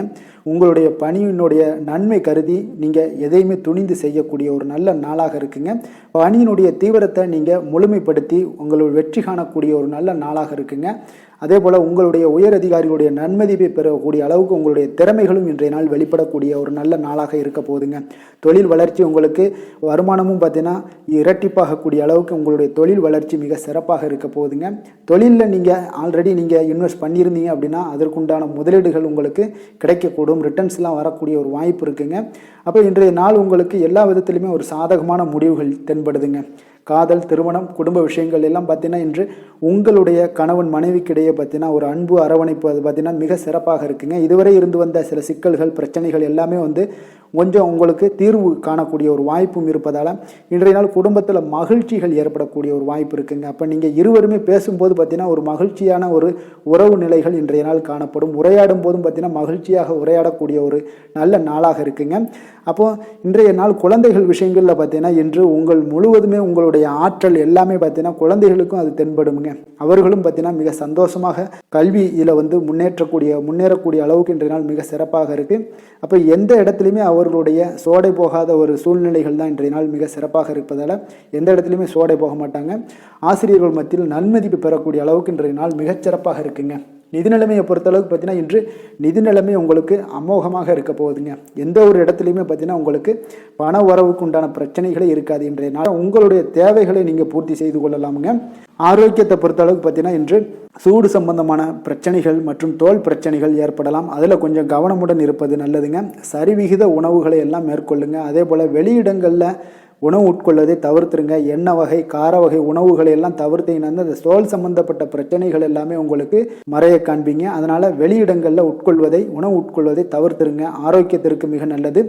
உங்களுடைய பணியினுடைய நன்மை கருதி நீங்கள் எதையுமே துணிந்து செய்யக்கூடிய ஒரு நல்ல நாளாக இருக்குங்க. பணியினுடைய தீவிரத்தை நீங்கள் முழுமைப்படுத்தி உங்களுடைய வெற்றி காணக்கூடிய ஒரு நல்ல நாளாக இருக்குங்க. அதே போல் உங்களுடைய உயர் அதிகாரிகளுடைய நன்மதிப்பை பெறக்கூடிய அளவுக்கு உங்களுடைய திறமைகளும் இன்றைய நாள் வெளிப்படக்கூடிய ஒரு நல்ல நாளாக இருக்க போகுதுங்க. தொழில் வளர்ச்சி உங்களுக்கு வருமானமும் பார்த்தீங்கன்னா இரட்டிப்பாகக்கூடிய அளவுக்கு உங்களுடைய தொழில் வளர்ச்சி மிக சிறப்பாக இருக்க போகுதுங்க. தொழிலில் நீங்கள் ஆல்ரெடி இன்வெஸ்ட் பண்ணியிருந்தீங்க அப்படின்னா அதற்குண்டான முதலீடுகள் உங்களுக்கு கிடைக்கக்கூடும், ரிட்டர்ன்ஸ்லாம் வரக்கூடிய ஒரு வாய்ப்பு இருக்குங்க. அப்போ இன்றைய நாள் உங்களுக்கு எல்லா விதத்திலுமே ஒரு சாதகமான முடிவுகள் தென்படுதுங்க. காதல், திருமணம், குடும்ப விஷயங்கள் எல்லாம் பார்த்தீங்கன்னா இன்று உங்களுடைய கணவன் மனைவிக்கிடையே பார்த்தீங்கன்னா ஒரு அன்பு அரவணைப்பு அது பார்த்தீங்கன்னா மிக சிறப்பாக இருக்குங்க. இதுவரை இருந்து வந்த சில சிக்கல்கள், பிரச்சனைகள் எல்லாமே வந்து கொஞ்சம் உங்களுக்கு தீர்வு காணக்கூடிய ஒரு வாய்ப்பும் இருப்பதால் இன்றைய நாள் குடும்பத்தில் மகிழ்ச்சிகள் ஏற்படக்கூடிய ஒரு வாய்ப்பு இருக்குங்க. அப்போ நீங்கள் இருவருமே பேசும்போது பார்த்தீங்கன்னா ஒரு மகிழ்ச்சியான ஒரு உறவு நிலைகள் இன்றைய நாள் காணப்படும். உரையாடும் போதும் பார்த்தீங்கன்னா மகிழ்ச்சியாக உரையாடக்கூடிய ஒரு நல்ல நாளாக இருக்குங்க. அப்போது இன்றைய நாள் குழந்தைகள் விஷயங்களில் பார்த்தீங்கன்னா இன்று முழுவதுமே உங்களுடைய ஆற்றல் எல்லாமே பார்த்தீங்கன்னா குழந்தைகளுக்கும் அது தென்படுங்க. அவர்களும் பார்த்தீங்கன்னா மிக சந்தோஷமாக கல்வியில் வந்து முன்னேறக்கூடிய அளவுக்கு இன்றைய நாள் மிக சிறப்பாக இருக்குது. அப்போ எந்த இடத்துலையுமே அவர்களுடைய சோடை போகாத ஒரு சூழ்நிலைகள் தான் இன்றைய நாள் மிக சிறப்பாக இருப்பதால் எந்த இடத்துலையுமே சோடை போக மாட்டாங்க. ஆசிரியர்கள் மத்தியில் நன்மதிப்பு பெறக்கூடிய அளவுக்கு இன்றைய நாள் மிகச்சிறப்பாக இருக்குங்க. நிதி நிலைமையை பொறுத்தளவுக்கு பார்த்தீங்கன்னா இன்று நிதி நிலைமை உங்களுக்கு அமோகமாக இருக்க போகுதுங்க. எந்த ஒரு இடத்துலையுமே பார்த்தீங்கன்னா உங்களுக்கு பண வரவுக்கு உண்டான பிரச்சனைகளே இருக்காது. இன்றைய நாள் உங்களுடைய தேவைகளை நீங்கள் பூர்த்தி செய்து கொள்ளலாமுங்க. ஆரோக்கியத்தை பொறுத்தளவுக்கு பார்த்தீங்கன்னா இன்று சூடு சம்பந்தமான பிரச்சனைகள் மற்றும் தோல் பிரச்சனைகள் ஏற்படலாம். அதில் கொஞ்சம் கவனமுடன் இருப்பது நல்லதுங்க. சரிவிகித உணவுகளை எல்லாம் மேற்கொள்ளுங்க. அதே போல் வெளியிடங்களில் உணவு உட்கொள்வதை தவிர்த்துருங்க. எண்ணெய் வகை, கார வகை உணவுகளை எல்லாம் தவிர்த்தீங்கன்னா அந்த தோல் சம்பந்தப்பட்ட பிரச்சனைகள் எல்லாமே உங்களுக்கு மறைய காண்பீங்க. அதனால் வெளியிடங்களில் உணவு உட்கொள்வதை தவிர்த்துருங்க. ஆரோக்கியத்திற்கு மிக நல்லது.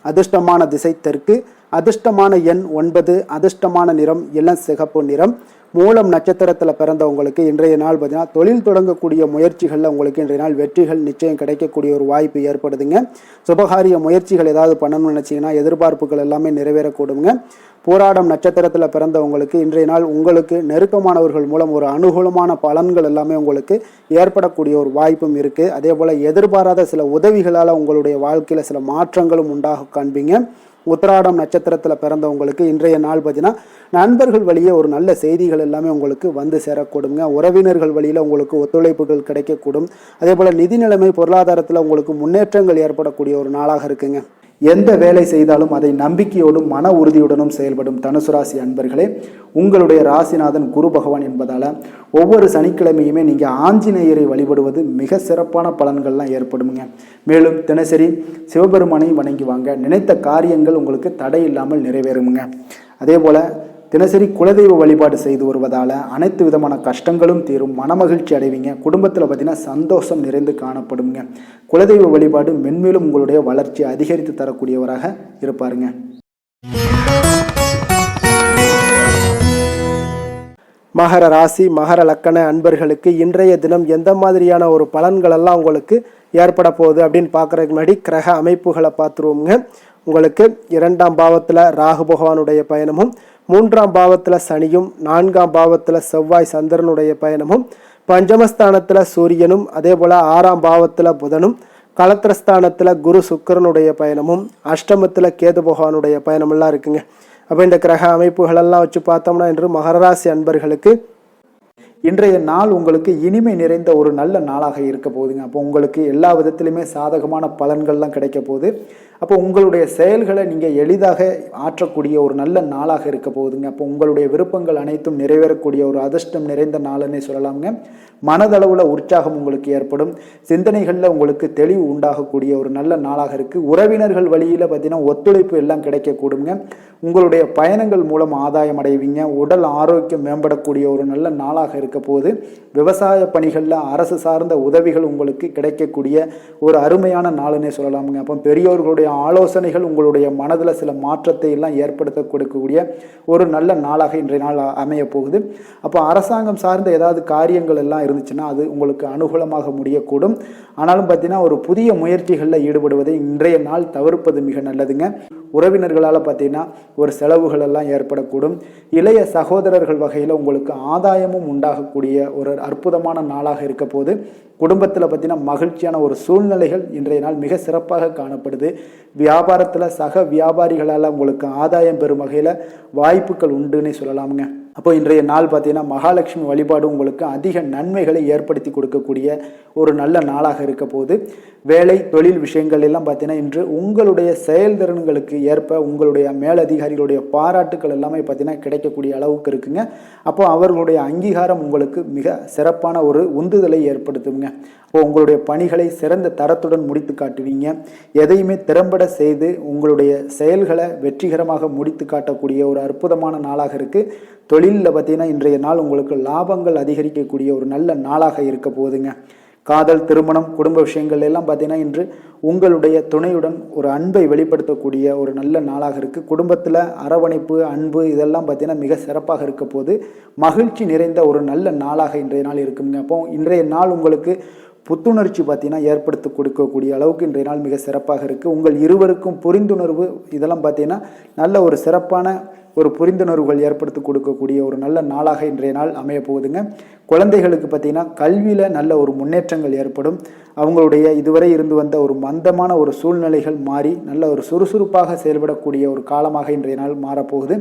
அதிர்ஷ்டமான திசை தெற்கு, அதிர்ஷ்டமான எண் 9, அதிர்ஷ்டமான நிறம் இளம் சிகப்பு நிறம். மூலம் நட்சத்திரத்தில் பிறந்தவங்களுக்கு இன்றைய நாள் பார்த்தீங்கன்னா தொழில் தொடங்கக்கூடிய முயற்சிகளில் உங்களுக்கு இன்றைய நாள் வெற்றிகள் நிச்சயம் கிடைக்கக்கூடிய ஒரு வாய்ப்பு ஏற்படுதுங்க. சுபகாரிய முயற்சிகள் ஏதாவது பண்ணணும்னு நினச்சிங்கன்னா எதிர்பார்ப்புகள் எல்லாமே நிறைவேறக்கூடுங்க. போராடம் நட்சத்திரத்தில் பிறந்தவங்களுக்கு இன்றைய நாள் உங்களுக்கு நெருக்கமானவர்கள் மூலம் ஒரு அனுகூலமான பலன்கள் எல்லாமே உங்களுக்கு ஏற்படக்கூடிய ஒரு வாய்ப்பும் இருக்குது. அதே போல் எதிர்பாராத சில உதவிகளால் உங்களுடைய வாழ்க்கையில் சில மாற்றங்களும் உண்டாக காண்பீங்க. உத்திராடம் நட்சத்திரத்தில் பிறந்தவங்களுக்கு இன்றைய நாள் பார்த்தீங்கன்னா நண்பர்கள் வழியே ஒரு நல்ல செய்திகள் எல்லாமே உங்களுக்கு வந்து சேரக்கூடுங்க. உறவினர்கள் வழியில் உங்களுக்கு ஒத்துழைப்புகள் கிடைக்கக்கூடும். அதே போல் நிதி நிலைமை, பொருளாதாரத்தில் உங்களுக்கு முன்னேற்றங்கள் ஏற்படக்கூடிய ஒரு நாளாக இருக்குங்க. எந்த வேலை செய்தாலும் அதை நம்பிக்கையோடும் மன உறுதியுடனும் செயல்படும் தனுசு ராசி அன்பர்களே, உங்களுடைய ராசிநாதன் குரு பகவான் என்பதால் ஒவ்வொரு சனிக்கிழமையுமே நீங்கள் ஆஞ்சநேயரை வழிபடுவது மிக சிறப்பான பலன்கள்லாம் ஏற்படுங்க. மேலும் தினசரி சிவபெருமானை வணங்கி வாங்க. நினைத்த காரியங்கள் உங்களுக்கு தடை இல்லாமல் நிறைவேறுங்க. அதே போல் தினசரி குலதெய்வ வழிபாடு செய்து வருவதால் அனைத்து விதமான கஷ்டங்களும் தீரும், மனமகிழ்ச்சி அடைவீங்க. குடும்பத்தில் பார்த்தீங்கன்னா சந்தோஷம் நிறைந்து காணப்படுங்க. குலதெய்வ வழிபாடு மென்மேலும் உங்களுடைய வளர்ச்சி அதிகரித்து தரக்கூடியவராக இருப்பாருங்க. மகர ராசி, மகர லக்கண அன்பர்களுக்கு இன்றைய தினம் எந்த மாதிரியான ஒரு பலன்களெல்லாம் உங்களுக்கு ஏற்பட போகுது அப்படின்னு பார்க்குறதுக்கு முன்னாடி கிரக அமைப்புகளை பார்த்துருவோங்க. உங்களுக்கு 2ஆம் பாவத்தில் ராகு பகவானுடைய பயணமும், 3ஆம் பாவத்தில் சனியும், 4ஆம் பாவத்தில் செவ்வாய் சந்திரனுடைய பயணமும், பஞ்சமஸ்தானத்தில் சூரியனும், அதே போல் 6ஆம் பாவத்தில் புதனும், களத்திரஸ்தானத்தில் குரு சுக்கிரனுடைய பயணமும், அஷ்டமத்தில் கேது பகவானுடைய பயணமெல்லாம் இருக்குங்க. அப்போ இந்த கிரக அமைப்புகளெல்லாம் வச்சு பார்த்தோம்னா இன்று மகர ராசி அன்பர்களுக்கு இன்றைய நாள் உங்களுக்கு இனிமை நிறைந்த ஒரு நல்ல நாளாக இருக்க போகுதுங்க. அப்போ உங்களுக்கு எல்லா விதத்திலுமே சாதகமான பலன்கள்லாம் கிடைக்க போகுது. அப்போ உங்களுடைய செயல்களை நீங்கள் எளிதாக ஆற்றக்கூடிய ஒரு நல்ல நாளாக இருக்க போகுதுங்க. அப்போ உங்களுடைய விருப்பங்கள் அனைத்தும் நிறைவேறக்கூடிய ஒரு அதிர்ஷ்டம் நிறைந்த நாள்னே சொல்லலாம்ங்க. மனதளவில் உற்சாகம் உங்களுக்கு ஏற்படும். சிந்தனைகளில் உங்களுக்கு தெளிவு உண்டாகக்கூடிய ஒரு நல்ல நாளாக இருக்குது. உறவினர்கள் வழியில் பார்த்தீங்கன்னா ஒத்துழைப்பு எல்லாம் கிடைக்கக்கூடுங்க. உங்களுடைய பயணங்கள் மூலம் ஆதாயம் அடைவீங்க. உடல் ஆரோக்கியம் மேம்படக்கூடிய ஒரு நல்ல நாளாக இருக்க போது. விவசாய பணிகளில் அரசு சார்ந்த உதவிகள் உங்களுக்கு கிடைக்கக்கூடிய ஒரு அருமையான நாளுன்னே சொல்லலாமுங்க. அப்போ பெரியோர்களுடைய ஆலோசனைகள் உங்களுடைய மனதில் சில மாற்றத்தை எல்லாம் ஏற்படுத்த கொடுக்கக்கூடிய ஒரு நல்ல நாளாக இன்றைய நாள் அமைய போகுது. அப்போ அரசாங்கம் சார்ந்த ஏதாவது காரியங்கள் எல்லாம் இருந்துச்சுன்னா அது உங்களுக்கு அனுகூலமாக முடியக்கூடும். ஆனாலும் பார்த்தீங்கன்னா ஒரு புதிய முயற்சிகளில் ஈடுபடுவதை இன்றைய நாள் தவிர்ப்பது மிக நல்லதுங்க. உறவினர்களால் பார்த்தீங்கன்னா ஒரு செலவுகள் எல்லாம் ஏற்படக்கூடும். இளைய சகோதரர்கள் வகையில் உங்களுக்கு ஆதாயமும் உண்டாகக்கூடிய ஒரு அற்புதமான நாளாக இருக்க போது. குடும்பத்தில் பார்த்தீங்கன்னா மகிழ்ச்சியான ஒரு சூழ்நிலைகள் இன்றைய நாள் மிக சிறப்பாக காணப்படுது. வியாபாரத்தில் சக வியாபாரிகளால் உங்களுக்கு ஆதாயம் பெறும் வகையில் வாய்ப்புகள் உண்டுன்னு சொல்லலாமுங்க. அப்போ இன்றைய நாள் பார்த்தீங்கன்னா மகாலட்சுமி வழிபாடு உங்களுக்கு அதிக நன்மைகளை ஏற்படுத்தி கொடுக்கக்கூடிய ஒரு நல்ல நாளாக இருக்க போது. வேலை தொழில் விஷயங்கள் எல்லாம் பார்த்தீங்கன்னா இன்று உங்களுடைய செயல்திறன்களுக்கு ஏற்ப உங்களுடைய மேலதிகாரிகளுடைய பாராட்டுக்கள் எல்லாமே பார்த்தீங்கன்னா கிடைக்கக்கூடிய அளவுக்கு இருக்குங்க. அப்போ அவர்களுடைய அங்கீகாரம் உங்களுக்கு மிக சிறப்பான ஒரு உந்துதலை ஏற்படுத்துங்க. அப்போ உங்களுடைய பணிகளை சிறந்த தரத்துடன் முடித்து காட்டுவீங்க. எதையுமே திறம்பட செய்து உங்களுடைய செயல்களை வெற்றிகரமாக முடித்து காட்டக்கூடிய ஒரு அற்புதமான நாளாக இருக்குது. தொழிலில் பார்த்தீங்கன்னா இன்றைய நாள் உங்களுக்கு லாபங்கள் அதிகரிக்கக்கூடிய ஒரு நல்ல நாளாக இருக்க போகுதுங்க. காதல், திருமணம், குடும்ப விஷயங்கள் எல்லாம் பார்த்தீங்கன்னா இன்று உங்களுடைய துணையுடன் ஒரு அன்பை வெளிப்படுத்தக்கூடிய ஒரு நல்ல நாளாக இருக்குது. குடும்பத்தில் அரவணைப்பு, அன்பு இதெல்லாம் பார்த்தீங்கன்னா மிக சிறப்பாக இருக்க போது. மகிழ்ச்சி நிறைந்த ஒரு நல்ல நாளாக இன்றைய நாள் இருக்குங்க. அப்போ இன்றைய நாள் உங்களுக்கு புத்துணர்ச்சி பார்த்தீங்கன்னா ஏற்படுத்தி கொடுக்கக்கூடிய அளவுக்கு இன்றைய நாள் மிக சிறப்பாக இருக்குது. உங்கள் இருவருக்கும் புரிந்துணர்வு இதெல்லாம் பார்த்தீங்கன்னா நல்ல ஒரு சிறப்பான ஒரு புரிந்துணர்வுகள் ஏற்படுத்தி கொடுக்கக்கூடிய ஒரு நல்ல நாளாக இன்றைய நாள் அமைய போகுதுங்க. குழந்தைகளுக்கு பார்த்தீங்கன்னா கல்வியில் நல்ல ஒரு முன்னேற்றங்கள் ஏற்படும். அவங்களுடைய இதுவரை இருந்து வந்த ஒரு மந்தமான ஒரு சூழ்நிலைகள் மாறி நல்ல ஒரு சுறுசுறுப்பாக செயல்படக்கூடிய ஒரு காலமாக இன்றைய நாள் மாறப்போகுது.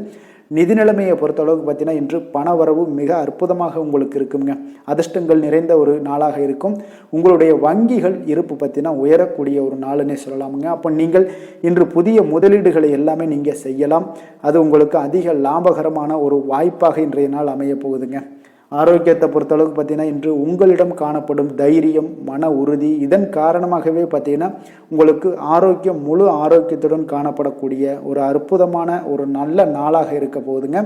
நிதி நிலைமையை பொறுத்தளவுக்கு பார்த்தீங்கன்னா இன்று பண வரவு மிக அற்புதமாக உங்களுக்கு இருக்குங்க. அதிர்ஷ்டங்கள் நிறைந்த ஒரு நாளாக இருக்கும். உங்களுடைய வங்கிகள் இருப்பு பார்த்தீங்கன்னா உயரக்கூடிய ஒரு நாளுன்னே சொல்லலாமுங்க. அப்போ நீங்கள் இன்று புதிய முதலீடுகளை எல்லாமே நீங்கள் செய்யலாம். அது உங்களுக்கு அதிக லாபகரமான ஒரு வாய்ப்பாக இன்றைய நாள் அமைய போகுதுங்க. ஆரோக்கியத்தை பொறுத்தளவுக்கு பார்த்தீங்கன்னா இன்று உங்களிடம் காணப்படும் தைரியம், மன உறுதி இதன் காரணமாகவே பார்த்தீங்கன்னா உங்களுக்கு ஆரோக்கியம் முழு ஆரோக்கியத்துடன் காணப்படக்கூடிய ஒரு அற்புதமான ஒரு நல்ல நாளாக இருக்க போகுதுங்க.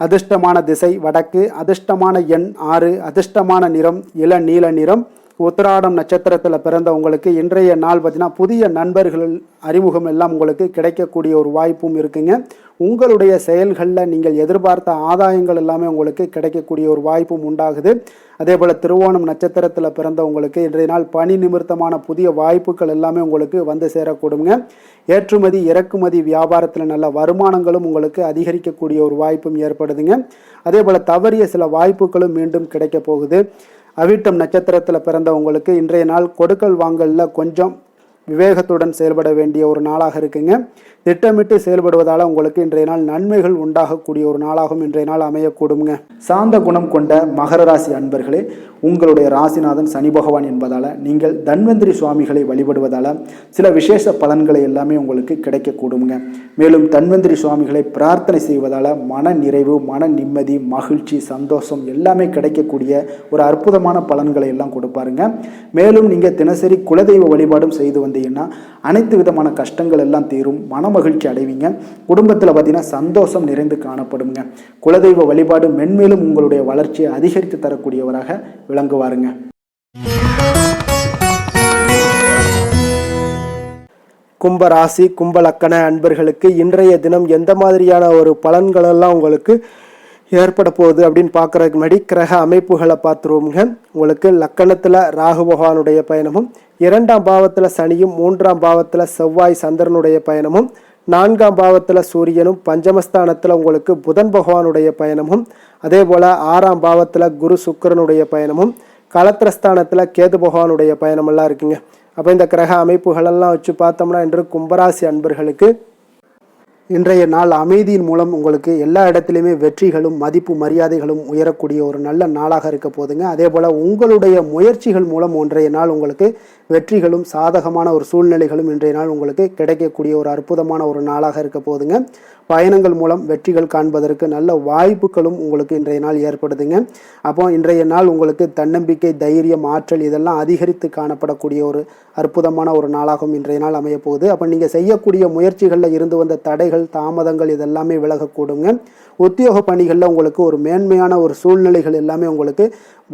அதிர்ஷ்டமான திசை வடக்கு, அதிர்ஷ்டமான எண் 6, அதிர்ஷ்டமான நிறம் இளநீல நிறம். உத்திராடம் நட்சத்திரத்தில் பிறந்த உங்களுக்கு இன்றைய நாள் பார்த்தீங்கன்னா புதிய நண்பர்கள் அறிமுகம் எல்லாம் உங்களுக்கு கிடைக்கக்கூடிய ஒரு வாய்ப்பும் இருக்குங்க. உங்களுடைய செயல்களில் நீங்கள் எதிர்பார்த்த ஆதாயங்கள் எல்லாமே உங்களுக்கு கிடைக்கக்கூடிய ஒரு வாய்ப்பும் உண்டாகுது. அதே போல் திருவோணம் நட்சத்திரத்தில் பிறந்த உங்களுக்கு இன்றைய நாள் பணி நிமித்தமான புதிய வாய்ப்புகள் எல்லாமே உங்களுக்கு வந்து சேரக்கூடுங்க. ஏற்றுமதி இறக்குமதி வியாபாரத்தில் நல்ல வருமானங்களும் உங்களுக்கு அதிகரிக்கக்கூடிய ஒரு வாய்ப்பும் ஏற்படுதுங்க. அதே போல் தவறிய சில வாய்ப்புகளும் மீண்டும் கிடைக்க போகுது. அவிட்டம் நட்சத்திரத்தில் பிறந்தவங்களுக்கு இன்றைய நாள் கொடுக்கல் வாங்கலில் கொஞ்சம் விவேகத்துடன் செயல்பட வேண்டிய ஒரு நாளாக இருக்குங்க. திட்டமிட்டு செயல்படுவதால் உங்களுக்கு இன்றைய நாள் நன்மைகள் உண்டாகக்கூடிய ஒரு நாளாகவும் இன்றைய நாள் அமையக்கூடுங்க. சாந்த குணம் கொண்ட மகர ராசி அன்பர்களே, உங்களுடைய ராசிநாதன் சனி பகவான் என்பதால் நீங்கள் தன்வந்திரி சுவாமிகளை வழிபடுவதால் சில விசேஷ பலன்களை எல்லாமே உங்களுக்கு கிடைக்கக்கூடுங்க. மேலும் தன்வந்திரி சுவாமிகளை பிரார்த்தனை செய்வதால் மன நிறைவு, மன நிம்மதி, மகிழ்ச்சி, சந்தோஷம் எல்லாமே கிடைக்கக்கூடிய ஒரு அற்புதமான பலன்களை எல்லாம் கொடுப்பாருங்க. மேலும் நீங்கள் தினசரி குலதெய்வ வழிபாடும் செய்து வந்தீங்கன்னா அனைத்து விதமான கஷ்டங்கள் எல்லாம் தீரும், மன மகிழ்ச்சி அடைவீங்க. குடும்பத்தில் பார்த்தீங்கன்னா சந்தோஷம் நிறைந்து காணப்படுங்க. குலதெய்வ வழிபாடு மென்மேலும் உங்களுடைய வளர்ச்சியை அதிகரித்து தரக்கூடியவராக விளங்குவாருங்க. கும்பராசி கும்பலக்கண அன்பர்களுக்கு இன்றைய தினம் எந்த மாதிரியான ஒரு பலன்களெல்லாம் உங்களுக்கு ஏற்பட போகுது அப்படின்னு பார்க்குறதுக்கு முன்னாடி கிரக அமைப்புகளை பார்த்துருவோங்க. உங்களுக்கு லக்கணத்தில் ராகு பகவானுடைய பயணமும், 2ஆம் பாவத்தில் சனியும், 3ஆம் பாவத்தில் செவ்வாய் சந்திரனுடைய பயணமும், 4ஆம் பாவத்தில் சூரியனும், பஞ்சமஸ்தானத்தில் உங்களுக்கு புதன் பகவானுடைய பயணமும், அதே போல் 6ஆம் பாவத்தில் குரு சுக்கிரனுடைய பயணமும், களத்திரஸ்தானத்தில் கேது பகவானுடைய பயணமெல்லாம் இருக்குங்க. அப்போ இந்த கிரக அமைப்புகளெல்லாம் வச்சு பார்த்தோம்னா இன்று கும்பராசி அன்பர்களுக்கு இன்றைய நாள் அமைதியின் மூலம் உங்களுக்கு எல்லா இடத்துலையுமே வெற்றிகளும் மதிப்பு மரியாதைகளும் உயரக்கூடிய ஒரு நல்ல நாளாக இருக்க போதுங்க. அதே போல் உங்களுடைய முயற்சிகள் மூலம் இன்றைய நாள் உங்களுக்கு வெற்றிகளும் சாதகமான ஒரு சூழ்நிலைகளும் இன்றைய நாள் உங்களுக்கு கிடைக்கக்கூடிய ஒரு அற்புதமான ஒரு நாளாக இருக்க போதுங்க. பயணங்கள் மூலம் வெற்றிகள் காண்பதற்கு நல்ல வாய்ப்புகளும் உங்களுக்கு இன்றைய நாள் ஏற்படுதுங்க. அப்போ இன்றைய நாள் உங்களுக்கு தன்னம்பிக்கை, தைரியம், ஆற்றல் இதெல்லாம் அதிகரித்து காணப்படக்கூடிய ஒரு அற்புதமான ஒரு நாளாகவும் இன்றைய நாள் அமைய போகுது. அப்போ நீங்கள் செய்யக்கூடிய முயற்சிகளில் இருந்து வந்த தடைகள், தாமதங்கள் இதெல்லாமே விலகக்கூடுங்க. உத்தியோக பணிகளில் உங்களுக்கு ஒரு மேன்மையான ஒரு சூழ்நிலைகள் எல்லாமே உங்களுக்கு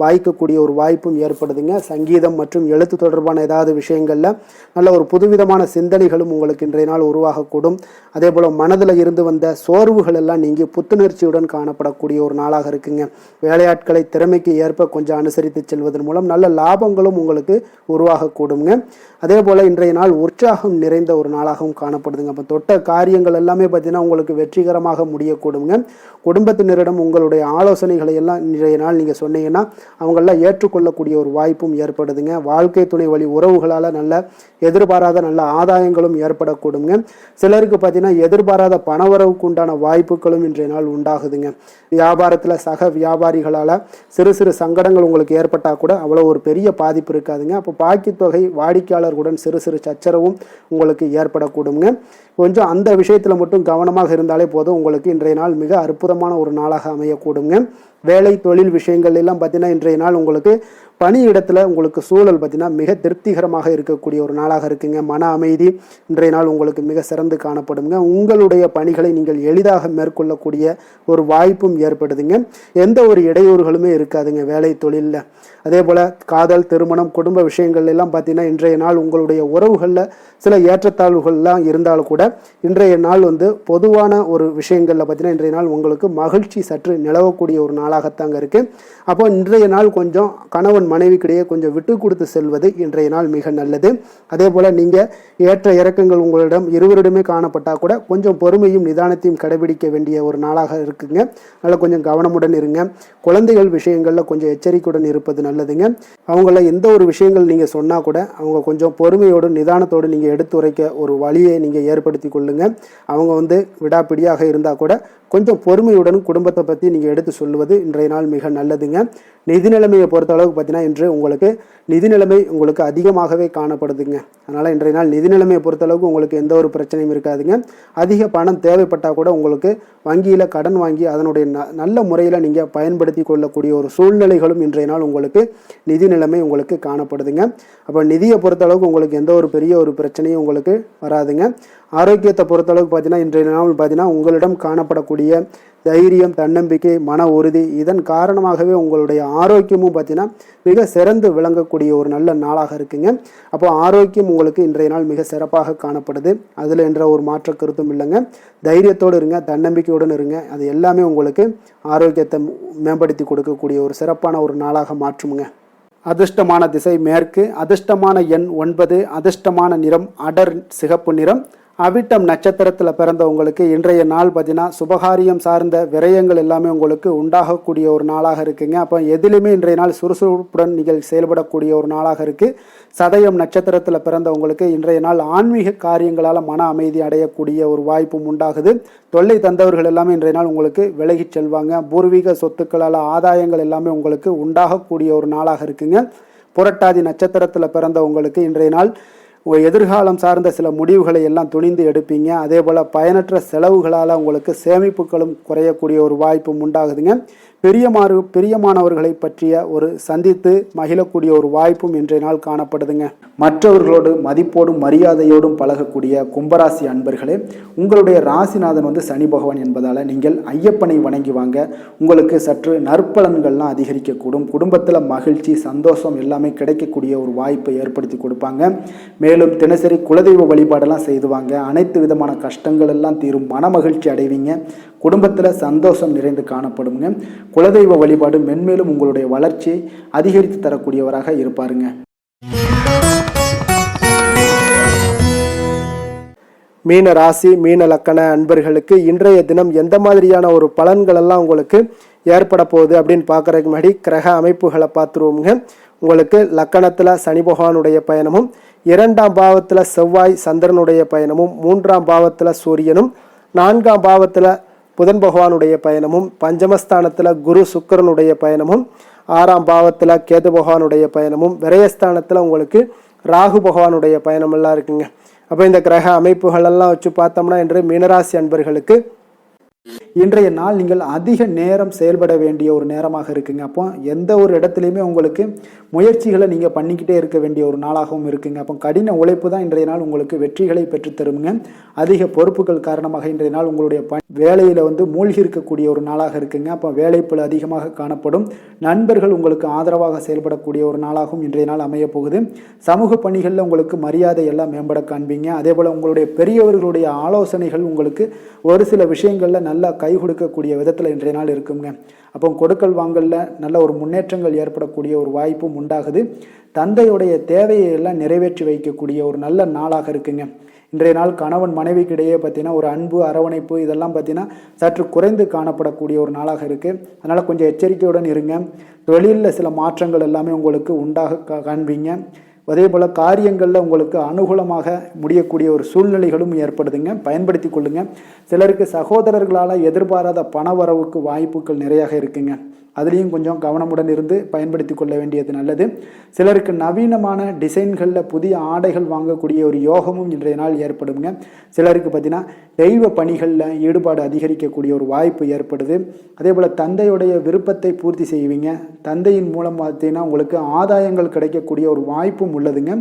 வாய்க்கக்கூடிய ஒரு வாய்ப்பும் ஏற்படுதுங்க. சங்கீதம் மற்றும் எழுத்து தொடர்பான ஏதாவது விஷயங்களில் நல்ல ஒரு புதுவிதமான சிந்தனைகளும் உங்களுக்கு இன்றைய நாள் உருவாகக்கூடும். அதே போல் மனதில் இருந்து வந்த சோர்வுகள் எல்லாம் நீங்கி புத்துணர்ச்சியுடன் காணப்படக்கூடிய ஒரு நாளாக இருக்குங்க. வேலையாட்களை திறமைக்கு ஏற்ப கொஞ்சம் அனுசரித்து செல்வதன் மூலம் நல்ல லாபங்களும் உங்களுக்கு உருவாகக்கூடுங்க. அதே போல் இன்றைய நாள் உற்சாகம் நிறைந்த ஒரு நாளாகவும் காணப்படுதுங்க. அப்போ தொட்ட காரியங்கள் எல்லாமே பார்த்தீங்கன்னா உங்களுக்கு வெற்றிகரமாக முடியக்கூடுங்க. குடும்பத்தினரிடம் உங்களுடைய ஆலோசனைகளை எல்லாம் இன்றைய நாள் நீங்கள் சொன்னீங்கன்னா அவங்களெல்லாம் ஏற்றுக்கொள்ளக்கூடிய ஒரு வாய்ப்பும் ஏற்படுதுங்க. வாழ்க்கை துணை வழி உறவுகளால் நல்ல எதிர்பாராத நல்ல ஆதாயங்களும் ஏற்படக்கூடுங்க. சிலருக்கு பார்த்தீங்கன்னா எதிர்பாராத பணவரவுக்கு உண்டான வாய்ப்புகளும் இன்றைய நாள் உண்டாகுதுங்க. வியாபாரத்தில் சக வியாபாரிகளால் சிறு சிறு சங்கடங்கள் உங்களுக்கு ஏற்பட்டால் கூட அவ்வளோ ஒரு பெரிய பாதிப்பு இருக்காதுங்க. அப்போ பாக்கி தொகை வாடிக்கையாளர்களுடன் சிறு சிறு சச்சரவும் உங்களுக்கு ஏற்படக்கூடுங்க. கொஞ்சம் அந்த விஷயத்தில் மட்டும் கவனமாக இருந்தாலே போதும், உங்களுக்கு இன்றைய நாள் மிக அற்புதமான ஒரு நாளாக அமையக்கூடுங்க. வேலை தொழில் விஷயங்கள் எல்லாம் பார்த்தீங்கன்னா இன்றைய நாள் உங்களுக்கு பணியிடத்தில் உங்களுக்கு சூழல் பார்த்தீங்கன்னா மிக திருப்திகரமாக இருக்கக்கூடிய ஒரு நாளாக இருக்குங்க. மன அமைதி இன்றைய நாள் உங்களுக்கு மிக சிறந்து காணப்படுங்க. உங்களுடைய பணிகளை நீங்கள் எளிதாக மேற்கொள்ளக்கூடிய ஒரு வாய்ப்பும் ஏற்படுதுங்க. எந்த ஒரு இடையூறுகளுமே இருக்காதுங்க வேலை தொழிலில். அதே போல் காதல், திருமணம், குடும்ப விஷயங்கள் எல்லாம் பார்த்தீங்கன்னா இன்றைய நாள் உங்களுடைய உறவுகளில் சில ஏற்றத்தாழ்வுகள்லாம் இருந்தாலும் கூட இன்றைய நாள் பொதுவான ஒரு விஷயங்களில் பார்த்தீங்கன்னா இன்றைய நாள் உங்களுக்கு மகிழ்ச்சி சற்று நிலவக்கூடிய ஒரு நாளாகத்தாங்க இருக்குது. அப்போ இன்றைய நாள் கொஞ்சம் கணவன் மனைவிக்கிடையே கொஞ்சம் விட்டு கொடுத்து செல்வது இன்றைய நாள் மிக நல்லது. அதே போல் நீங்கள் ஏற்ற இறக்கங்கள் உங்களிடம் இருவரிடமே காணப்பட்டால் கூட கொஞ்சம் பொறுமையும் நிதானத்தையும் கடைபிடிக்க வேண்டிய ஒரு நாளாக இருக்குங்க. அதனால் கொஞ்சம் கவனமுடன் இருங்க. குழந்தைகள் விஷயங்களில் கொஞ்சம் எச்சரிக்கையுடன் இருப்பது நல்லதுங்க. அவங்கள எந்த ஒரு விஷயங்கள் நீங்கள் சொன்னால் கூட அவங்க கொஞ்சம் பொறுமையோடு நிதானத்தோடு நீங்கள் எடுத்துரைக்க ஒரு வழியை நீங்கள் ஏற்படுத்தி கொள்ளுங்க. அவங்க விடாப்பிடியாக இருந்தால் கூட கொஞ்சம் பொறுமையுடன் குடும்பத்தை பற்றி நீங்கள் எடுத்து சொல்லுவது இன்றைய நாள் மிக நல்லதுங்க. நிதி நிலைமையை பொறுத்த அளவுக்கு பார்த்தீங்கன்னா இன்று உங்களுக்கு நிதி நிலைமை உங்களுக்கு அதிகமாகவே காணப்படுதுங்க. அதனால் இன்றைய நாள் நிதி நிலைமையை பொறுத்தளவுக்கு உங்களுக்கு எந்த ஒரு பிரச்சனையும் இருக்காதுங்க. அதிக பணம் தேவைப்பட்டால் கூட உங்களுக்கு வங்கியில் கடன் வாங்கி அதனுடைய நல்ல முறையில் நீங்கள் பயன்படுத்தி கொள்ளக்கூடிய ஒரு சூழ்நிலைகளும் இன்றைய நாள் உங்களுக்கு நிதி நிலைமை உங்களுக்கு காணப்படுதுங்க. அப்போ நிதியை பொறுத்தளவுக்கு உங்களுக்கு எந்த ஒரு பெரிய ஒரு பிரச்சனையும் உங்களுக்கு வராதுங்க. ஆரோக்கியத்தை பொறுத்தளவுக்கு பார்த்தீங்கன்னா இன்றைய நாள் பார்த்தீங்கன்னா உங்களிடம் காணப்படக்கூடிய தைரியம், தன்னம்பிக்கை, மன உறுதி இதன் காரணமாகவே உங்களுடைய ஆரோக்கியமும் பார்த்தீங்கன்னா மிக சிறந்து விளங்கக்கூடிய ஒரு நல்ல நாளாக இருக்குங்க. அப்போ ஆரோக்கியம் உங்களுக்கு இன்றைய நாள் மிக சிறப்பாக காணப்படுது. அதில் என்ற ஒரு மாற்ற கருத்தும் இல்லைங்க. தைரியத்தோடு இருங்க, தன்னம்பிக்கையுடன் இருங்க. அது எல்லாமே உங்களுக்கு ஆரோக்கியத்தை மேம்படுத்தி கொடுக்கக்கூடிய ஒரு சிறப்பான ஒரு நாளாக மாற்றுமுங்க. அதிர்ஷ்டமான திசை மேற்கு, அதிர்ஷ்டமான எண் 9, அதிர்ஷ்டமான நிறம் அடர் சிகப்பு நிறம். அவிட்டம் நட்சத்திரத்தில் பிறந்தவங்களுக்கு இன்றைய நாள் பார்த்தீங்கன்னா சுபகாரியம் சார்ந்த விரயங்கள் எல்லாமே உங்களுக்கு உண்டாகக்கூடிய ஒரு நாளாக இருக்குங்க. அப்போ எதிலுமே இன்றைய நாள் சுறுசுறுப்புடன் நீங்கள் செயல்படக்கூடிய ஒரு நாளாக இருக்குது. சதயம் நட்சத்திரத்தில் பிறந்தவங்களுக்கு இன்றைய நாள் ஆன்மீக காரியங்களால் மன அமைதி அடையக்கூடிய ஒரு வாய்ப்பும் உண்டாகுது. தொல்லை தந்தவர்கள் எல்லாமே இன்றைய நாள் உங்களுக்கு விலகிச் செல்வாங்க. பூர்வீக சொத்துக்களால் ஆதாயங்கள் எல்லாமே உங்களுக்கு உண்டாகக்கூடிய ஒரு நாளாக இருக்குங்க. புரட்டாதி நட்சத்திரத்தில் பிறந்தவங்களுக்கு இன்றைய நாள் எதிர்காலம் சார்ந்த சில முடிவுகளை எல்லாம் துணிந்து எடுப்பீங்க. அதே போல் பயனற்ற செலவுகளால் உங்களுக்கு சேமிப்புகளும் குறையக்கூடிய ஒரு வாய்ப்பும் உண்டாகுதுங்க. பிரியமானவர்களை பற்றிய ஒரு சந்தித்து மகிழக்கூடிய ஒரு வாய்ப்பும் இன்றைய நாள் காணப்படுதுங்க. மற்றவர்களோடு மதிப்போடும் மரியாதையோடும் பழகக்கூடிய கும்பராசி அன்பர்களே, உங்களுடைய ராசிநாதன் சனி பகவான் என்பதால் நீங்கள் ஐயப்பனை வணங்கி வாங்க. உங்களுக்கு சற்று நற்பலன்கள்லாம் அதிகரிக்கக்கூடும். குடும்பத்தில் மகிழ்ச்சி, சந்தோஷம் எல்லாமே கிடைக்கக்கூடிய ஒரு வாய்ப்பை ஏற்படுத்தி கொடுப்பாங்க. மேலும் தினசரி குலதெய்வ வழிபாடெல்லாம் செய்துவாங்க. அனைத்து விதமான கஷ்டங்கள் எல்லாம் தீரும். மன மகிழ்ச்சி அடைவீங்க. குடும்பத்தில் சந்தோஷம் நிறைந்து காணப்படுங்க. குலதெய்வ வழிபாடு மென்மேலும் உங்களுடைய வளர்ச்சியை அதிகரித்து தரக்கூடியவராக இருப்பாருங்க. மீன ராசி, மீன லக்கண அன்பர்களுக்கு இன்றைய தினம் எந்த மாதிரியான ஒரு பலன்கள் எல்லாம் உங்களுக்கு ஏற்பட போகுது அப்படின்னு பார்க்கறதுக்கு முன்னாடி கிரக அமைப்புகளை பார்த்துருவோங்க. உங்களுக்கு லக்கணத்தில் சனி பகவானுடைய பயணமும், 2ஆம் பாவத்தில் செவ்வாய் சந்திரனுடைய பயணமும், 3ஆம் பாவத்தில் சூரியனும், 4ஆம் பாவத்தில் புதன் பகவானுடைய பயணமும், பஞ்சமஸ்தானத்தில் குரு சுக்கிரனுடைய பயணமும், 6ஆம் பாவத்தில் கேது பகவானுடைய பயணமும், விரயஸ்தானத்தில் உங்களுக்கு ராகு பகவானுடைய பயணமெல்லாம் இருக்குங்க. அப்போ இந்த கிரக அமைப்புகள் எல்லாம் வச்சு பார்த்தோம்னா இன்று மீனராசி அன்பர்களுக்கு இன்றைய நாள் நீங்கள் அதிக நேரம் செயல்பட வேண்டிய ஒரு நேரமாக இருக்குங்க. அப்போ எந்த ஒரு இடத்துலையுமே உங்களுக்கு முயற்சிகளை நீங்கள் பண்ணிக்கிட்டே இருக்க வேண்டிய ஒரு நாளாகவும் இருக்குங்க. அப்போ கடின உழைப்பு தான் இன்றைய நாள் உங்களுக்கு வெற்றிகளை பெற்றுத்தருங்க. அதிக பொறுப்புகள் காரணமாக இன்றைய நாள் உங்களுடைய வேலையில் மூழ்கி இருக்கக்கூடிய ஒரு நாளாக இருக்குங்க. அப்போ வேலைப்பளு அதிகமாக காணப்படும். நண்பர்கள் உங்களுக்கு ஆதரவாக செயல்படக்கூடிய ஒரு நாளாகவும் இன்றைய நாள் அமைய போகுது. சமூக பணிகளில் உங்களுக்கு மரியாதை எல்லாம் மேம்பட காண்பீங்க. அதே போல் உங்களுடைய பெரியவர்களுடைய ஆலோசனைகள் உங்களுக்கு ஒரு சில விஷயங்களில் நல்லா கை கொடுக்கக்கூடிய விதத்தில் இன்றைய நாள் இருக்குங்க. அப்போ கொடுக்கல் வாங்கலில் நல்ல ஒரு முன்னேற்றங்கள் ஏற்படக்கூடிய ஒரு வாய்ப்பும் உண்டாகுது. தந்தையுடைய தேவையை எல்லாம் நிறைவேற்றி வைக்கக்கூடிய ஒரு நல்ல நாளாக இருக்குங்க. இன்றைய நாள் கணவன் மனைவிக்கிடையே பார்த்தீங்கன்னா ஒரு அன்பு அரவணைப்பு இதெல்லாம் பார்த்தீங்கன்னா சற்று குறைந்து காணப்படக்கூடிய ஒரு நாளாக இருக்குது. அதனால் கொஞ்சம் எச்சரிக்கையுடன் இருங்க. தொழிலில் சில மாற்றங்கள் எல்லாமே உங்களுக்கு உண்டாக காண்பீங்க. அதே போல் காரியங்களில் உங்களுக்கு அனுகூலமாக முடியக்கூடிய ஒரு சூழ்நிலைகளும் ஏற்படுதுங்க. பயன்படுத்தி கொள்ளுங்கள். சிலருக்கு சகோதரர்களால் எதிர்பாராத பண வரவுக்கு வாய்ப்புகள் நிறையாக இருக்குங்க. அதுலேயும் கொஞ்சம் கவனமுடன் இருந்து பயன்படுத்தி கொள்ள வேண்டியது நல்லது. சிலருக்கு நவீனமான டிசைன்களில் புதிய ஆடைகள் வாங்கக்கூடிய ஒரு யோகமும் இன்றைய நாள் ஏற்படுங்க. சிலருக்கு பார்த்தீங்கன்னா தெய்வ பணிகளில் ஈடுபாடு அதிகரிக்கக்கூடிய ஒரு வாய்ப்பு ஏற்படுது. அதே போல் தந்தையுடைய விருப்பத்தை பூர்த்தி செய்வீங்க. தந்தையின் மூலம் பார்த்தீங்கன்னா உங்களுக்கு ஆதாயங்கள் கிடைக்கக்கூடிய ஒரு வாய்ப்பும் உள்ளதுங்க.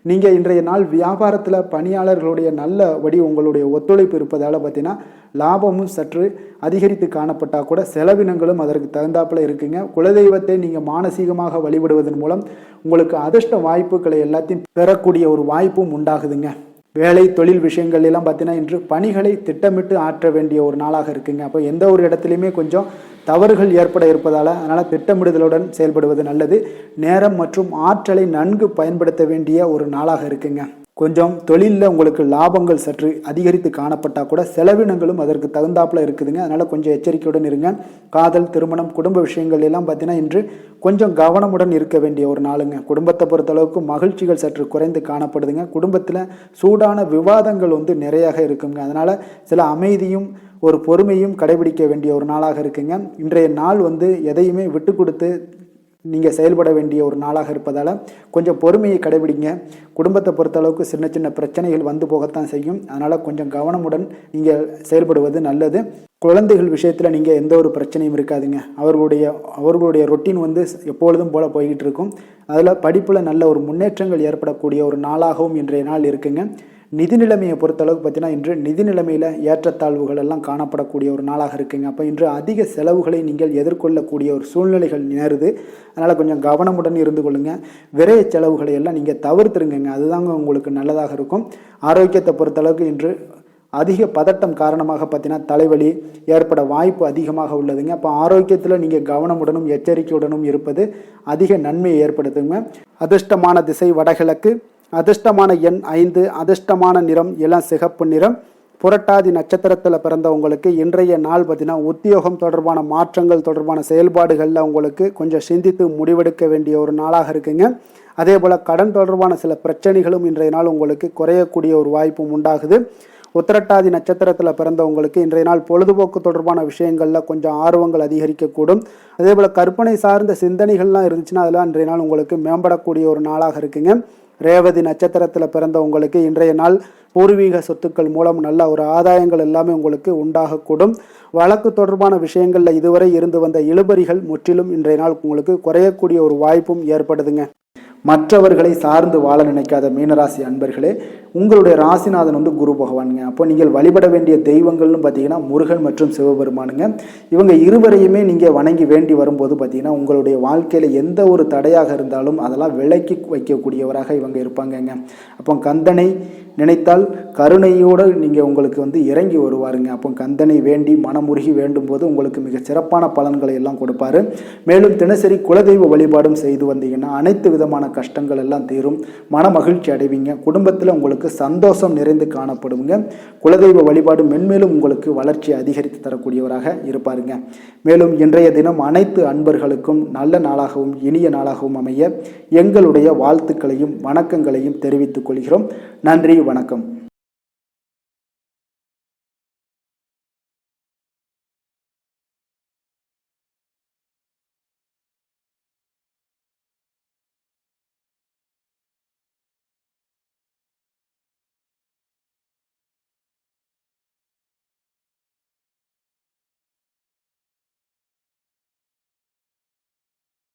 நீங்கள் இன்றைய நாள் வியாபாரத்தில் பணியாளர்களுடைய நல்ல வடி உங்களுடைய ஒத்துழைப்பு இருப்பதால் பார்த்தீங்கன்னா லாபமும் சற்று அதிகரித்து காணப்பட்டால் கூட செலவினங்களும் அதற்கு தகுந்தாப்பில் இருக்குங்க. குலதெய்வத்தை நீங்கள் மானசீகமாக வழிபடுவதன் மூலம் உங்களுக்கு அதிர்ஷ்ட வாய்ப்புகளை எல்லாத்தையும் பெறக்கூடிய ஒரு வாய்ப்பும் உண்டாகுதுங்க. வேலை தொழில் விஷயங்கள் எல்லாம் பார்த்தீங்கன்னா இன்று பணிகளை திட்டமிட்டு ஆற்ற வேண்டிய ஒரு நாளாக இருக்குங்க. அப்போ எந்த ஒரு இடத்துலையுமே கொஞ்சம் தவறுகள் ஏற்பட இருப்பதால் அதனால் திட்டமிடுதலுடன் செயல்படுவது நல்லது. நேரம் மற்றும் ஆற்றலை நன்கு பயன்படுத்த வேண்டிய ஒரு நாளாக இருக்குங்க. கொஞ்சம் தொழிலில் உங்களுக்கு லாபங்கள் சற்று அதிகரித்து காணப்பட்டால் கூட செலவினங்களும் அதற்கு தகுந்தாப்பில் இருக்குதுங்க. அதனால் கொஞ்சம் எச்சரிக்கையுடன் இருங்க. காதல், திருமணம், குடும்ப விஷயங்கள் எல்லாம் பார்த்தீங்கன்னா இன்று கொஞ்சம் கவனமுடன் இருக்க வேண்டிய ஒரு நாளுங்க. குடும்பத்தை பொறுத்தளவுக்கு மகிழ்ச்சிகள் சற்று குறைந்து காணப்படுதுங்க. குடும்பத்தில் சூடான விவாதங்கள் நிறையாக இருக்குங்க. அதனால் சில அமைதியும் ஒரு பொறுமையும் கடைபிடிக்க வேண்டிய ஒரு நாளாக இருக்குங்க. இன்றைய நாள் எதையுமே விட்டு கொடுத்து நீங்கள் செயல்பட வேண்டிய ஒரு நாளாக இருப்பதால் கொஞ்சம் பொறுமையை கடைபிடிங்க. குடும்பத்தை பொறுத்தளவுக்கு சின்ன சின்ன பிரச்சனைகள் போகத்தான் செய்யும். அதனால் கொஞ்சம் கவனமுடன் நீங்கள் செயல்படுவது நல்லது. குழந்தைகள் விஷயத்தில் நீங்கள் எந்த ஒரு பிரச்சனையும் இருக்காதுங்க. அவர்களுடைய ரொட்டீன் எப்பொழுதும் போல் போய்கிட்டு இருக்கும். அதில் படிப்பில் நல்ல ஒரு முன்னேற்றங்கள் ஏற்படக்கூடிய ஒரு நாளாகவும் இன்றைய நாள் இருக்குங்க. நிதி நிலைமையை பொறுத்தளவுக்கு பார்த்தீங்கன்னா இன்று நிதி நிலைமையில் ஏற்றத்தாழ்வுகள் எல்லாம் காணப்படக்கூடிய ஒரு நாளாக இருக்குங்க. அப்போ இன்று அதிக செலவுகளை நீங்கள் எதிர்கொள்ளக்கூடிய ஒரு சூழ்நிலைகள் நேருது. அதனால் கொஞ்சம் கவனமுடன் இருந்து கொள்ளுங்கள். விரைய செலவுகளை எல்லாம் நீங்கள் தவிர்த்துருங்க. அதுதாங்க உங்களுக்கு நல்லதாக இருக்கும். ஆரோக்கியத்தை பொறுத்தளவுக்கு இன்று அதிக பதட்டம் காரணமாக பார்த்தீங்கன்னா தலைவலி ஏற்பட வாய்ப்பு அதிகமாக உள்ளதுங்க. அப்போ ஆரோக்கியத்தில் நீங்கள் கவனமுடனும் எச்சரிக்கையுடனும் இருப்பது அதிக நன்மையை ஏற்படுத்துங்க. அதிர்ஷ்டமான திசை வடகிழக்கு, அதிர்ஷ்டமான எண் 5, அதிர்ஷ்டமான நிறம் இளம் சிகப்பு நிறம். புரட்டாதி நட்சத்திரத்தில் பிறந்தவங்களுக்கு இன்றைய நாள் பார்த்தீங்கன்னா உத்தியோகம் தொடர்பான மாற்றங்கள் தொடர்பான செயல்பாடுகளில் உங்களுக்கு கொஞ்சம் சிந்தித்து முடிவெடுக்க வேண்டிய ஒரு நாளாக இருக்குங்க. அதே போல் கடன் தொடர்பான சில பிரச்சனைகளும் இன்றைய நாள் உங்களுக்கு குறையக்கூடிய ஒரு வாய்ப்பும் உண்டாகுது. உத்திரட்டாதி நட்சத்திரத்தில் பிறந்தவங்களுக்கு இன்றைய நாள் பொழுதுபோக்கு தொடர்பான விஷயங்களில் கொஞ்சம் ஆர்வங்கள் அதிகரிக்கக்கூடும். அதே போல் கற்பனை சார்ந்த சிந்தனைகள்லாம் இருந்துச்சுன்னா அதெல்லாம் இன்றைய நாள் உங்களுக்கு மேம்படக்கூடிய ஒரு நாளாக இருக்குங்க. ரேவதி நட்சத்திரத்தில் பிறந்தவங்களுக்கு இன்றைய நாள் பூர்வீக சொத்துக்கள் மூலம் நல்ல ஒரு ஆதாயங்கள் எல்லாமே உங்களுக்கு உண்டாகக்கூடும். வழக்கு தொடர்பான விஷயங்களில் இதுவரை இருந்து வந்த இழுபறிகள் முற்றிலும் இன்றைய நாள் உங்களுக்கு குறையக்கூடிய ஒரு வாய்ப்பும் ஏற்படுதுங்க. மற்றவர்களை சார்ந்து வாழ நினைக்காத மீனராசி அன்பர்களே, உங்களுடைய ராசிநாதன் குரு பகவானுங்க. அப்போ நீங்கள் வழிபட வேண்டிய தெய்வங்கள்னு பார்த்தீங்கன்னா முருகன் மற்றும் சிவபெருமானுங்க. இவங்க இருவரையுமே நீங்கள் வணங்கி வேண்டி வரும்போது பார்த்தீங்கன்னா உங்களுடைய வாழ்க்கையில் எந்த ஒரு தடையாக இருந்தாலும் அதெல்லாம் விலக்கி வைக்கக்கூடியவராக இவங்க இருப்பாங்கங்க. அப்போ கந்தனை நினைத்தால் கருணையோடு நீங்கள் உங்களுக்கு இறங்கி வருவாருங்க. அப்போ கந்தனை வேண்டி மனமுருகி வேண்டும் போது உங்களுக்கு மிக சிறப்பான பலன்களை எல்லாம் கொடுப்பாரு. மேலும் தினசரி குலதெய்வ வழிபாடும் செய்து வந்தீங்கன்னா அனைத்து விதமான கஷ்டங்கள் எல்லாம் தீரும். மன மகிழ்ச்சி அடைவீங்க. குடும்பத்தில் உங்களுக்கு சந்தோஷம் நிறைந்து காணப்படுங்க. குலதெய்வ வழிபாடு மென்மேலும் உங்களுக்கு வளர்ச்சி அதிகரித்து தரக்கூடியவராக இருப்பாருங்க. மேலும் இன்றைய தினம் அனைத்து அன்பர்களுக்கும் நல்ல நாளாகவும் இனிய நாளாகவும் அமைய எங்களுடைய வாழ்த்துக்களையும் வணக்கங்களையும் தெரிவித்துக் கொள்கிறோம். நன்றி, வணக்கம்.